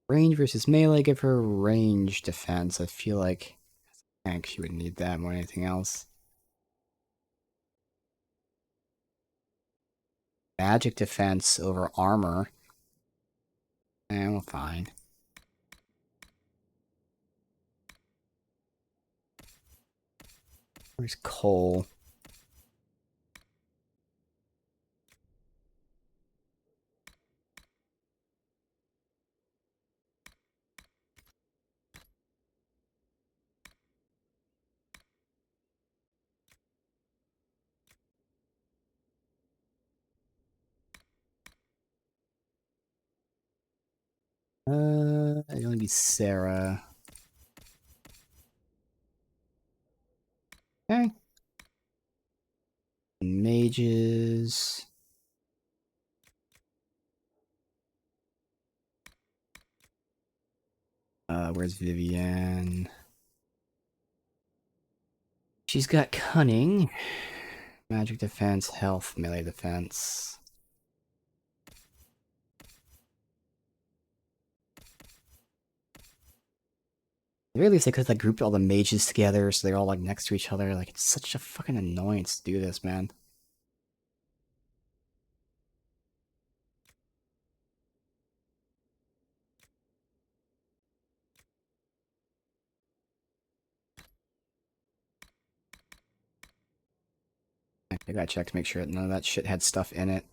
Range versus melee, give her range defense. I feel like tank she would need that more than anything else. Magic defense over armor. Well, fine. Where's Cole? It'd only be Sarah. Okay. Mages. Where's Vivian? She's got cunning. Magic defense, health, melee defense. At the very least, they could have like grouped all the mages together so they're all like next to each other. Like, it's such a fucking annoyance to do this, man. I gotta check to make sure that none of that shit had stuff in it.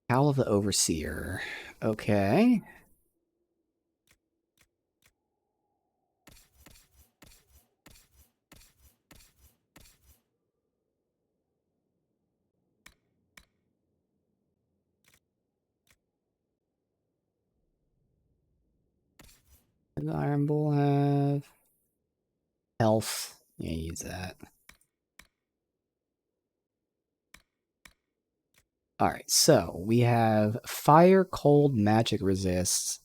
Howl of the Overseer. Okay. Does the Iron Bull have health? Yeah, use that. Alright, so we have fire, cold, magic resists.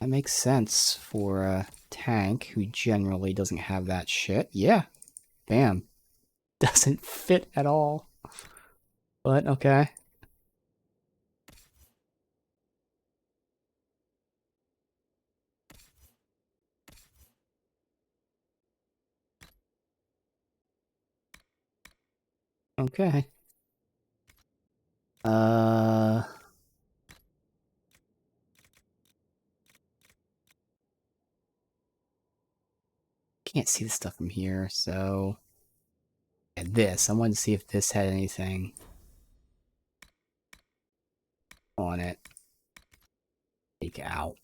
That makes sense for a tank who generally doesn't have that shit. Yeah. Damn. Doesn't fit at all. But, okay. Okay. Uh... can't see the stuff from here, so... And this, I wanted to see if this had anything on it. Take out.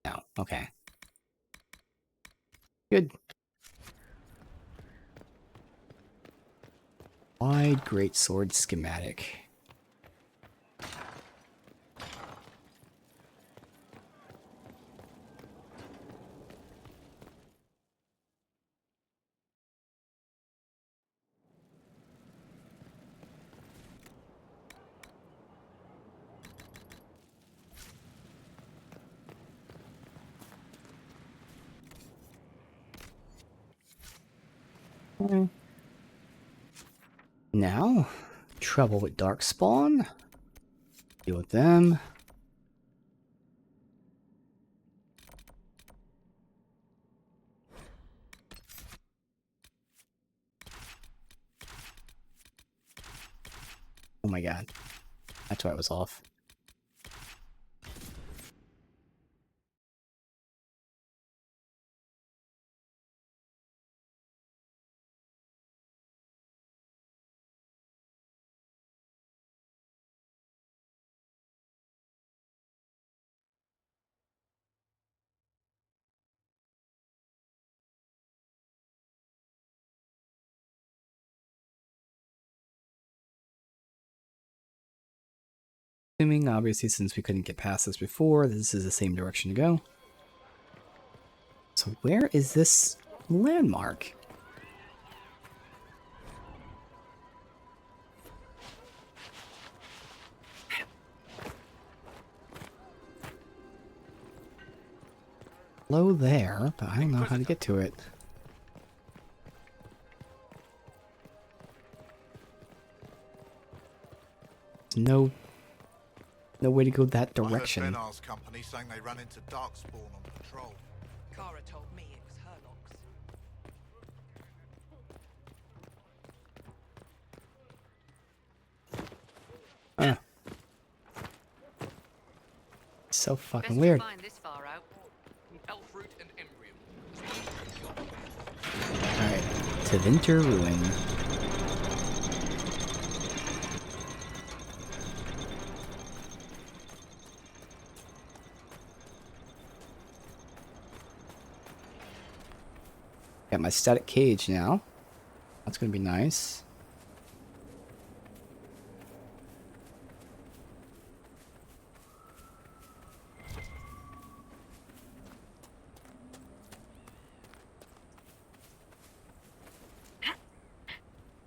No, okay. Good. Wide greatsword schematic. Now, trouble with Darkspawn. Deal with them. Oh my god. That's why I was off. Assuming, obviously, since we couldn't get past this before, this is the same direction to go. So where is this landmark? Low there, but I don't know how to get to it. No way to go that direction. I heard Benar's company saying they ran into Darkspawn on patrol. Kara told me it was Herlock's. So fucking weird. This far out. Elfroot and Embryo. Alright, to Winter Ruin. Got my static cage now. That's gonna be nice.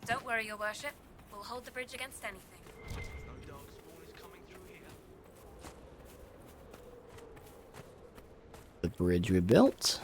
Don't worry, Your Worship. We'll hold the bridge against anything. No Darkspawn is coming through here. The bridge we built.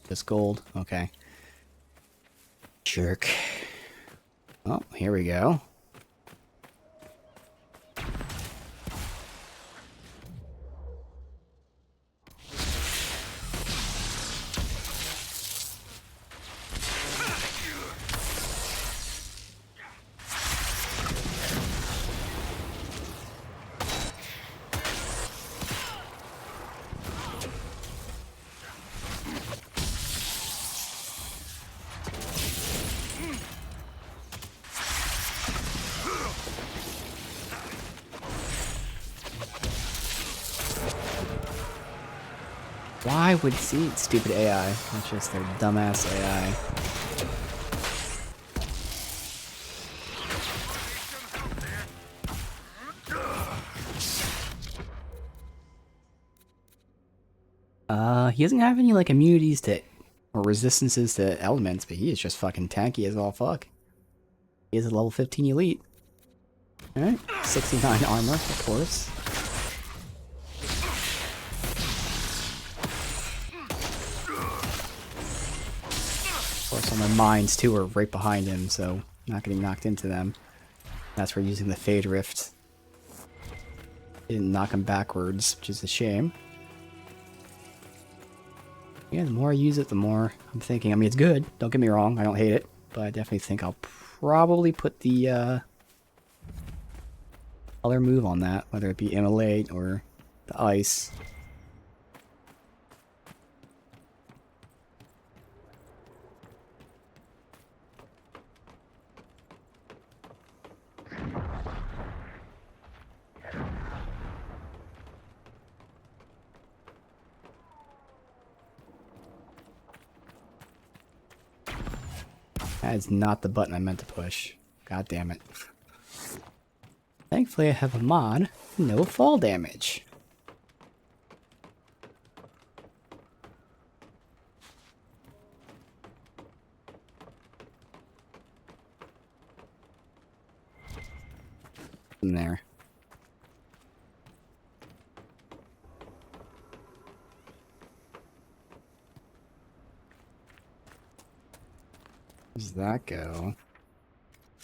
This gold, okay. Jerk. Oh, here we go. Why would see stupid AI? That's just their dumbass AI. He doesn't have any like immunities to or resistances to elements, but he is just fucking tanky as all fuck. He is a level 15 elite. Alright, 69 armor, of course. Of course, all my mines too are right behind him, so not getting knocked into them. That's for using the Fade Rift. Didn't knock him backwards, which is a shame. Yeah, the more I use it, the more I'm thinking. I mean, it's good. Don't get me wrong. I don't hate it. But I definitely think I'll probably put the other move on that, whether it be Immolate or the Ice. That is not the button I meant to push. God damn it. Thankfully I have a mod, no fall damage. In there. Where does that go?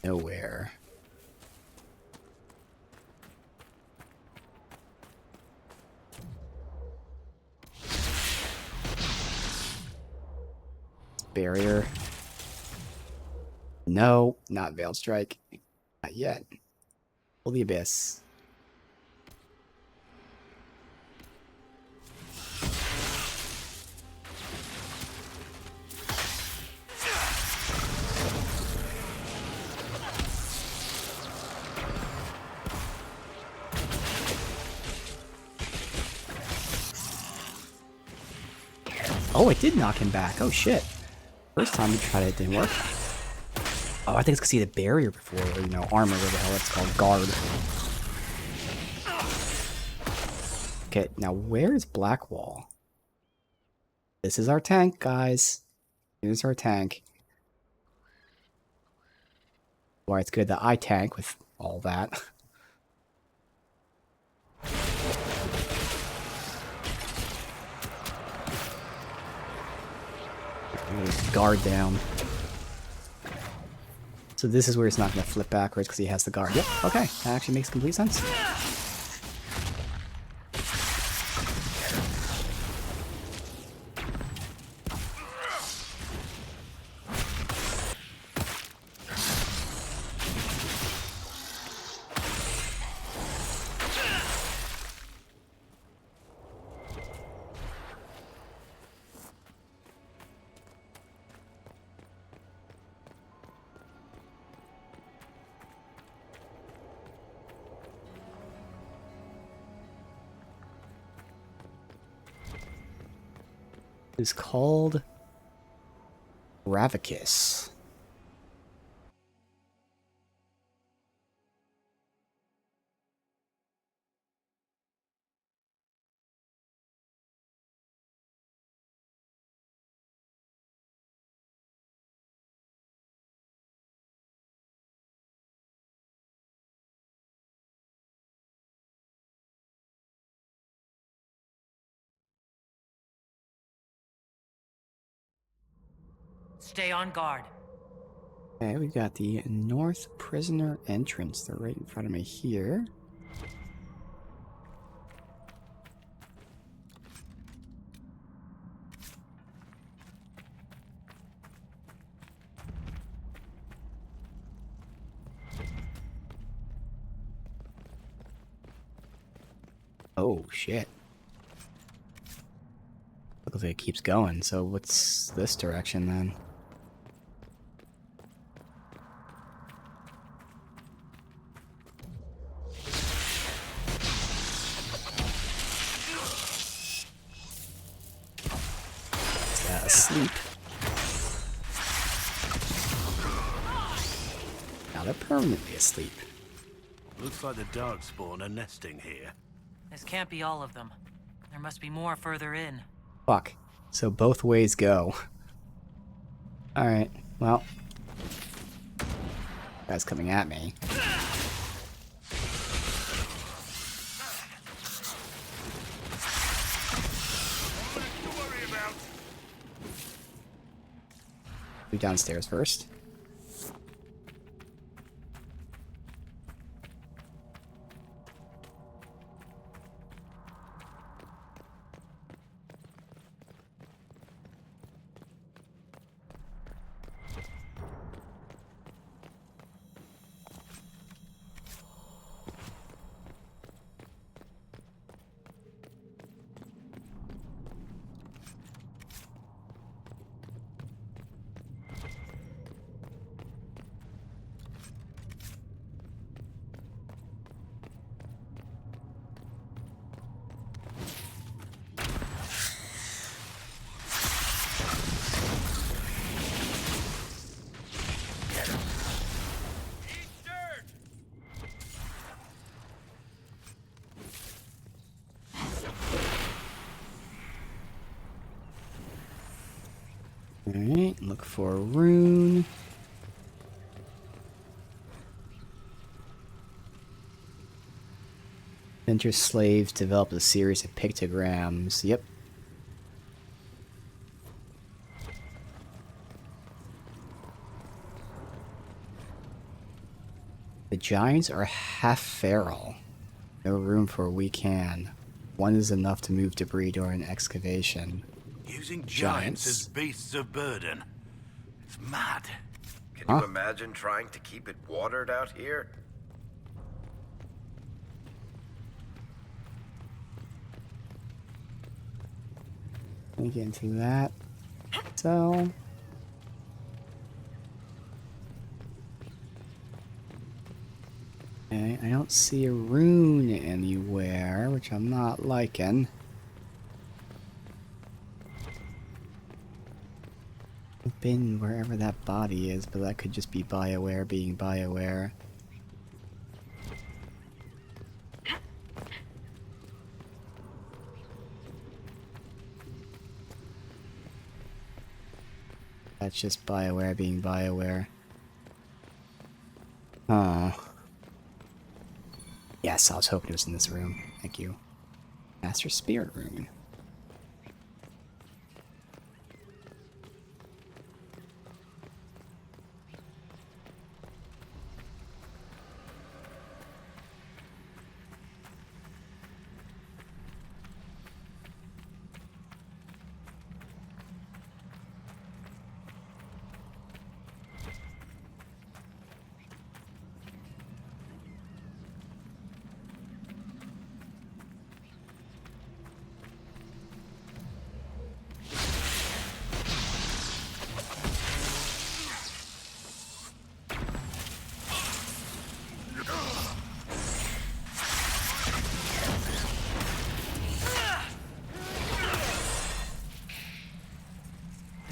Nowhere. Barrier. No, not Veiled Strike. Not yet. Pull the Abyss. Oh, it did knock him back. Oh, shit. First time we tried it, didn't work. Oh, I think it's because he had a barrier before, or, you know, armor, whatever the hell it's called. Guard. Okay, now where is Blackwall? This is our tank, guys. Here's our tank. Why it's good that I tank with all that. Guard down. So this is where it's not going to flip backwards because he has the guard. Yep, okay. That actually makes complete sense. Is called Ravicus. Stay on guard. Okay, we got the North Prisoner entrance. They're right in front of me here. Oh, shit. Looks like it keeps going, so what's this direction then? asleep. Now they're permanently asleep. Looks like the Darkspawn are nesting here. This can't be all of them. There must be more further in. Fuck. So both ways go. Alright, well. Guy's coming at me. Go downstairs first. Alright, look for a rune. Venture slaves develop a series of pictograms. Yep. The giants are half feral. No room for a weak hand. One is enough to move debris during excavation. Using giants as beasts of burden. It's mad. Can you imagine trying to keep it watered out here? Let me get into that. So... okay, I don't see a rune anywhere, which I'm not liking. I've been wherever that body is, but that could just be BioWare being BioWare. That's just BioWare being BioWare. Oh. Yes, I was hoping it was in this room. Thank you. Master Spirit Rune.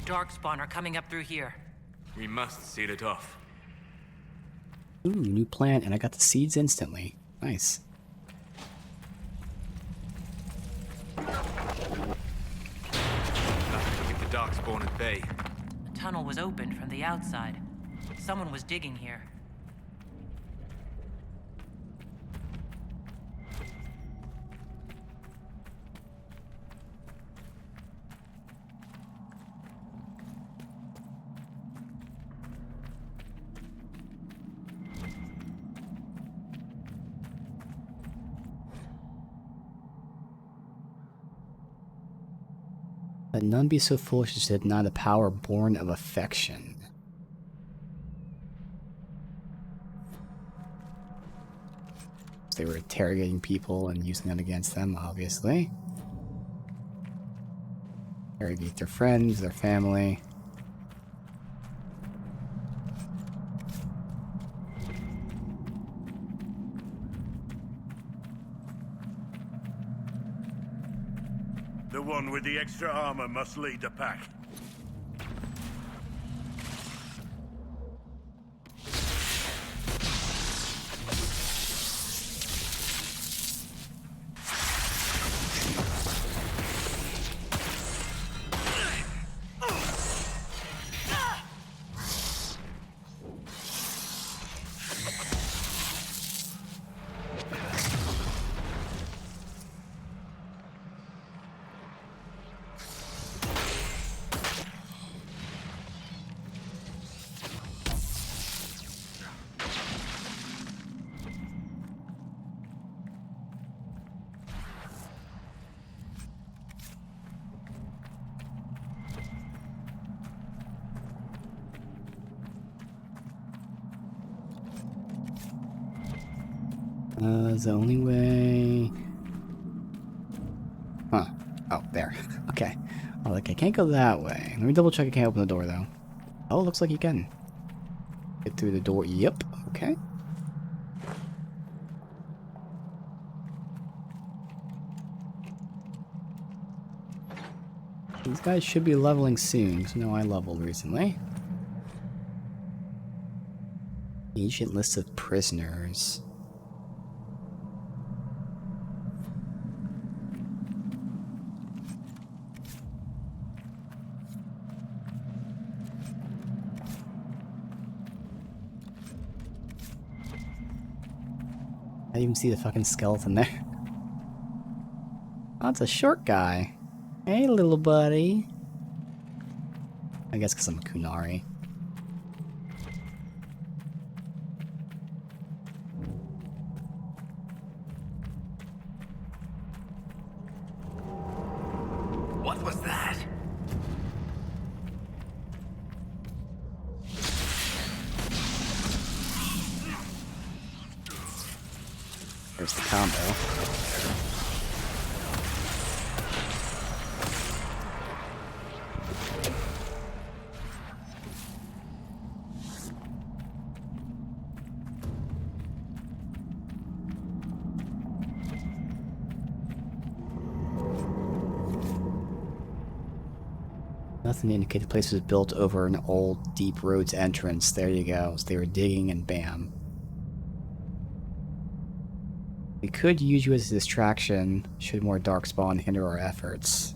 Darkspawn are coming up through here. We must seal it off. Ooh, new plant, and I got the seeds instantly. Nice. Nothing to keep the Darkspawn at bay. The tunnel was opened from the outside. Someone was digging here. Let none be so foolish as to deny the power born of affection. They were interrogating people and using that against them, obviously. Interrogate their friends, their family. The one with the extra armor must lead the pack. The only way... Huh. Oh, there. Okay. Oh, like, I can't go that way. Let me double check I can't open the door, though. Oh, looks like you can. Get through the door. Yep. Okay. These guys should be leveling soon, because you know I leveled recently. Ancient list of prisoners. I didn't even see the fucking skeleton there. Oh, it's a short guy. Hey, little buddy. I guess because I'm a Kunari. What was that? There's the combo. Nothing to indicate the place was built over an old, deep road's entrance. There you go. So they were digging and bam. We could use you as a distraction should more darkspawn hinder our efforts.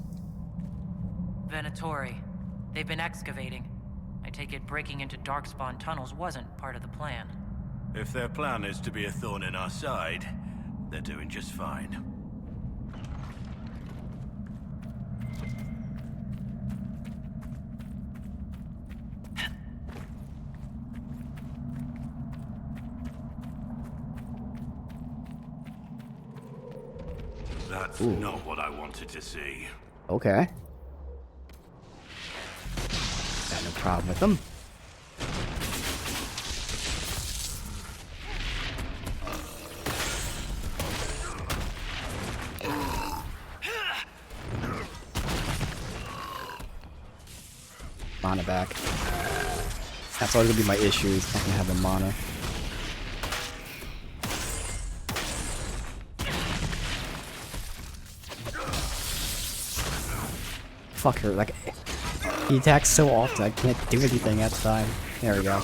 Venatori. They've been excavating. I take it breaking into darkspawn tunnels wasn't part of the plan. If their plan is to be a thorn in our side, they're doing just fine. That's not what I wanted to see. Okay. Got no problem with them. Mana back. That's always gonna be my issue, is not gonna have the mana. Fuck her, like, he attacks so often I can't do anything at the time. There we go.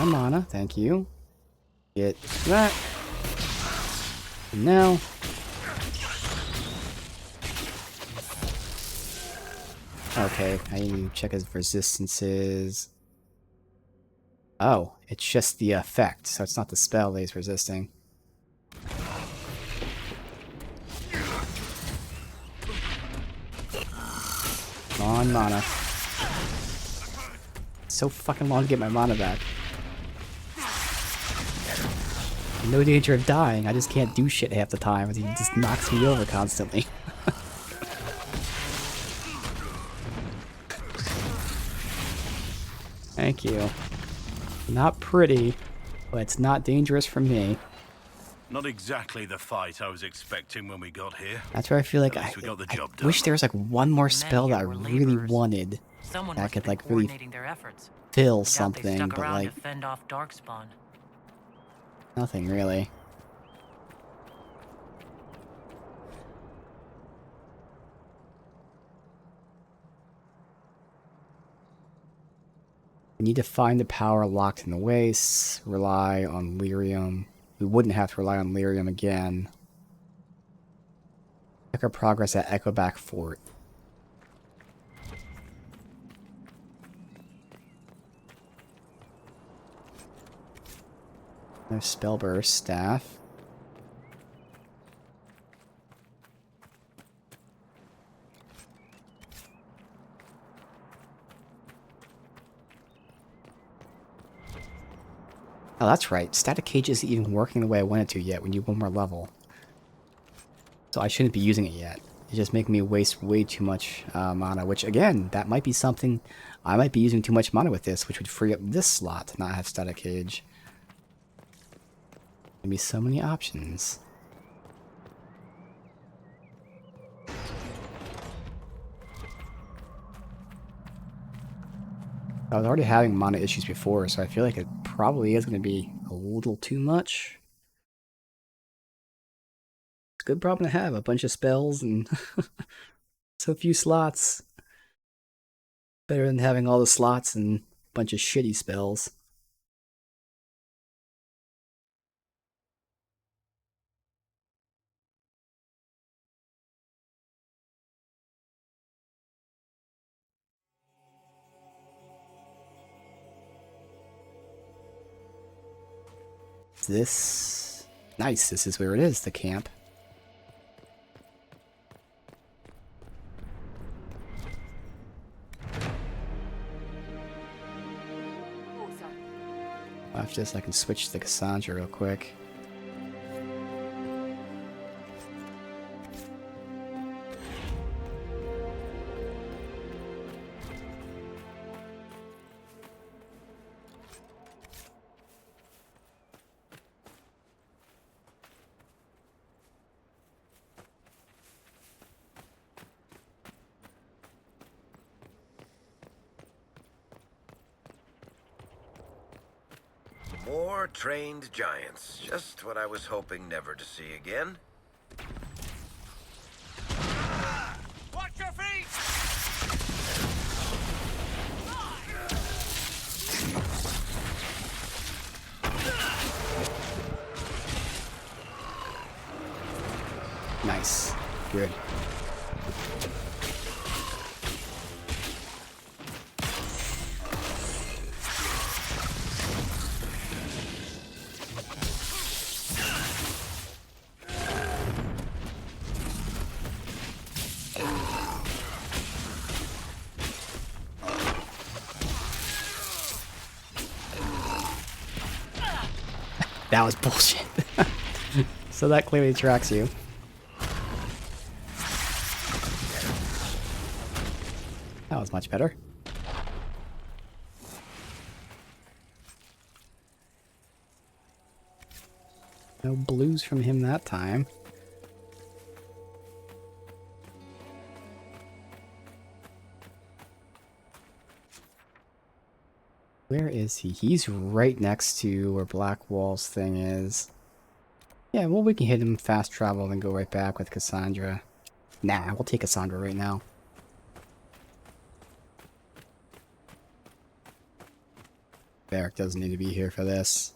My mana, thank you. Get that. And now. Okay, I need to check his resistances. Oh, it's just the effect, so it's not the spell that he's resisting. Come on, mana. It's so fucking long to get my mana back. No danger of dying, I just can't do shit half the time. He just knocks me over constantly. Thank you. Not pretty, but it's not dangerous for me. Not exactly the fight I was expecting when we got here. That's where I feel like At least we got the job I done. wish there was like one more spell that I really wanted. Someone That must could have like been really coordinating their efforts. fill I doubt they something, stuck but around like to fend off darkspawn. nothing really. We need to find the power locked in the waste, rely on lyrium. We wouldn't have to rely on lyrium again. Check our progress at Echoback Fort. No Spellburst staff. Oh, that's right. Static Cage isn't even working the way I want it to yet. We need one more level. So I shouldn't be using it yet. It's just making me waste way too much mana, which again, that might be something, I might be using too much mana with this, which would free up this slot to not have Static Cage. There'd be so many options. I was already having mana issues before, so I feel like it probably is going to be a little too much. It's a good problem to have, a bunch of spells and so few slots. Better than having all the slots and a bunch of shitty spells. This... Nice, this is where it is, the camp. After this, I can switch to Cassandra real quick. More trained giants. Just what I was hoping never to see again. Watch your feet! Nice. Good. That was bullshit. So that clearly tracks you. That was much better. No blues from him that time. Where is he? He's right next to where Black Wall's thing is. Yeah, well, we can hit him, fast travel, and go right back with Cassandra. Nah, we'll take Cassandra right now. Varric doesn't need to be here for this.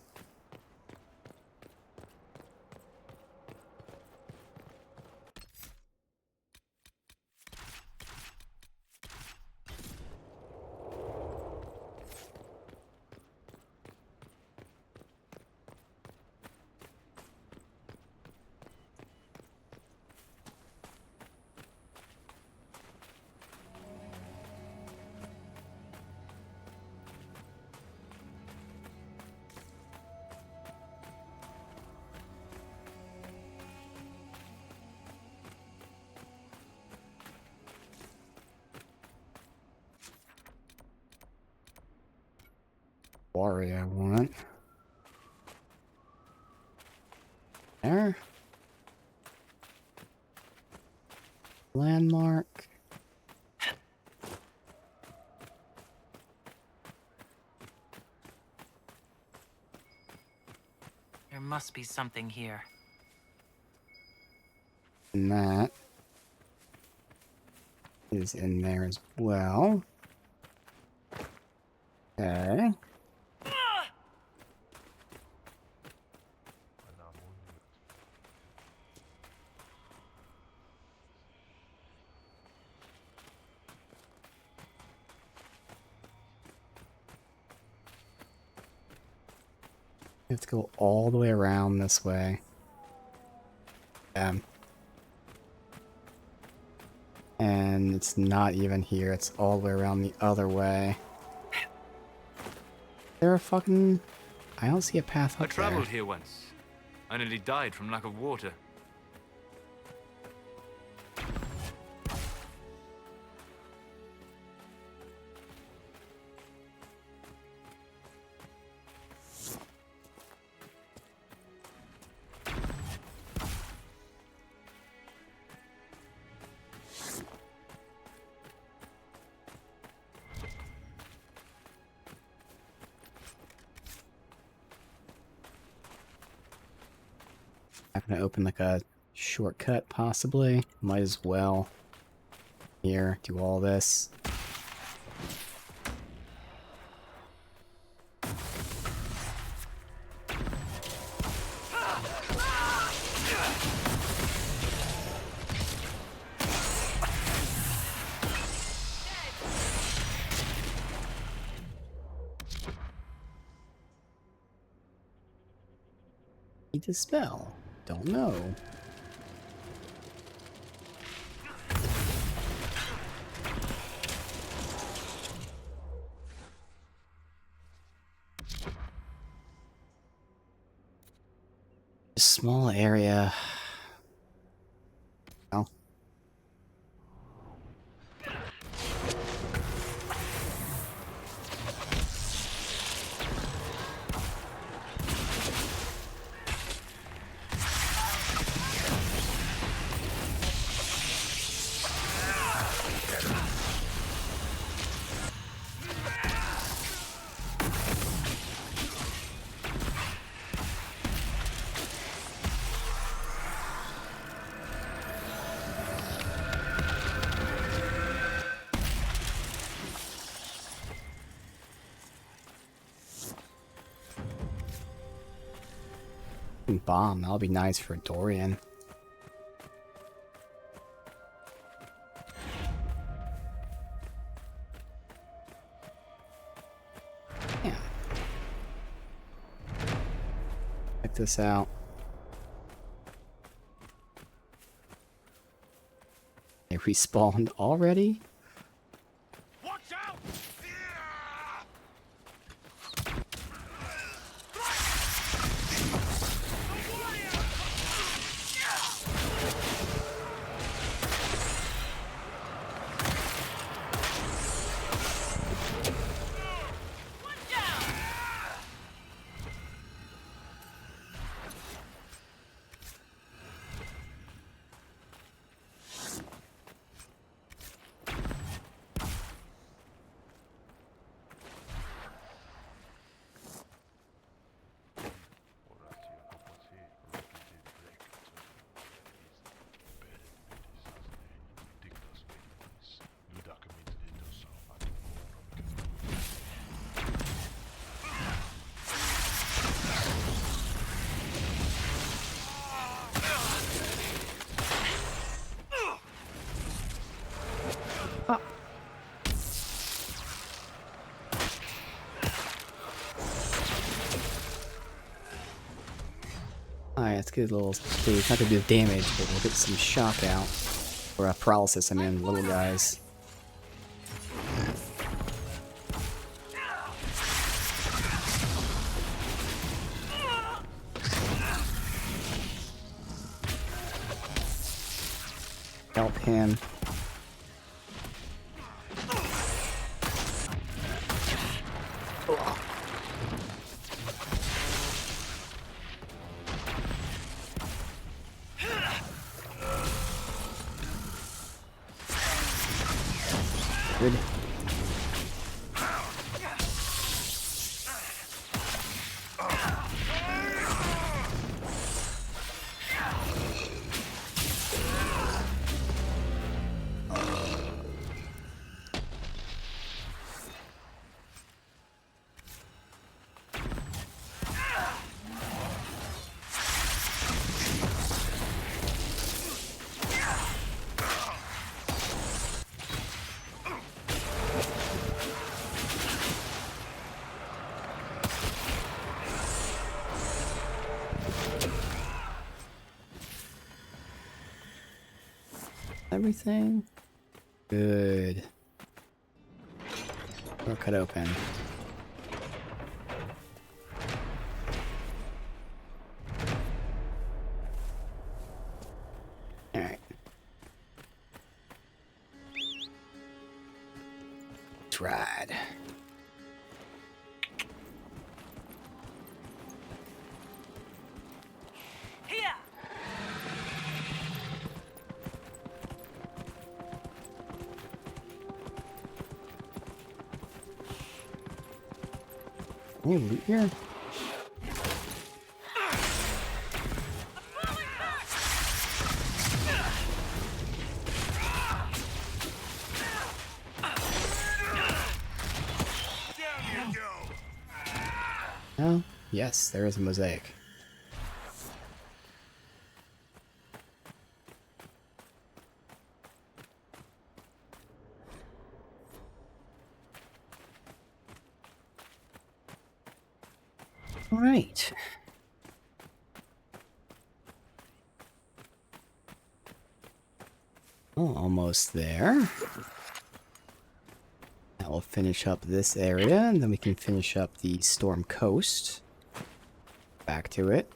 Quarry I want. There. Landmark. There must be something here. And that is in there as well. Okay. We have to go all the way around this way. And it's not even here, it's all the way around the other way. There a fucking... I don't see a path up I traveled there. here once. I nearly died from lack of water. I'm gonna open like a shortcut, possibly. Might as well. Here, do all this. Need to spell. Don't know. Small area. Oh. Bomb, that'll be nice for Dorian. Yeah. Check this out. They respawned already? Alright, let's get a little stage. Not gonna do damage, but we'll get some shock out. Or paralysis, I mean, little guys. Help him. Good. Everything? Good. Door cut open. Alright. Tried. Any loot here? Oh, yes, there is a mosaic. All right. Oh, almost there. That will finish up this area, and then we can finish up the Storm Coast. Back to it.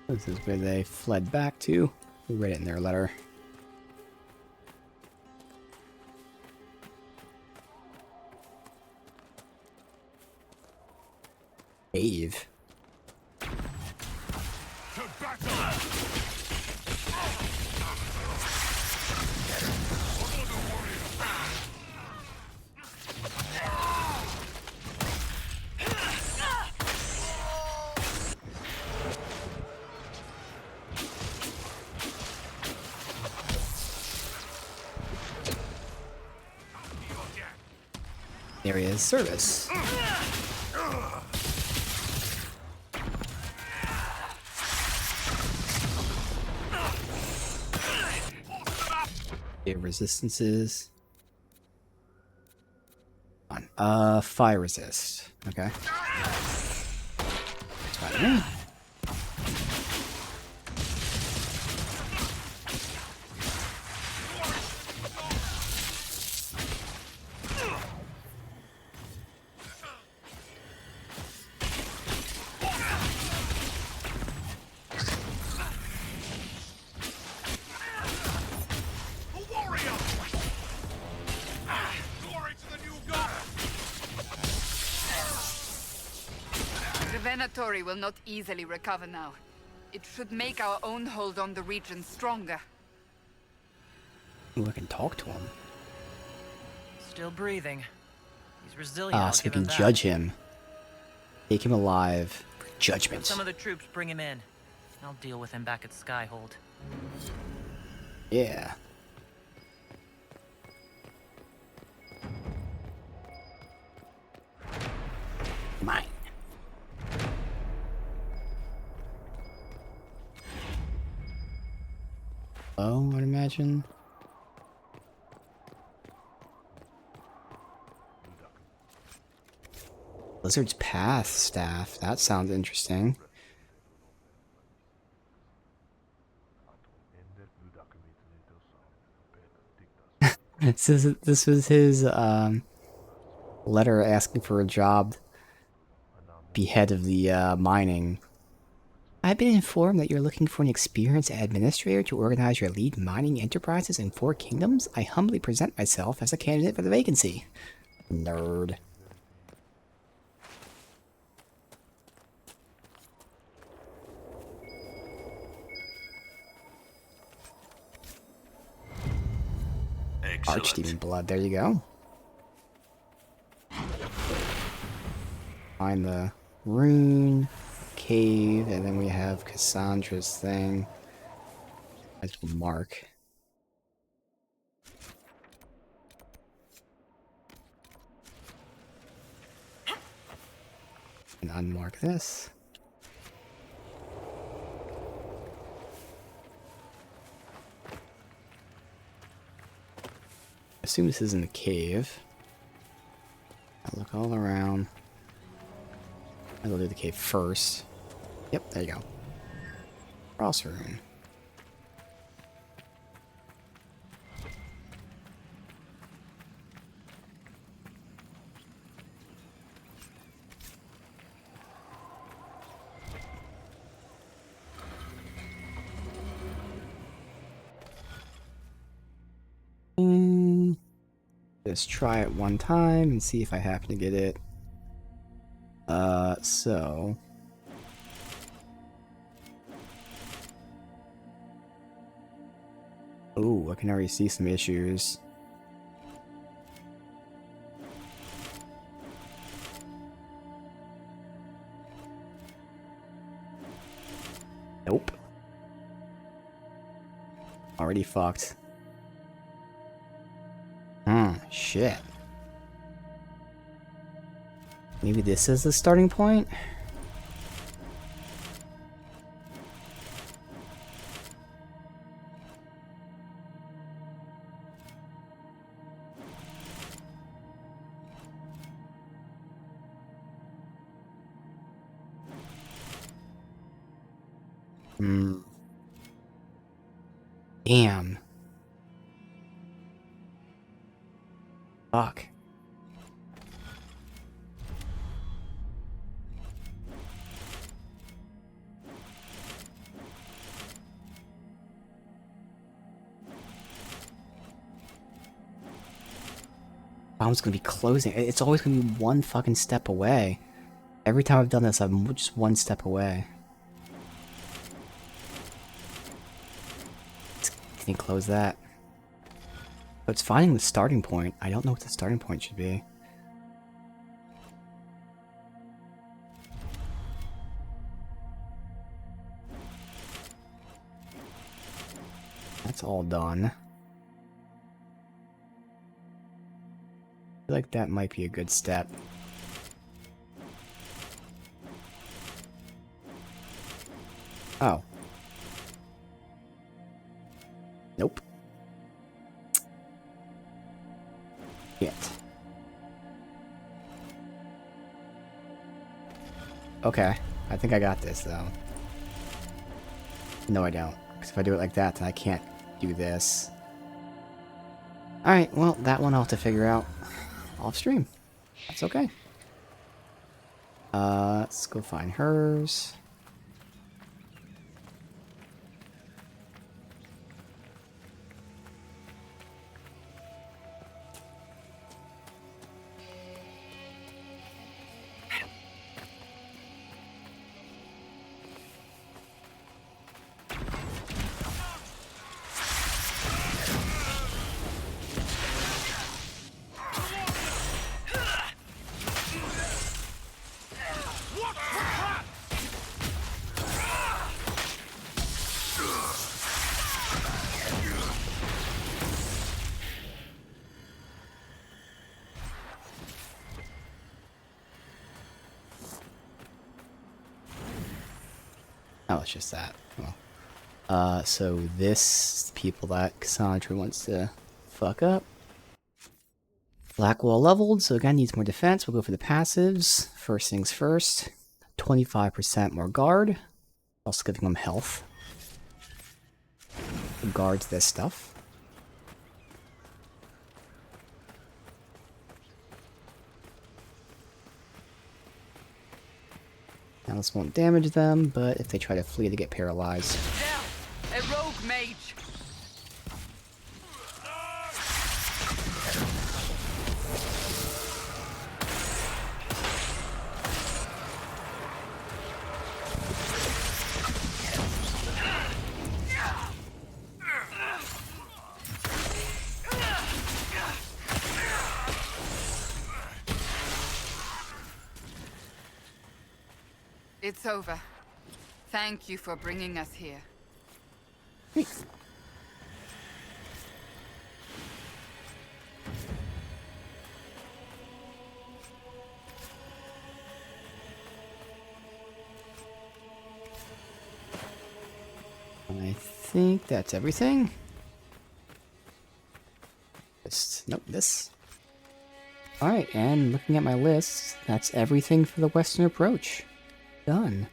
This is where they fled back to. We read it in their letter. Cave. Area service. Okay, resistances. On. Fire resist. Okay. Spider-Man. Venatori will not easily recover now. It should make our own hold on the region stronger. Ooh, I can talk to him. Still breathing. He's resilient. Ah, I'll so we give him can that. judge him. Take him alive for Let judgment. some of the troops bring him in. I'll deal with him back at Skyhold. Yeah. Mine. Oh, I'd imagine. Lizard's Path staff. That sounds interesting. This was his letter asking for a job. Be head of the mining. I've been informed that you're looking for an experienced administrator to organize your lead mining enterprises in 4 kingdoms. I humbly present myself as a candidate for the vacancy. Nerd. Archdemon blood, there you go. Find the rune, cave, and then we have Cassandra's thing. As we'll mark. And unmark this. I assume this is in the cave. I'll look all around. I'll do the cave first. Yep, there you go. Cross rune. just try it one time and see if I happen to get it. So... Ooh, I can already see some issues. Nope. Already fucked. Shit. Maybe this is the starting point? Damn. Fuck. Bomb's gonna be closing. It's always gonna be one fucking step away. Every time I've done this, I'm just one step away. Can you close that? But it's finding the starting point. I don't know what the starting point should be. That's all done. I feel like that might be a good step. Oh. Nope. Yet. Okay. I think I got this, though. No, I don't. Because if I do it like that, then I can't do this. Alright, well, that one I'll have to figure out off stream. That's okay. Let's go find hers. Oh, it's just that. Well. So this people that Cassandra wants to fuck up. Blackwall leveled, so again needs more defense. We'll go for the passives. First things first. 25% more guard. Also giving them health. Guards this stuff. Now this won't damage them, but if they try to flee, they get paralyzed. There! A rogue mage! It's over. Thank you for bringing us here. Thanks. I think that's everything. Nope, this. Alright, and looking at my list, that's everything for the Western Approach. Done.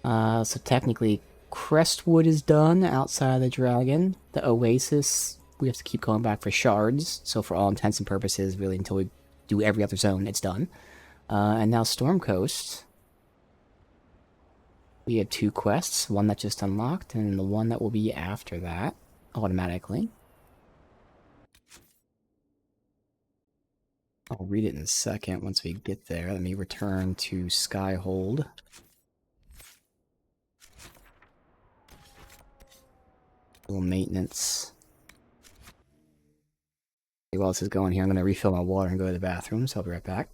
So technically, Crestwood is done outside of the Dragon. The Oasis, we have to keep going back for shards. So for all intents and purposes, really until we do every other zone, it's done. And now Storm Coast. We have 2 quests, one that just unlocked, and the one that will be after that, automatically. I'll read it in a second once we get there. Let me return to Skyhold. Little maintenance. While this is going here, I'm going to refill my water and go to the bathroom, so I'll be right back.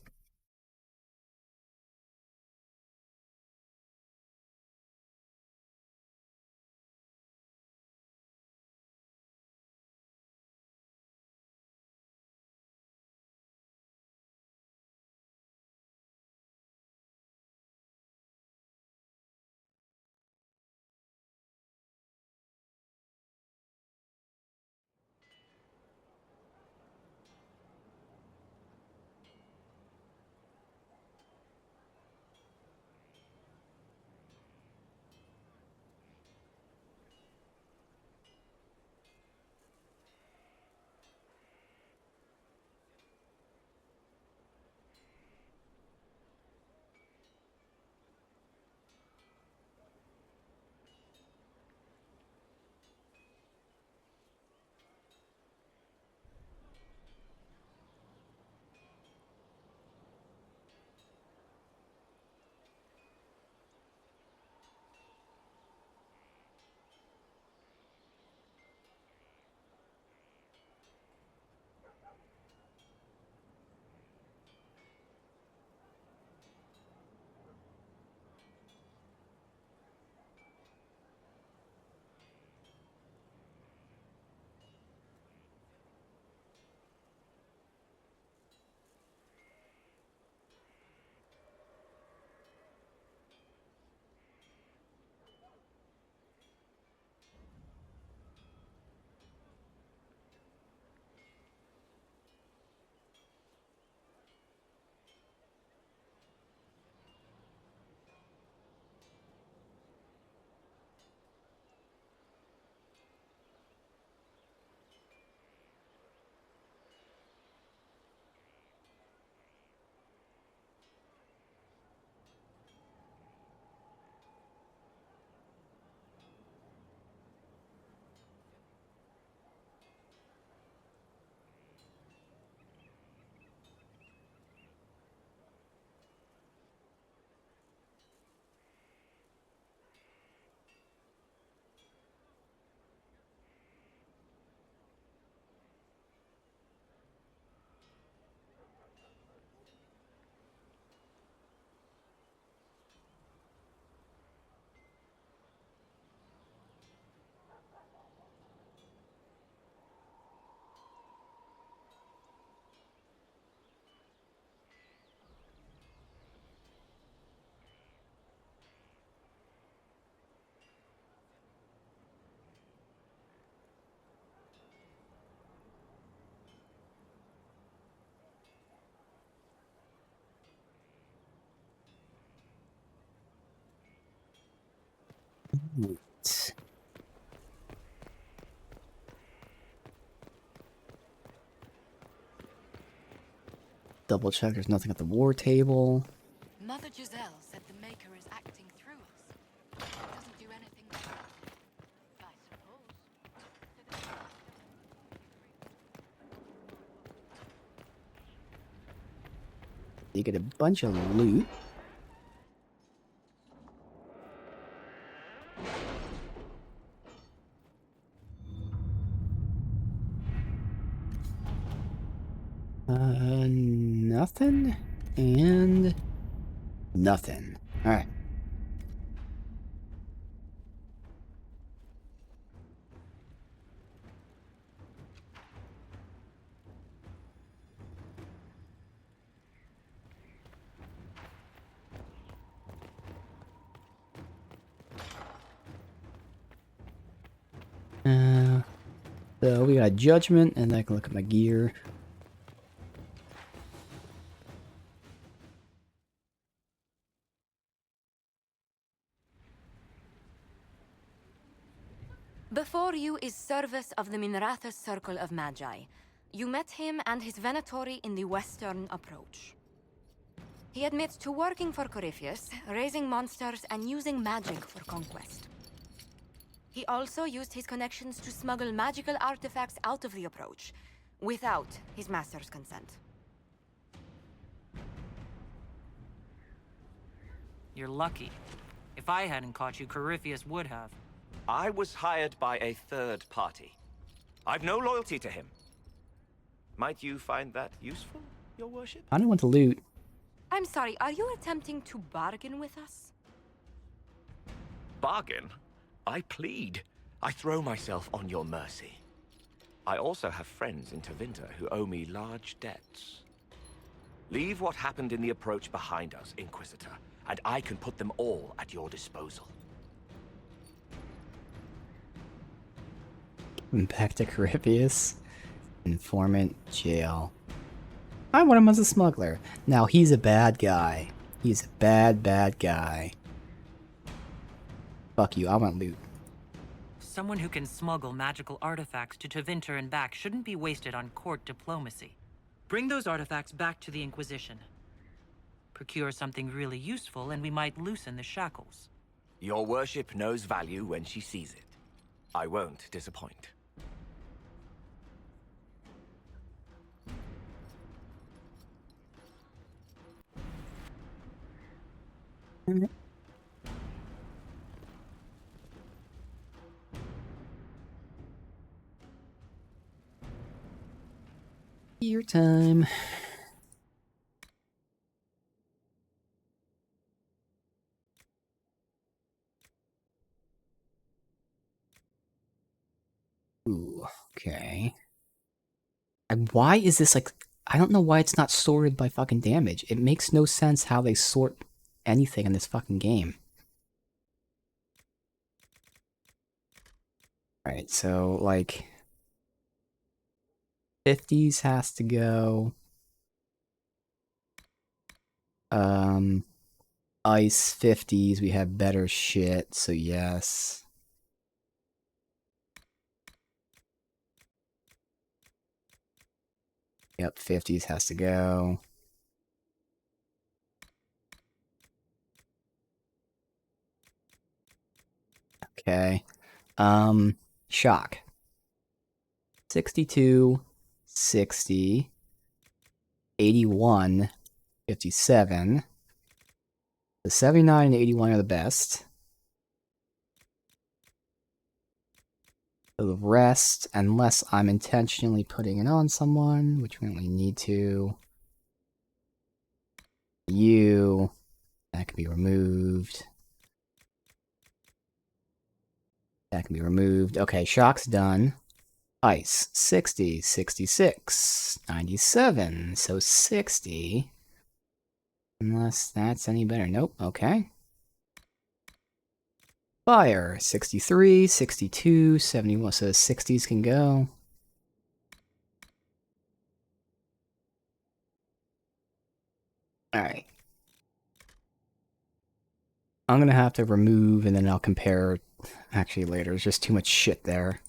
Right. Double check there's nothing at the war table. Mother Giselle said the Maker is acting through us. It doesn't do anything without it, I suppose. You get a bunch of loot. Nothing and nothing. All right. So we got judgment, and I can look at my gear. Before you is Service of the Minrathous Circle of Magi. You met him and his Venatori in the western approach. He admits to working for Corypheus, raising monsters, and using magic for conquest. He also used his connections to smuggle magical artifacts out of the approach, without his master's consent. You're lucky. If I hadn't caught you, Corypheus would have. I was hired by a third party. I've no loyalty to him. Might you find that useful, your worship? I don't want to loot. I'm sorry, are you attempting to bargain with us? Bargain? I plead. I throw myself on your mercy. I also have friends in Tevinter who owe me large debts. Leave what happened in the approach behind us, Inquisitor, and I can put them all at your disposal. Back to Corypheus. Informant, jail. I want him as a smuggler. Now, he's a bad guy. He's a bad, bad guy. Fuck you, I want loot. Someone who can smuggle magical artifacts to Tevinter and back shouldn't be wasted on court diplomacy. Bring those artifacts back to the Inquisition. Procure something really useful and we might loosen the shackles. Your worship knows value when she sees it. I won't disappoint. Your time. Ooh, okay. And why is this like... I don't know why it's not sorted by fucking damage. It makes no sense how they sort anything in this fucking game. Alright, so, like... 50s has to go. Ice 50s, we have better shit, so yes. Yep, 50s has to go. Okay. Shock. 62, 60, 81, 57. The 79 and 81 are the best. The rest, unless I'm intentionally putting it on someone, which we don't really need to. You. That can be removed. That can be removed. Okay, shock's done. Ice. 60, 66, 97. So 60. Unless that's any better. Nope. Okay. Fire. 63, 62, 71. So the 60s can go. Alright. I'm gonna have to remove and then I'll compare actually later. There's just too much shit there.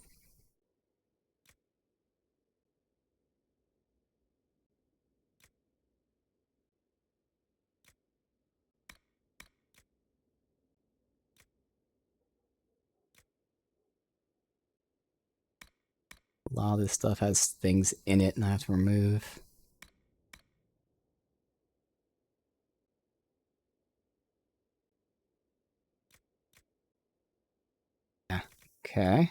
A lot of this stuff has things in it and I have to remove. Yeah. Okay.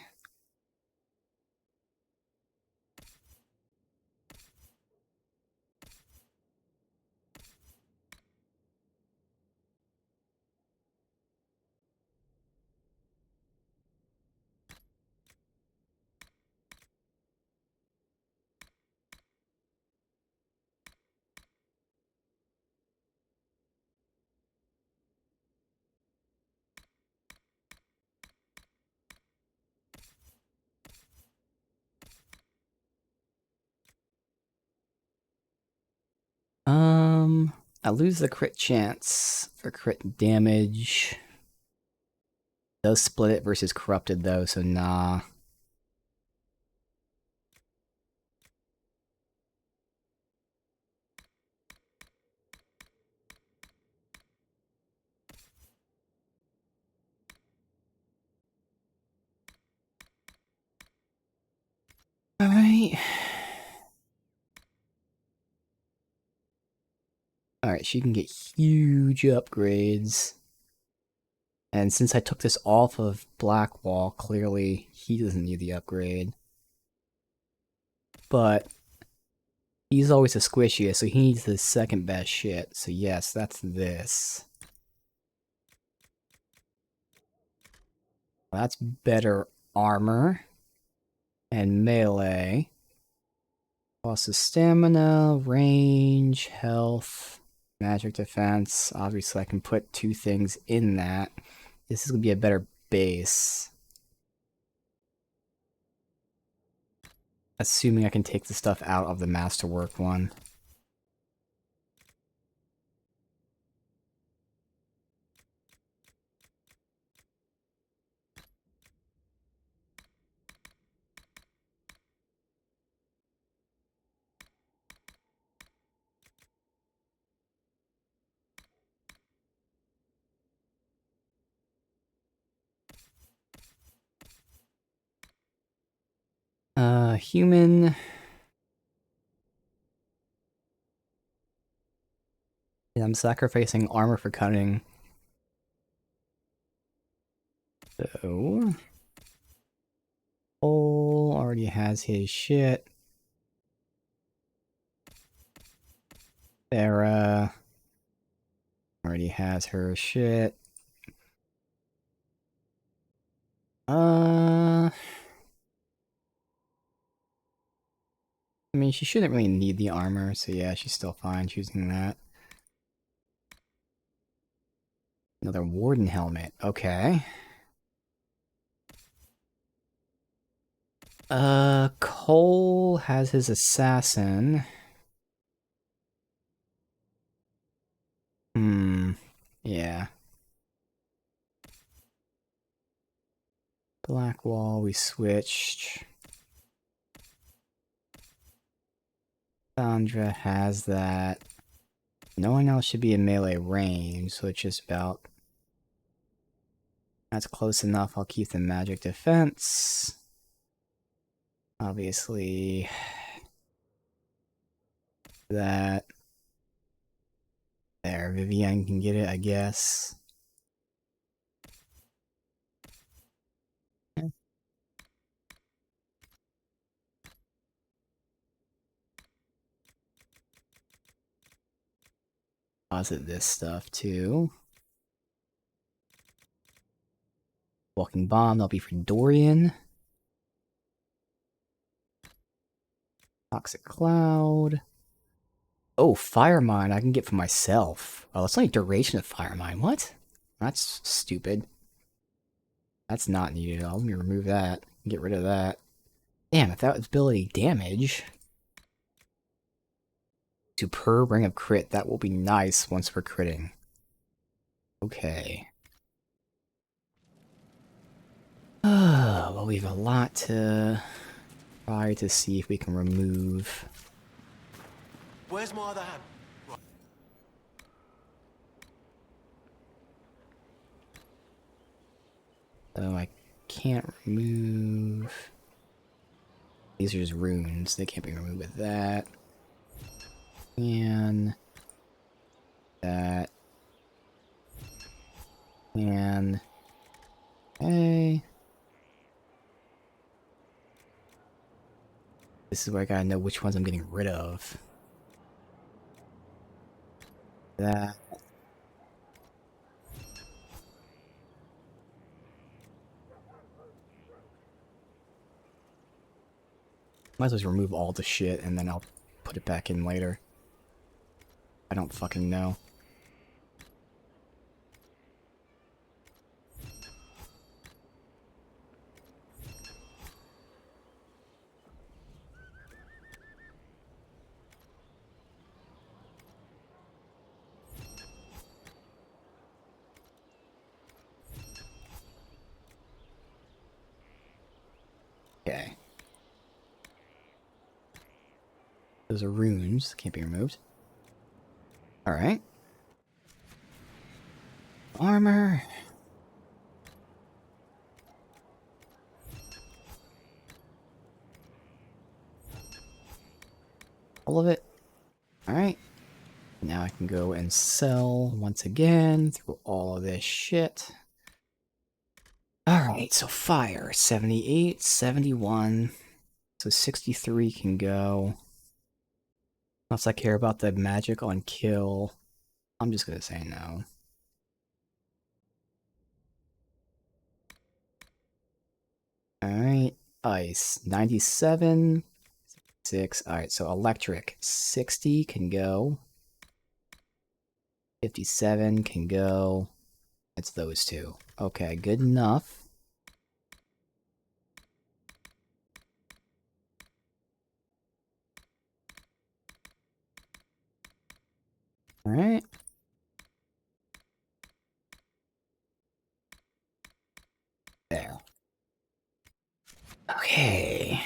I lose the crit chance for crit damage. Does split it versus corrupted though, so nah. Alright. Alright, she can get huge upgrades. And since I took this off of Blackwall, clearly he doesn't need the upgrade. But he's always the squishiest, so he needs the second best shit. So yes, that's this. That's better armor and melee. Plus the stamina, range, health, magic defense. Obviously I can put 2 things in that. This is going to be a better base. Assuming I can take the stuff out of the Masterwork one. Human. Yeah, I'm sacrificing armor for cutting. So... Cole already has his shit. Sarah already has her shit. I mean, she shouldn't really need the armor, so yeah, she's still fine choosing that. Another Warden helmet, okay. Cole has his assassin. Yeah. Blackwall, we switched. Sandra has that. No one else should be in melee range, so it's just about... That's close enough, I'll keep the magic defense. Obviously... That... There, Vivienne can get it, I guess. Deposit this stuff, too. Walking Bomb, that'll be for Dorian. Toxic Cloud. Oh, Fire Mine I can get for myself. Oh, it's only duration of Fire Mine. What? That's stupid. That's not needed. Let me remove that. Get rid of that. Damn, if that was ability damage. Superb Ring of Crit. That will be nice once we're critting. Okay. Well, we have a lot to try to see if we can remove. Where's my other hand? So I can't remove... These are just runes. They can't be removed with that. And... That. And... Hey. This is where I gotta know which ones I'm getting rid of. That. Might as well just remove all the shit and then I'll put it back in later. I don't fucking know. Okay. Those are runes. Can't be removed. Alright. Armor. All of it. Alright. Now I can go and sell once again through all of this shit. Alright, so fire. 78, 71. So 63 can go. Unless I care about the magic on kill. I'm just gonna say no. Alright, ice. 97. 6. Alright, so electric. 60 can go. 57 can go. It's those two. Okay, good enough. Alright. There. Okay.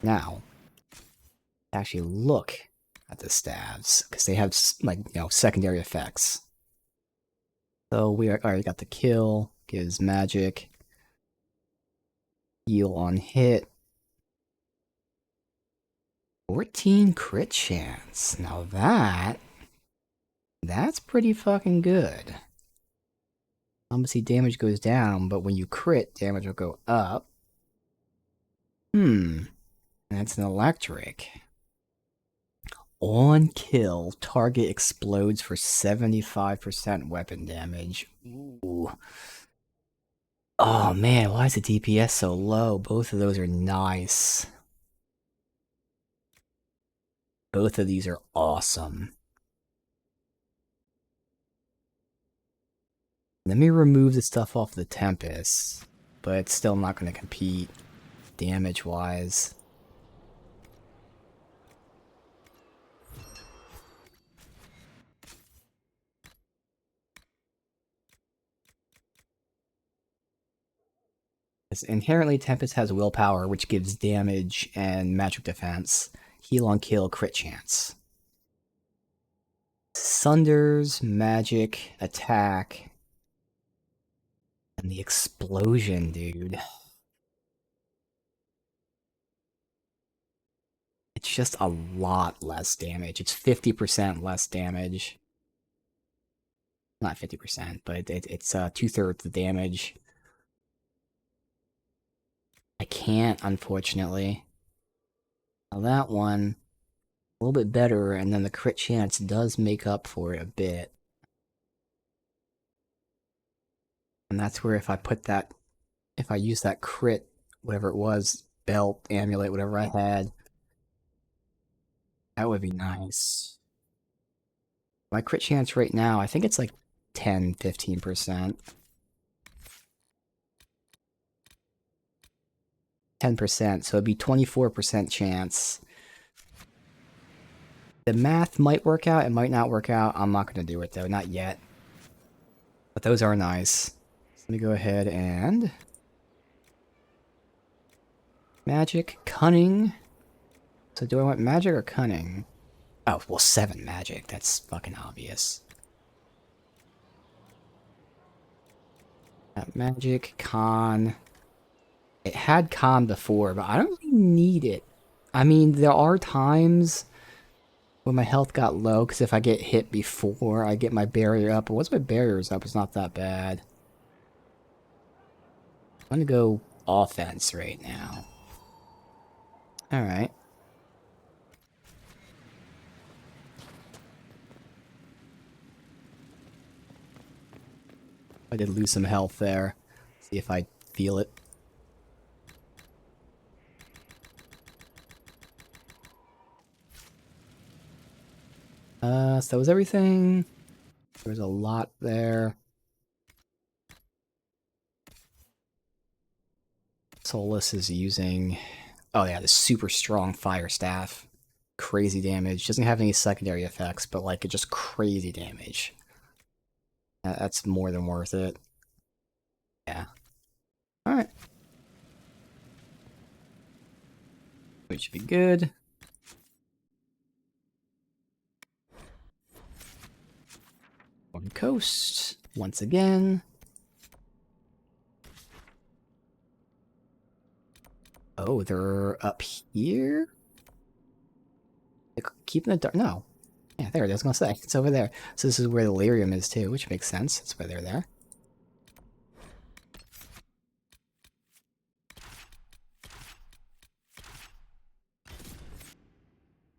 Now, actually look at the staves, because they have, like, you know, secondary effects. So we already got the kill, gives magic, heal on hit, 14 crit chance. Now that's pretty fucking good. Obviously damage goes down, but when you crit, damage will go up. That's an electric. On kill, target explodes for 75% weapon damage. Ooh. Oh man, why is the DPS so low? Both of those are nice. Both of these are awesome. Let me remove the stuff off the Tempest, but it's still not going to compete damage-wise. Inherently, Tempest has willpower, which gives damage and magic defense. Heal on kill, crit chance. Sunders, magic, attack, and the explosion, dude. It's just a lot less damage. It's 50% less damage. Not 50%, but it's 2/3 the damage. I can't, unfortunately. Now that one, a little bit better, and then the crit chance does make up for it a bit. And that's where if I use that crit, whatever it was, belt, amulet, whatever I had, that would be nice. My crit chance right now, I think it's like 10, 15%. 10%, so it'd be 24% chance. The math might work out, it might not work out. I'm not going to do it though, not yet. But those are nice. So let me go ahead and... Magic, cunning. So do I want magic or cunning? Oh, well 7 magic, that's fucking obvious. Magic, con... It had con before, but I don't really need it. I mean, there are times when my health got low, because if I get hit before I get my barrier up, but once my barrier's up, it's not that bad. I'm gonna go offense right now. Alright. I did lose some health there. See if I feel it. So that was everything. There was a lot there. Solus is using... Oh yeah, the super strong fire staff. Crazy damage. Doesn't have any secondary effects, but like, it just crazy damage. That's more than worth it. Yeah. Alright. Which should be good. On coast, once again. Oh, they're up here? Like, keeping the dark. No. Yeah, there it is. I was gonna say. It's over there. So this is where the lyrium is too, which makes sense. That's why they're there.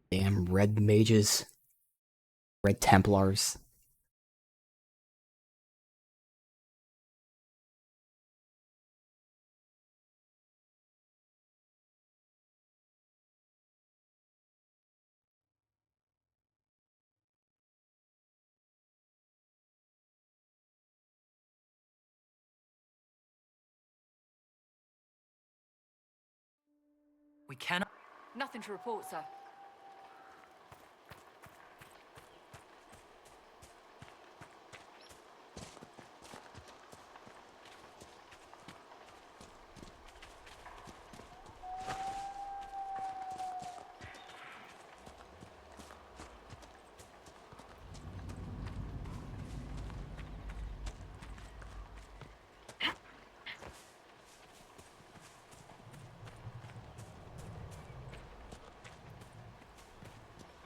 Damn red mages. Red Templars. We cannot. Nothing to report, sir.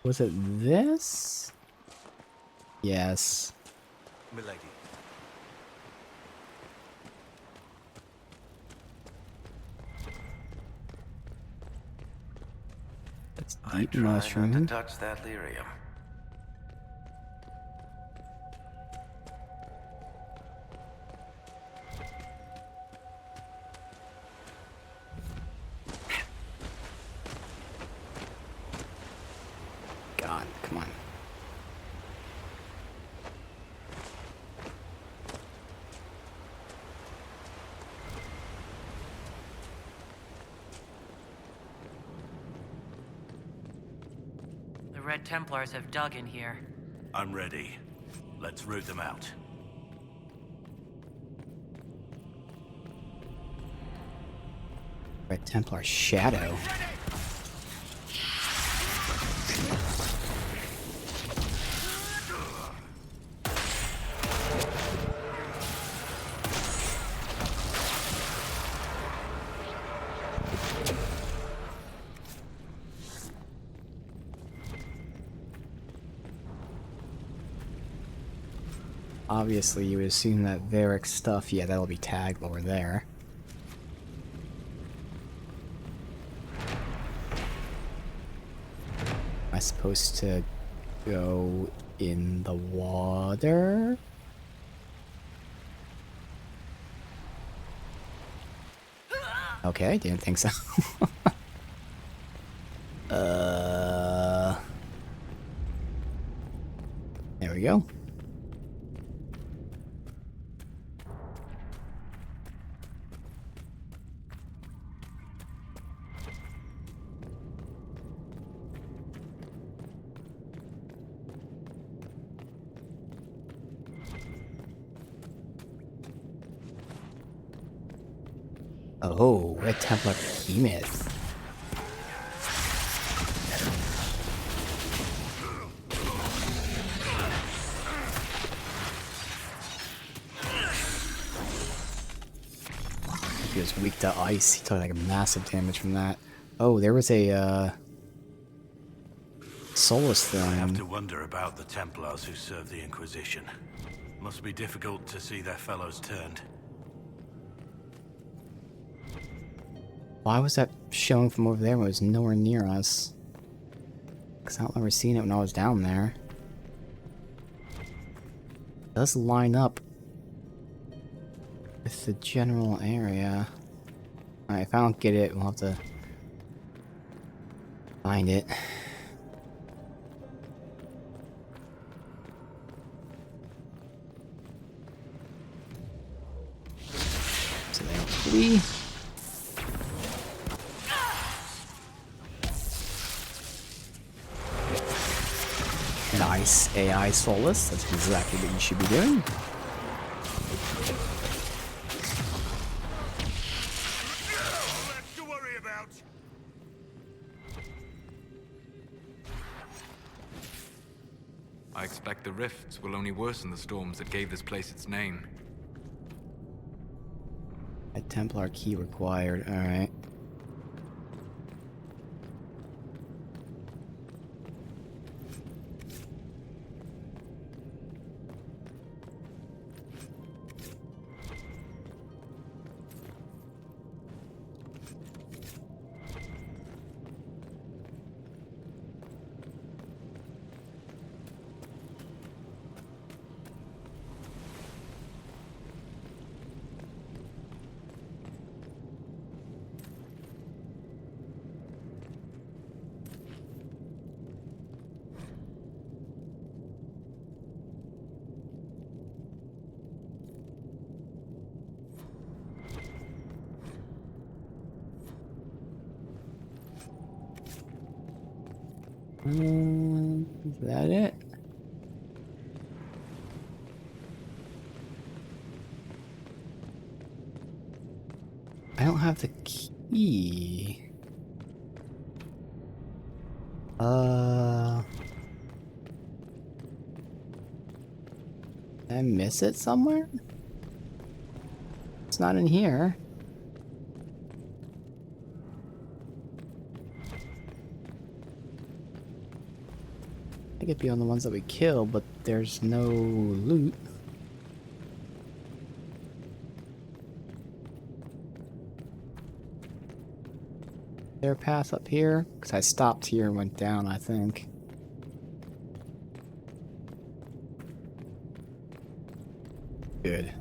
Was it this? Yes. Milady. It's I deep try not mushroom. to touch that lyrium. God, come on. The Red Templars have dug in here. I'm ready. Let's root them out. Red Templar Shadow. Obviously, you would assume that Varric stuff, yeah, that'll be tagged over there. Am I supposed to go in the water? Okay, didn't think so. There we go. Oh, Red Templar Behemoth. He was weak to ice. He took like a massive damage from that. Oh, there was a Soulless thing. I have to wonder about the Templars who serve the Inquisition. Must be difficult to see their fellows turned. Why was that showing from over there when it was nowhere near us? Because I don't remember seeing it when I was down there. It does line up with the general area. Alright, if I don't get it, we'll have to find it. So there we Nice AI Soulless. That's exactly what you should be doing. Less to worry about. I expect the rifts will only worsen the storms that gave this place its name. A Templar key required. Alright. Is that it? I don't have the key. Did I miss it somewhere? It's not in here. I think it'd be on the ones that we kill, but there's no loot. Is there a path up here? Because I stopped here and went down, I think. Good.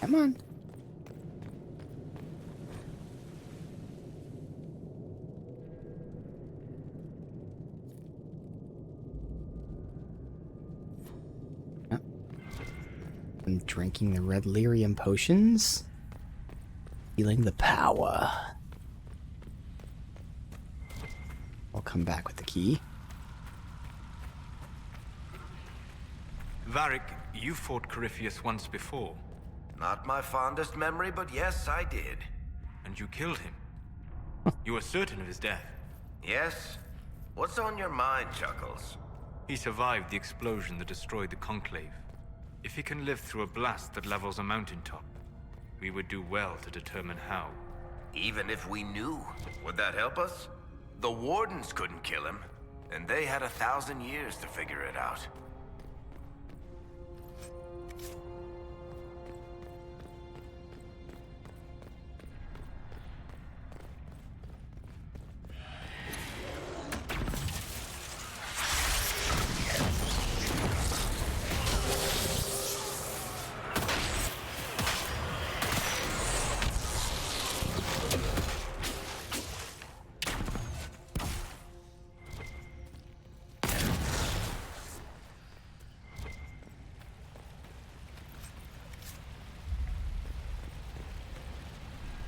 Come on. Yep. I'm drinking the red lyrium potions. Feeling the power. I'll come back with the key. Varric, you fought Corypheus once before. Not my fondest memory, but yes, I did. And you killed him. You were certain of his death. Yes? What's on your mind, Chuckles? He survived the explosion that destroyed the Conclave. If he can live through a blast that levels a mountaintop, we would do well to determine how. Even if we knew, would that help us? The Wardens couldn't kill him, and they had 1,000 years to figure it out.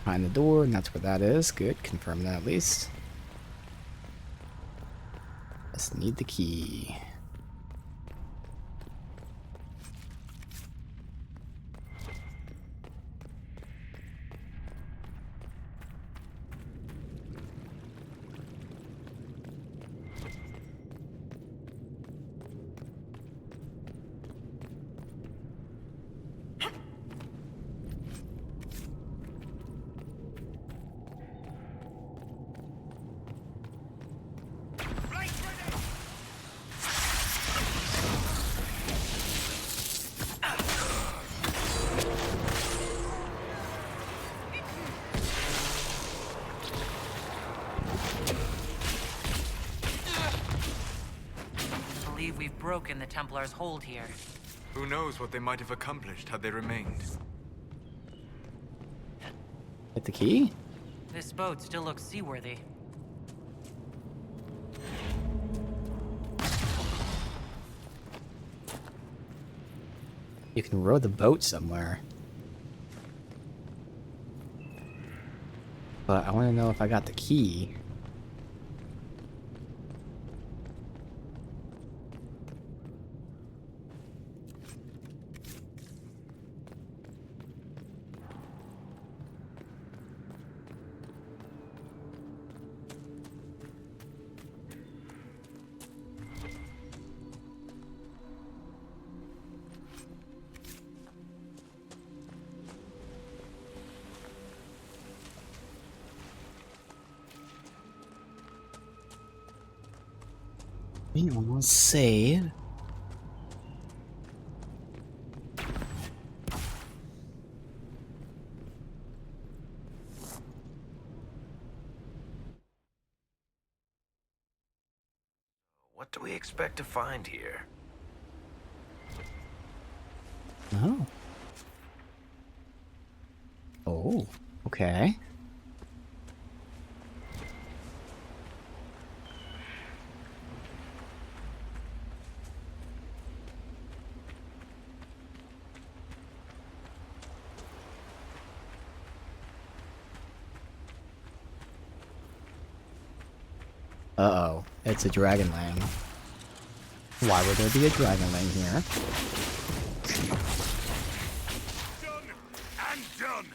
Behind the door, and that's where that is. Good, confirm that at least. Just need the key. We've broken the Templars' hold here. Who knows what they might have accomplished had they remained. Get the key? This boat still looks seaworthy. You can row the boat somewhere. But I want to know if I got the key. We almost save. What do we expect to find here? Oh. Oh, okay. Uh-oh. It's a Dragonling. Why would there be a Dragonling here? Done and done.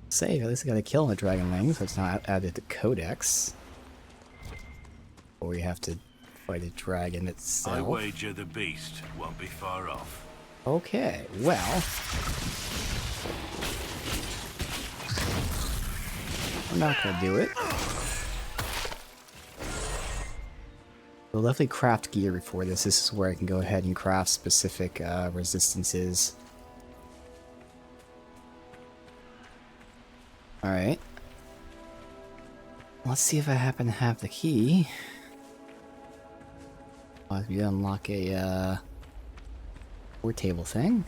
Save, at least I gotta kill a Dragonling, so it's not added to Codex. Or we have to fight a dragon itself. I wager the beast won't be far off. Okay, well... I'm not gonna do it. We'll definitely craft gear before this. This is where I can go ahead and craft specific resistances. Alright. Let's see if I happen to have the key. We unlock a war table thing.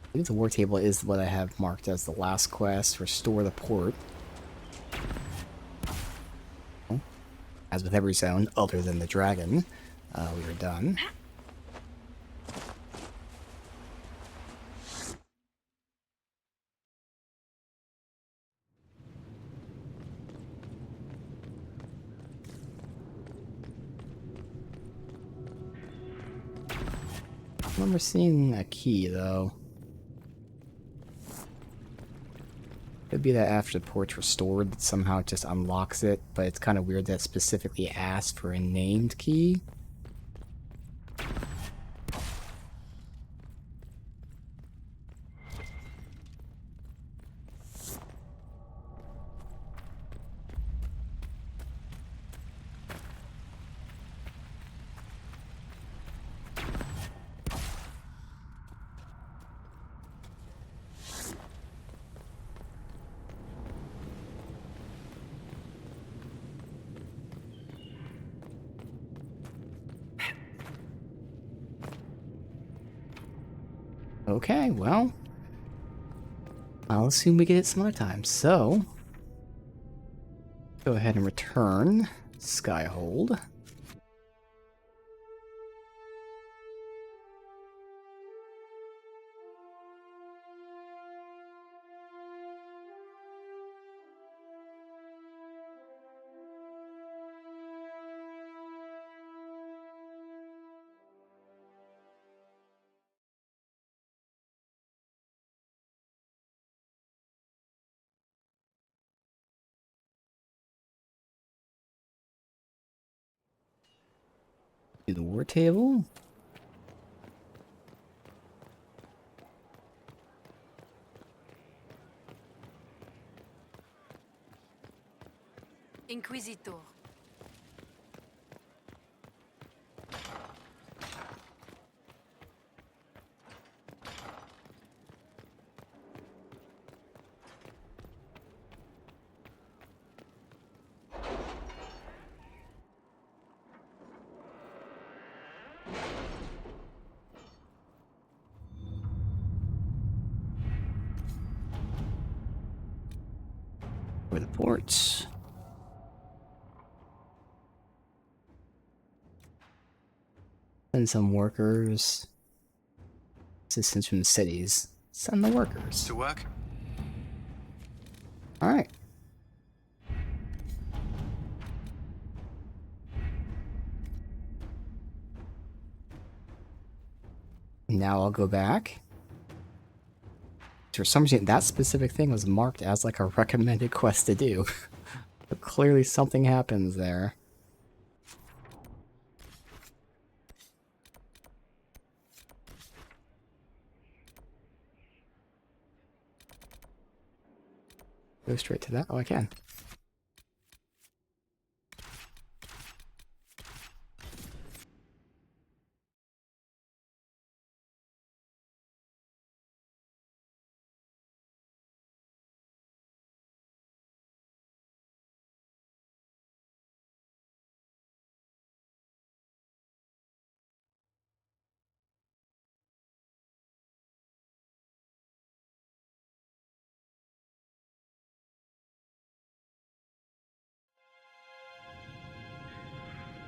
I think the war table is what I have marked as the last quest. Restore the port. As with every zone other than the dragon, we are done. I remember seeing a key, though. Could be that after the port's restored, that somehow it just unlocks it, but it's kind of weird that it specifically asked for a named key. Okay, well, I'll assume we get it some other time. So, go ahead and return Skyhold. Do the war table. Inquisitor. For the ports. Send some workers. Assistance from the cities. Send the workers. To work? Alright. Now I'll go back. For some reason, that specific thing was marked as like a recommended quest to do. But clearly something happens there. Go straight to that? Oh, I can.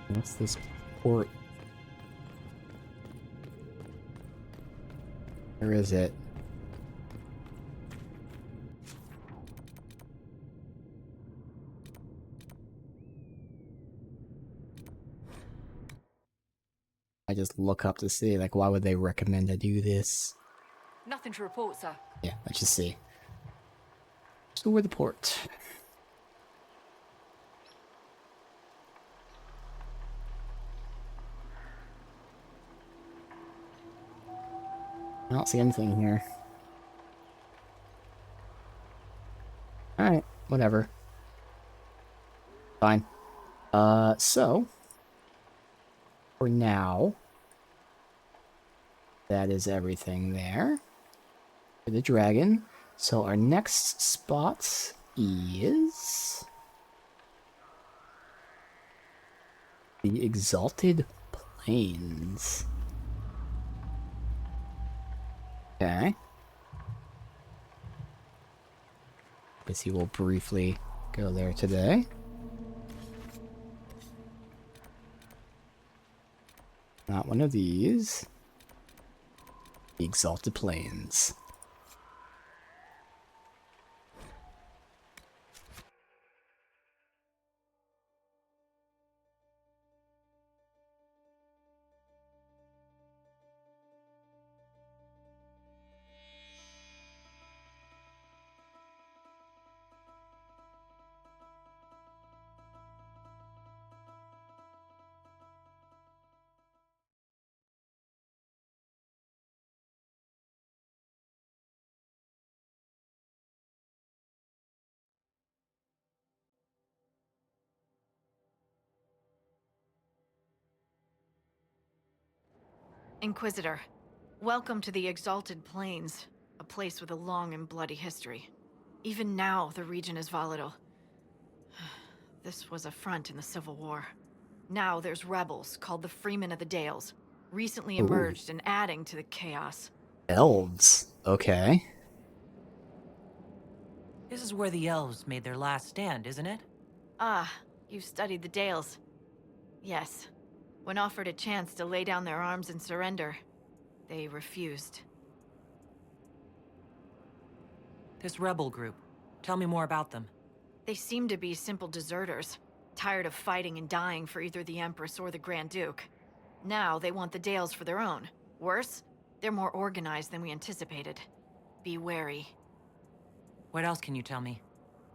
What's this port? Where is it? just look up to see, like, why would they recommend I do this? Nothing to report, sir. Yeah, let's just see. Store the port. I don't see anything here. Alright, whatever. Fine. So, for now, that is everything there for the dragon. So our next spot is the Exalted Plains. Okay. Guess he will briefly go there today. Not one of these. The Exalted Plains. Inquisitor, welcome to the Exalted Plains, a place with a long and bloody history. Even now, the region is volatile. This was a front in the Civil War. Now there's rebels called the Freemen of the Dales, recently emerged and adding to the chaos. Elves. Okay. This is where the elves made their last stand, isn't it? Ah, you've studied the Dales. Yes. When offered a chance to lay down their arms and surrender, they refused. This rebel group. Tell me more about them. They seem to be simple deserters, tired of fighting and dying for either the Empress or the Grand Duke. Now they want the Dales for their own. Worse, they're more organized than we anticipated. Be wary. What else can you tell me?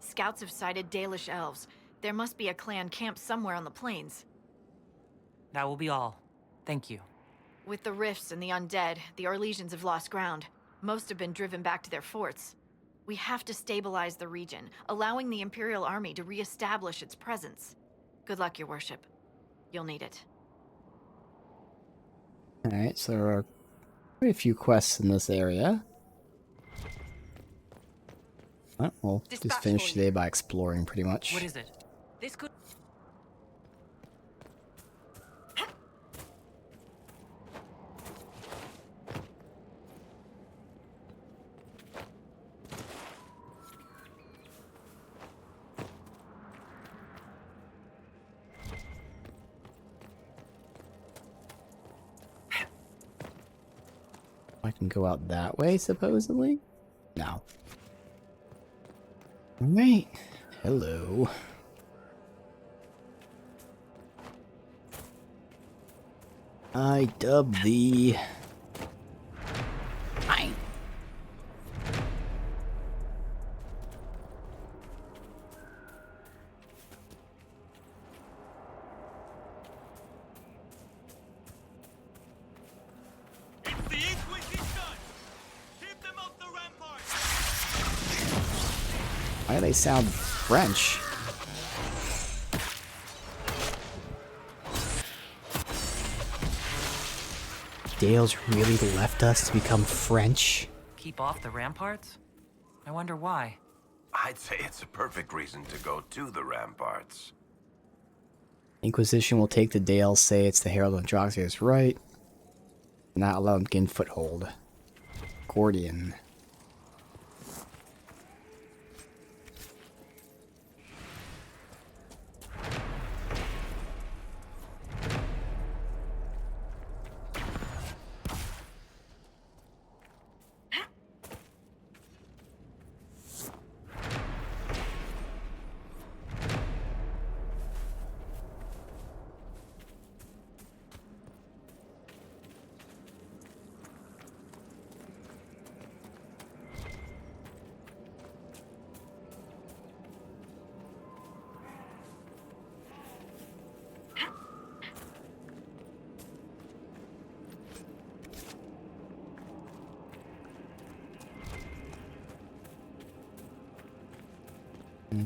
Scouts have sighted Dalish elves. There must be a clan camped somewhere on the plains. That will be all. Thank you. With the rifts and the undead, the Orlesians have lost ground. Most have been driven back to their forts. We have to stabilize the region, allowing the Imperial Army to re-establish its presence. Good luck, Your Worship. You'll need it. Alright, so there are quite a few quests in this area. Well, we'll just finish today by exploring, pretty much. What is it? This could... I can go out that way, supposedly? No. Alright. Hello. I dub thee. Fine. It's the Inquisition! Keep them off the ramparts! Why do they sound French? Dale's really left us to become French? Keep off the ramparts? I wonder why. I'd say it's a perfect reason to go to the ramparts. Inquisition will take the Dale, say it's the Herald of Andraxius, right? Not allow them to gain foothold. Gordian.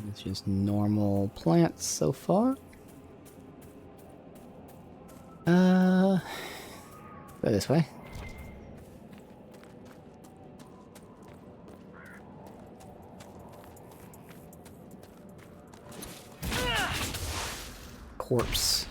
It's just normal plants so far. Go this way. Corpse.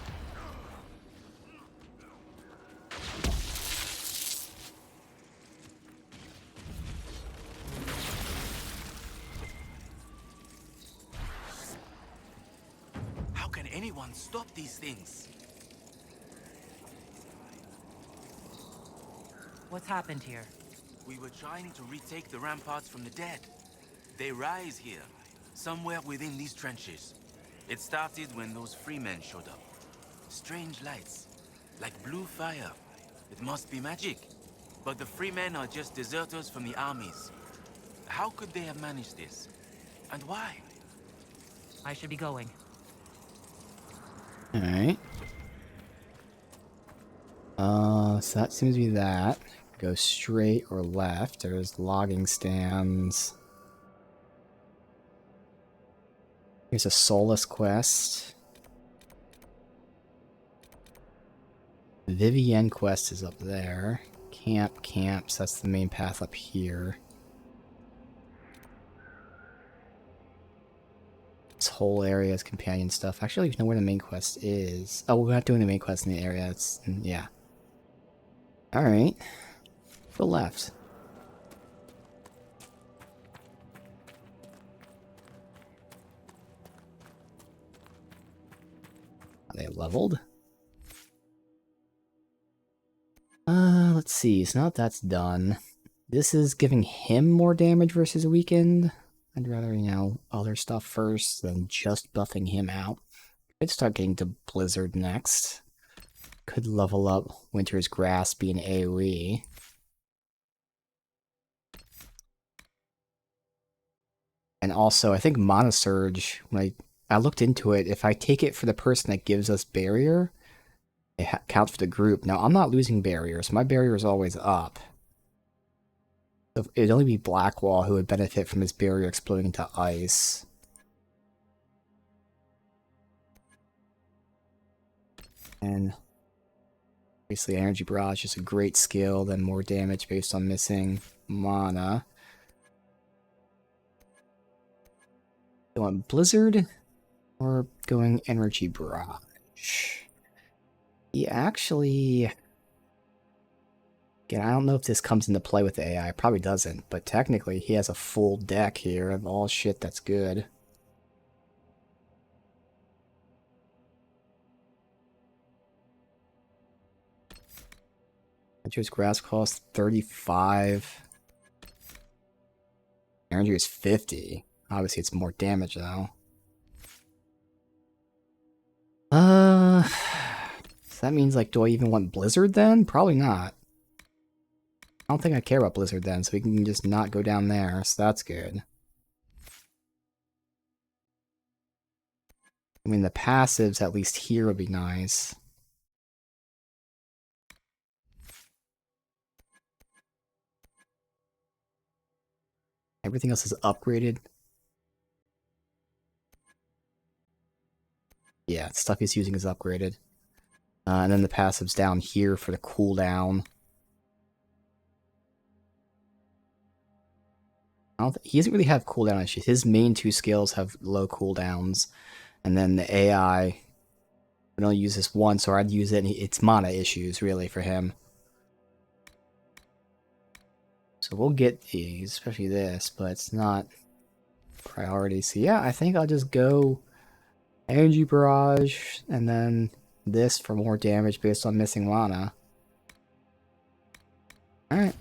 How can anyone stop these things? What's happened here? We were trying to retake the ramparts from the dead. They rise here, somewhere within these trenches. It started when those freemen showed up. Strange lights, like blue fire. It must be magic. But the freemen are just deserters from the armies. How could they have managed this? And why? I should be going. Alright. So that seems to be that. Go straight or left. There's logging stands. Here's a Soulless quest. Vivienne quest is up there. Camps, that's the main path up here. This whole area is companion stuff. Actually, I don't even know where the main quest is. Oh, we're not doing the main quest in the area. It's, yeah. Alright. Go left. Are they leveled? Let's see. So now that that's done, this is giving him more damage versus weakened. I'd rather, you know, other stuff first than just buffing him out. Could start getting to Blizzard next. Could level up Winter's Grasp being AoE. And also, I think Mana Surge, when I looked into it, if I take it for the person that gives us Barrier, it counts for the group. Now, I'm not losing Barrier, so my Barrier is always up. So it'd only be Blackwall who would benefit from his Barrier exploding into ice. And obviously, Energy Barrage is a great skill, then more damage based on missing mana. Going Blizzard or going Energy Barrage? He actually... Again, I don't know if this comes into play with the AI. It probably doesn't, but technically he has a full deck here of all shit that's good. Winter's Grasp costs 35. Energy is 50. Obviously it's more damage though. So that means, like, do I even want Blizzard then? Probably not. I don't think I care about Blizzard then, so we can just not go down there, so that's good. I mean, the passives, at least here, would be nice. Everything else is upgraded. Yeah, stuff he's using is upgraded. And then the passive's down here for the cooldown. He doesn't really have cooldown issues. His main two skills have low cooldowns. And then the AI would only use this once, or I'd use it, and it's mana issues, really, for him. So we'll get these, especially this, but it's not priority. So yeah, I think I'll just go Energy Barrage, and then this for more damage based on missing mana. Alright.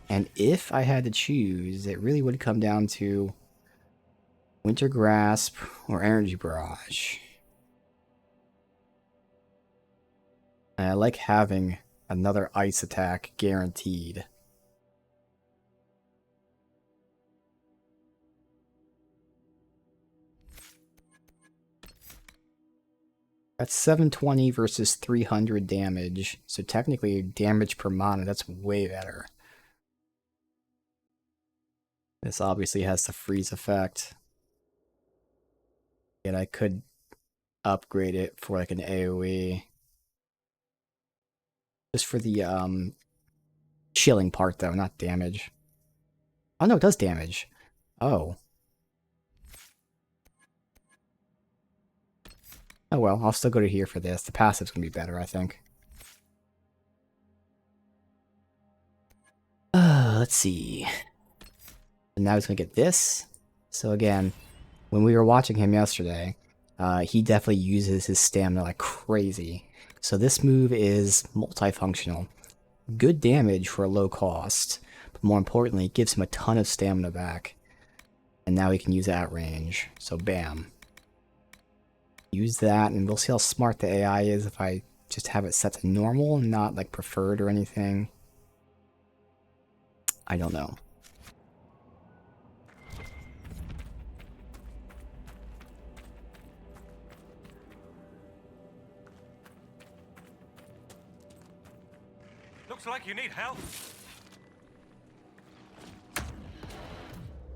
And if I had to choose, it really would come down to Winter Grasp or Energy Barrage. And I like having another ice attack guaranteed. That's 720 versus 300 damage. So technically, damage per mana, that's way better. This obviously has the freeze effect. And I could upgrade it for like an AoE. Just for the chilling part though, not damage. Oh no, it does damage. Oh. Oh well, I'll still go to here for this. The passive's gonna be better, I think. Let's see. And now he's gonna get this. So again, when we were watching him yesterday, he definitely uses his stamina like crazy. So this move is multifunctional. Good damage for a low cost, but more importantly, it gives him a ton of stamina back. And now he can use it at range. So bam. Use that, and we'll see how smart the AI is if I just have it set to normal and not like preferred or anything. I don't know. Looks like you need help.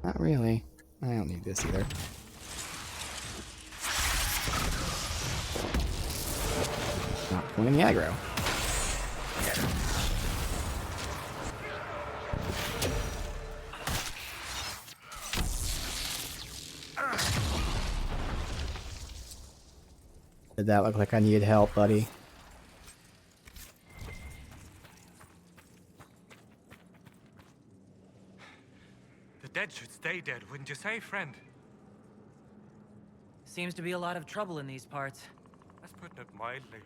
Not really. I don't need this either. Not pulling the aggro. Did that look like I needed help, buddy? The dead should stay dead, wouldn't you say, friend? Seems to be a lot of trouble in these parts. That's putting it mildly.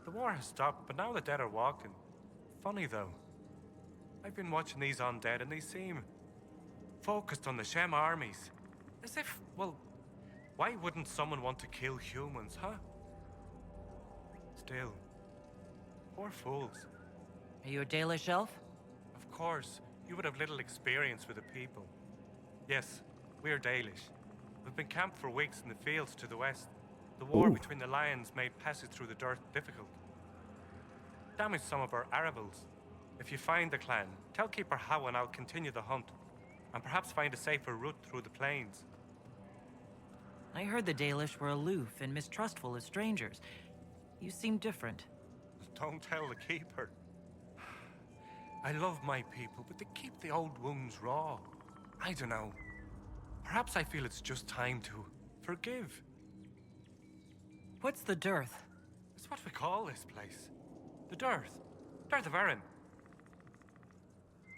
The war has stopped, but now the dead are walking. Funny, though. I've been watching these undead, and they seem focused on the Shem armies. As if, well, why wouldn't someone want to kill humans, huh? Still, poor fools. Are you a Dalish elf? Of course, you would have little experience with the people. Yes, we're Dalish. We've been camped for weeks in the fields to the west. The war between the lions made passage through the dirt difficult. Damaged some of our arable. If you find the clan, tell Keeper How and I'll continue the hunt, and perhaps find a safer route through the plains. I heard the Dalish were aloof and mistrustful of strangers. You seem different. Don't tell the Keeper. I love my people, but they keep the old wounds raw. I don't know. Perhaps I feel it's just time to forgive. What's the dearth? It's what we call this place. The dearth. Dearth of Erin.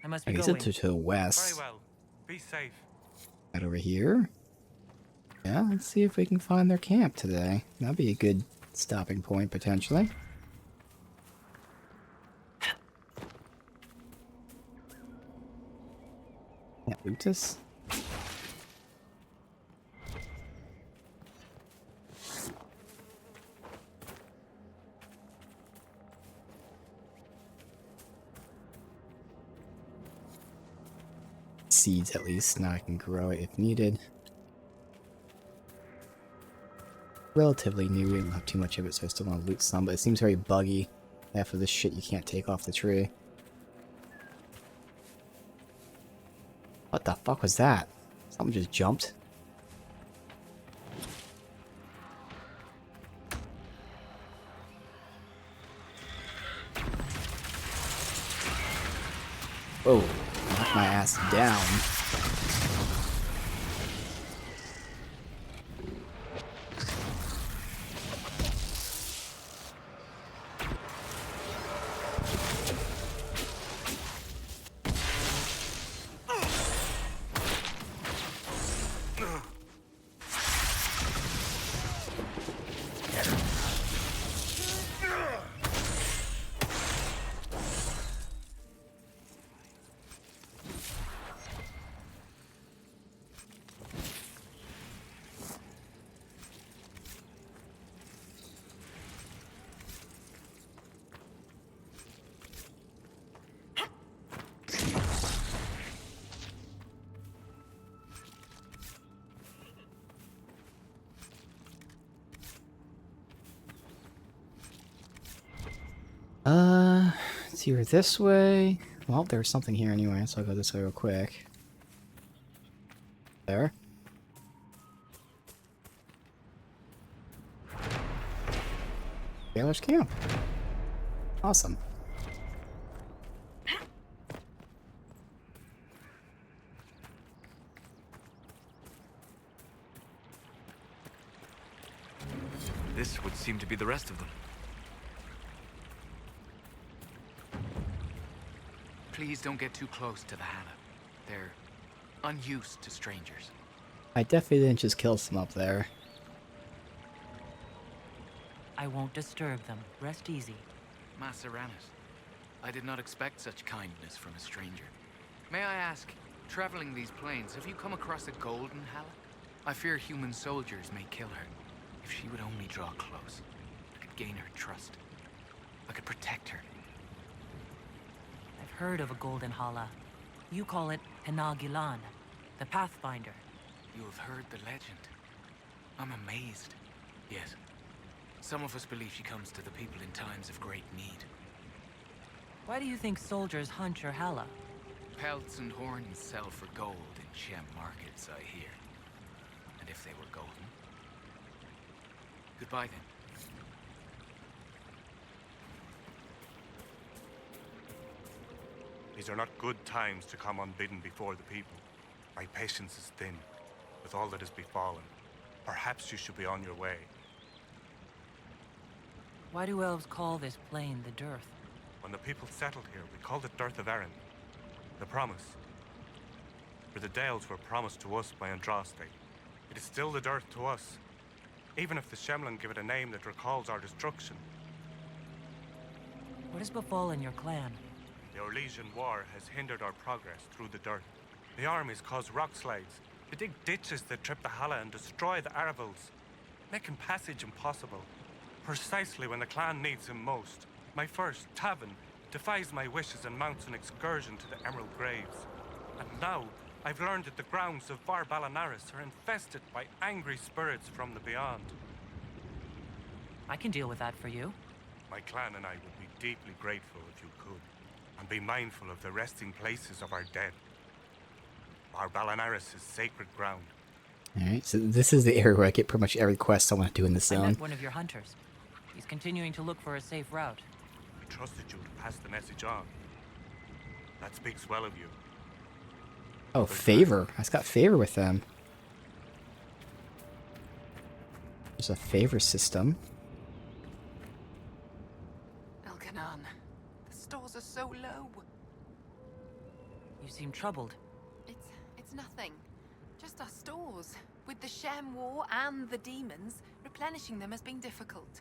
I must I be guess going. it's to the west. Very well. Be safe. Right over here. Yeah, let's see if we can find their camp today. That'd be a good stopping point, potentially. Can't loot this. Seeds, at least. Now I can grow it if needed. Relatively new, we don't have too much of it, so I still want to loot some, but it seems very buggy. Half of this shit you can't take off the tree. What the fuck was that? Something just jumped. Whoa, knocked my ass down. It's either this way. Well, there's something here anyway, so I'll go this way real quick. There. Taylor's camp. Awesome. This would seem to be the rest of them. Please don't get too close to the Hannah. They're unused to strangers. I definitely didn't just kill some up there. I won't disturb them. Rest easy. Maceranis, I did not expect such kindness from a stranger. May I ask, traveling these plains, have you come across a golden Hala? I fear human soldiers may kill her. If she would only draw close, I could gain her trust. I could protect her. I've heard of a golden Hala. You call it Penagilan, the Pathfinder. You have heard the legend. I'm amazed. Yes. Some of us believe she comes to the people in times of great need. Why do you think soldiers hunt your Hala? Pelts and horns sell for gold in gem markets, I hear. And if they were golden... Goodbye, then. These are not good times to come unbidden before the people. My patience is thin, with all that has befallen. Perhaps you should be on your way. Why do elves call this plain the Dearth? When the people settled here, we called it Dearth of Erin. The promise. For the Dales were promised to us by Andraste. It is still the Dearth to us, even if the Shemlin give it a name that recalls our destruction. What has befallen your clan? The Orlesian War has hindered our progress through the Dearth. The armies cause rock slides. They dig ditches that trip the Hala and destroy the Arvils, making passage impossible. Precisely when the clan needs him most, my first, Tavin, defies my wishes and mounts an excursion to the Emerald Graves. And now, I've learned that the grounds of Var Balanaris are infested by angry spirits from the beyond. I can deal with that for you. My clan and I would be deeply grateful if you could, and be mindful of the resting places of our dead. Var Balanaris is sacred ground. Alright, so this is the area where I get pretty much every quest I want to do in this I zone. met one of your hunters. He's continuing to look for a safe route. We trusted you to pass the message on. That speaks well of you. Oh, favor. I just got favor with them. There's a favor system. Elkanan, the stores are so low. You seem troubled. It's nothing. Just our stores. With the Shem War and the demons, replenishing them has been difficult.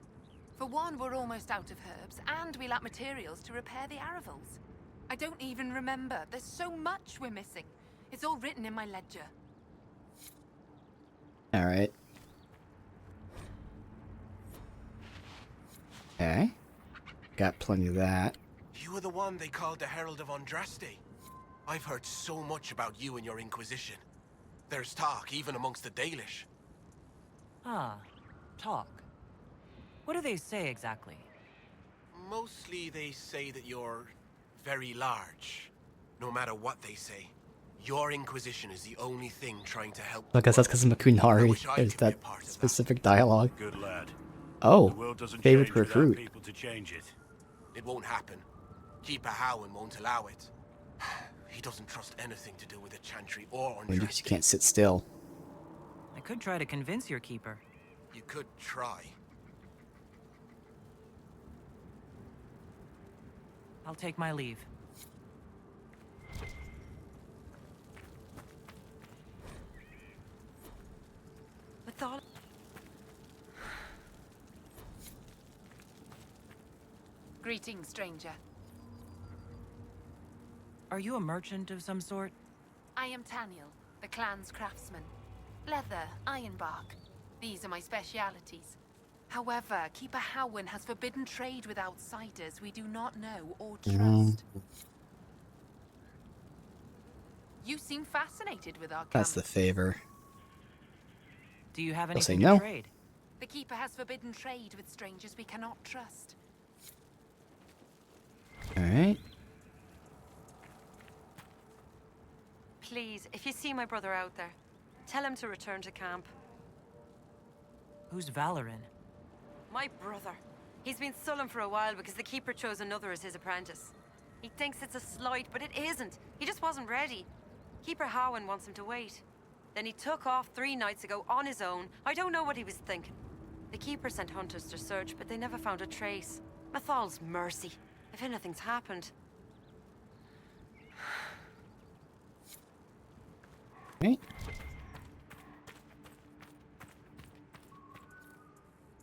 For one, we're almost out of herbs, and we lack materials to repair the Arvils. I don't even remember. There's so much we're missing. It's all written in my ledger. Alright. Okay. Got plenty of that. You were the one they called the Herald of Andraste. I've heard so much about you and your Inquisition. There's talk, even amongst the Dalish. Ah, talk. What do they say exactly? Mostly they say that you're very large. No matter what they say. Your Inquisition is the only thing trying to help. I guess that's because Makunari is that specific dialogue. Good lad. Oh, The world doesn't favorite change without recruit. people to change it. It won't happen. Keeper Howen won't allow it. He doesn't trust anything to do with the Chantry or Maybe Andraste. because you can't sit still. I could try to convince your keeper. You could try. I'll take my leave. Mythol- Greetings, stranger. Are you a merchant of some sort? I am Taniel, the clan's craftsman. Leather, ironbark. These are my specialities. However, Keeper Howen has forbidden trade with outsiders we do not know or trust. You seem fascinated with our That's the favor. Do you have I'll say anything no. to trade? The Keeper has forbidden trade with strangers we cannot trust. Alright. Please, if you see my brother out there, tell him to return to camp. Who's Valorin? My brother. He's been sullen for a while because the Keeper chose another as his apprentice. He thinks it's a slight, but it isn't. He just wasn't ready. Keeper Howen wants him to wait. Then he took off 3 nights ago on his own. I don't know what he was thinking. The Keeper sent hunters to search, but they never found a trace. Mathal's mercy, if anything's happened. Right.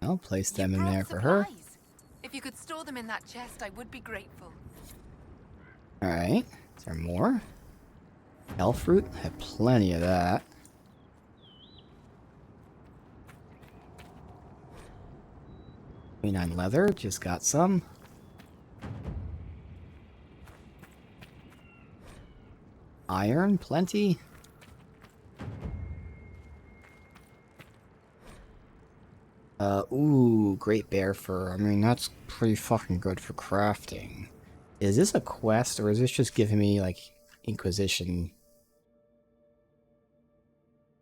I'll place them in there for her. If you could store them in that chest, I would be grateful. Alright. Is there more? Elf fruit? I have plenty of that. Canine leather, just got some. Iron, plenty. Ooh, great bear fur. I mean, that's pretty fucking good for crafting. Is this a quest, or is this just giving me, like, Inquisition?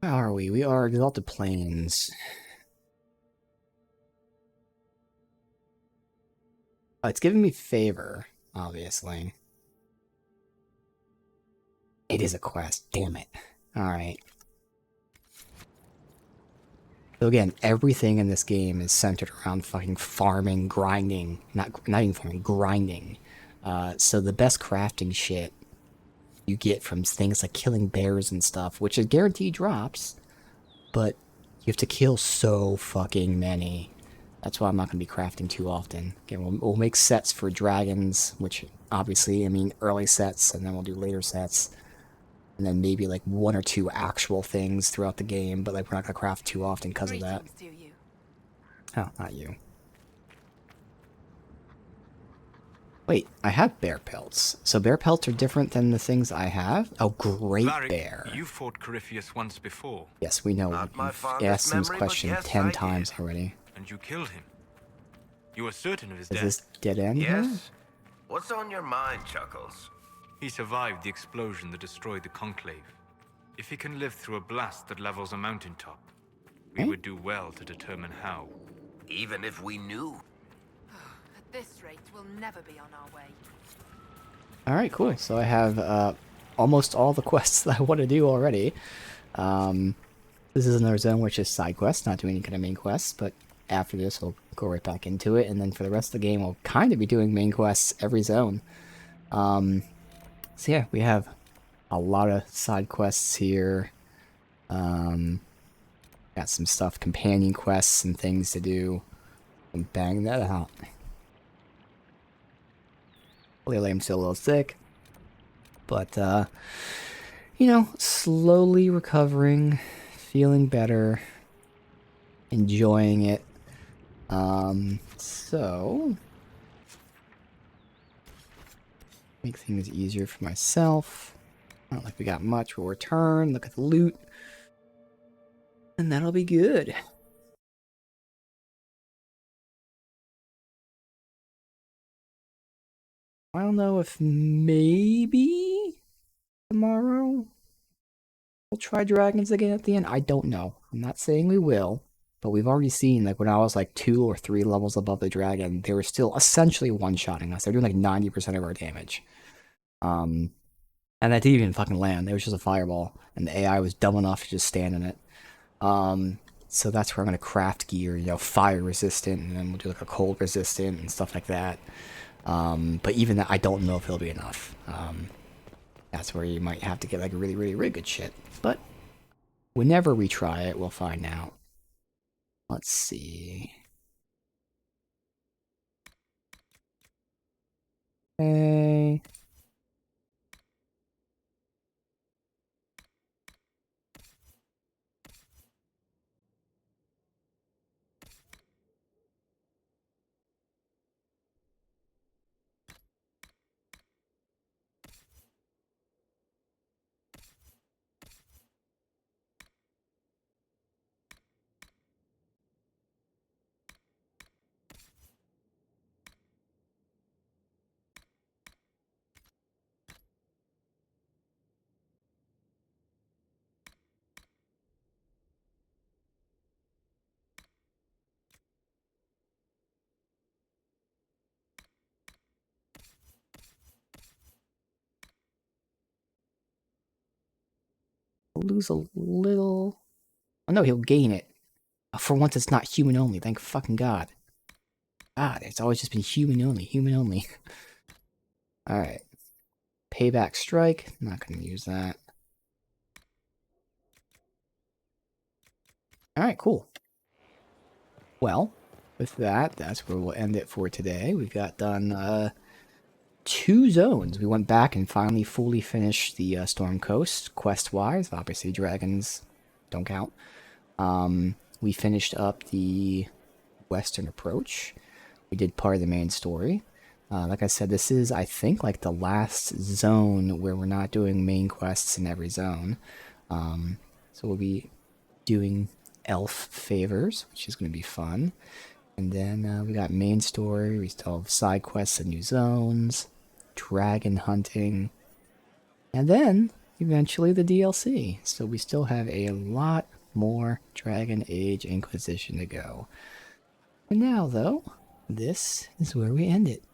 Where are we? We are Exalted Plains. Oh, it's giving me favor, obviously. It is a quest, damn it. Alright. So again, everything in this game is centered around fucking farming, grinding. Not even farming, grinding. So the best crafting shit you get from things like killing bears and stuff, which is guaranteed drops, but you have to kill so fucking many. That's why I'm not going to be crafting too often. Again, we'll make sets for dragons, which obviously, I mean, early sets, and then we'll do later sets. And then maybe like 1 or 2 actual things throughout the game, but like we're not going to craft too often because of that. Oh, not you. Wait, I have bear pelts. So bear pelts are different than the things I have? Oh, great Varric, bear. You fought Corypheus once before. Yes, we know. We've asked him this question 10 times already. And you killed him. You were certain of his Is death. this dead end here? Yes? What's on your mind, Chuckles? He survived the explosion that destroyed the Conclave. If he can live through a blast that levels a mountaintop, we would do well to determine how. Even if we knew. At this rate, we'll never be on our way. Alright, cool. So I have almost all the quests that I want to do already. This is another zone which is side quests, not doing any kind of main quests, but after this we'll go right back into it, and then for the rest of the game we'll kind of be doing main quests every zone. So yeah, we have a lot of side quests here. Got some stuff, companion quests and things to do. And bang that out. Clearly I'm still a little sick. But, you know, slowly recovering, feeling better, enjoying it. So... make things easier for myself. Not like we got much. We'll return, look at the loot. And that'll be good. I don't know if maybe tomorrow we'll try dragons again at the end. I don't know. I'm not saying we will. But we've already seen, like, when I was, like, 2 or 3 levels above the dragon, they were still essentially one-shotting us. They're doing, like, 90% of our damage. And that didn't even fucking land. It was just a fireball. And the AI was dumb enough to just stand in it. So that's where I'm going to craft gear, you know, fire-resistant, and then we'll do, like, a cold-resistant and stuff like that. But even that, I don't know if it'll be enough. That's where you might have to get, like, really, really, really good shit. But whenever we try it, we'll find out. Let's see. Okay. He'll lose a little... Oh no, he'll gain it. For once it's not human only, thank fucking God. God, it's always just been human only, human only. Alright. Payback strike, not gonna use that. Alright, cool. Well, with that, that's where we'll end it for today. We got done 2 zones. We went back and finally fully finished the Storm Coast, quest-wise. Obviously, dragons don't count. We finished up the Western Approach. We did part of the main story. Like I said, this is, I think, like the last zone where we're not doing main quests in every zone. So we'll be doing elf favors, which is going to be fun. And then we got main story. We still have side quests and new zones, dragon hunting, and then eventually the DLC. So we still have a lot more Dragon Age Inquisition to go. For now, though, this is where we end it.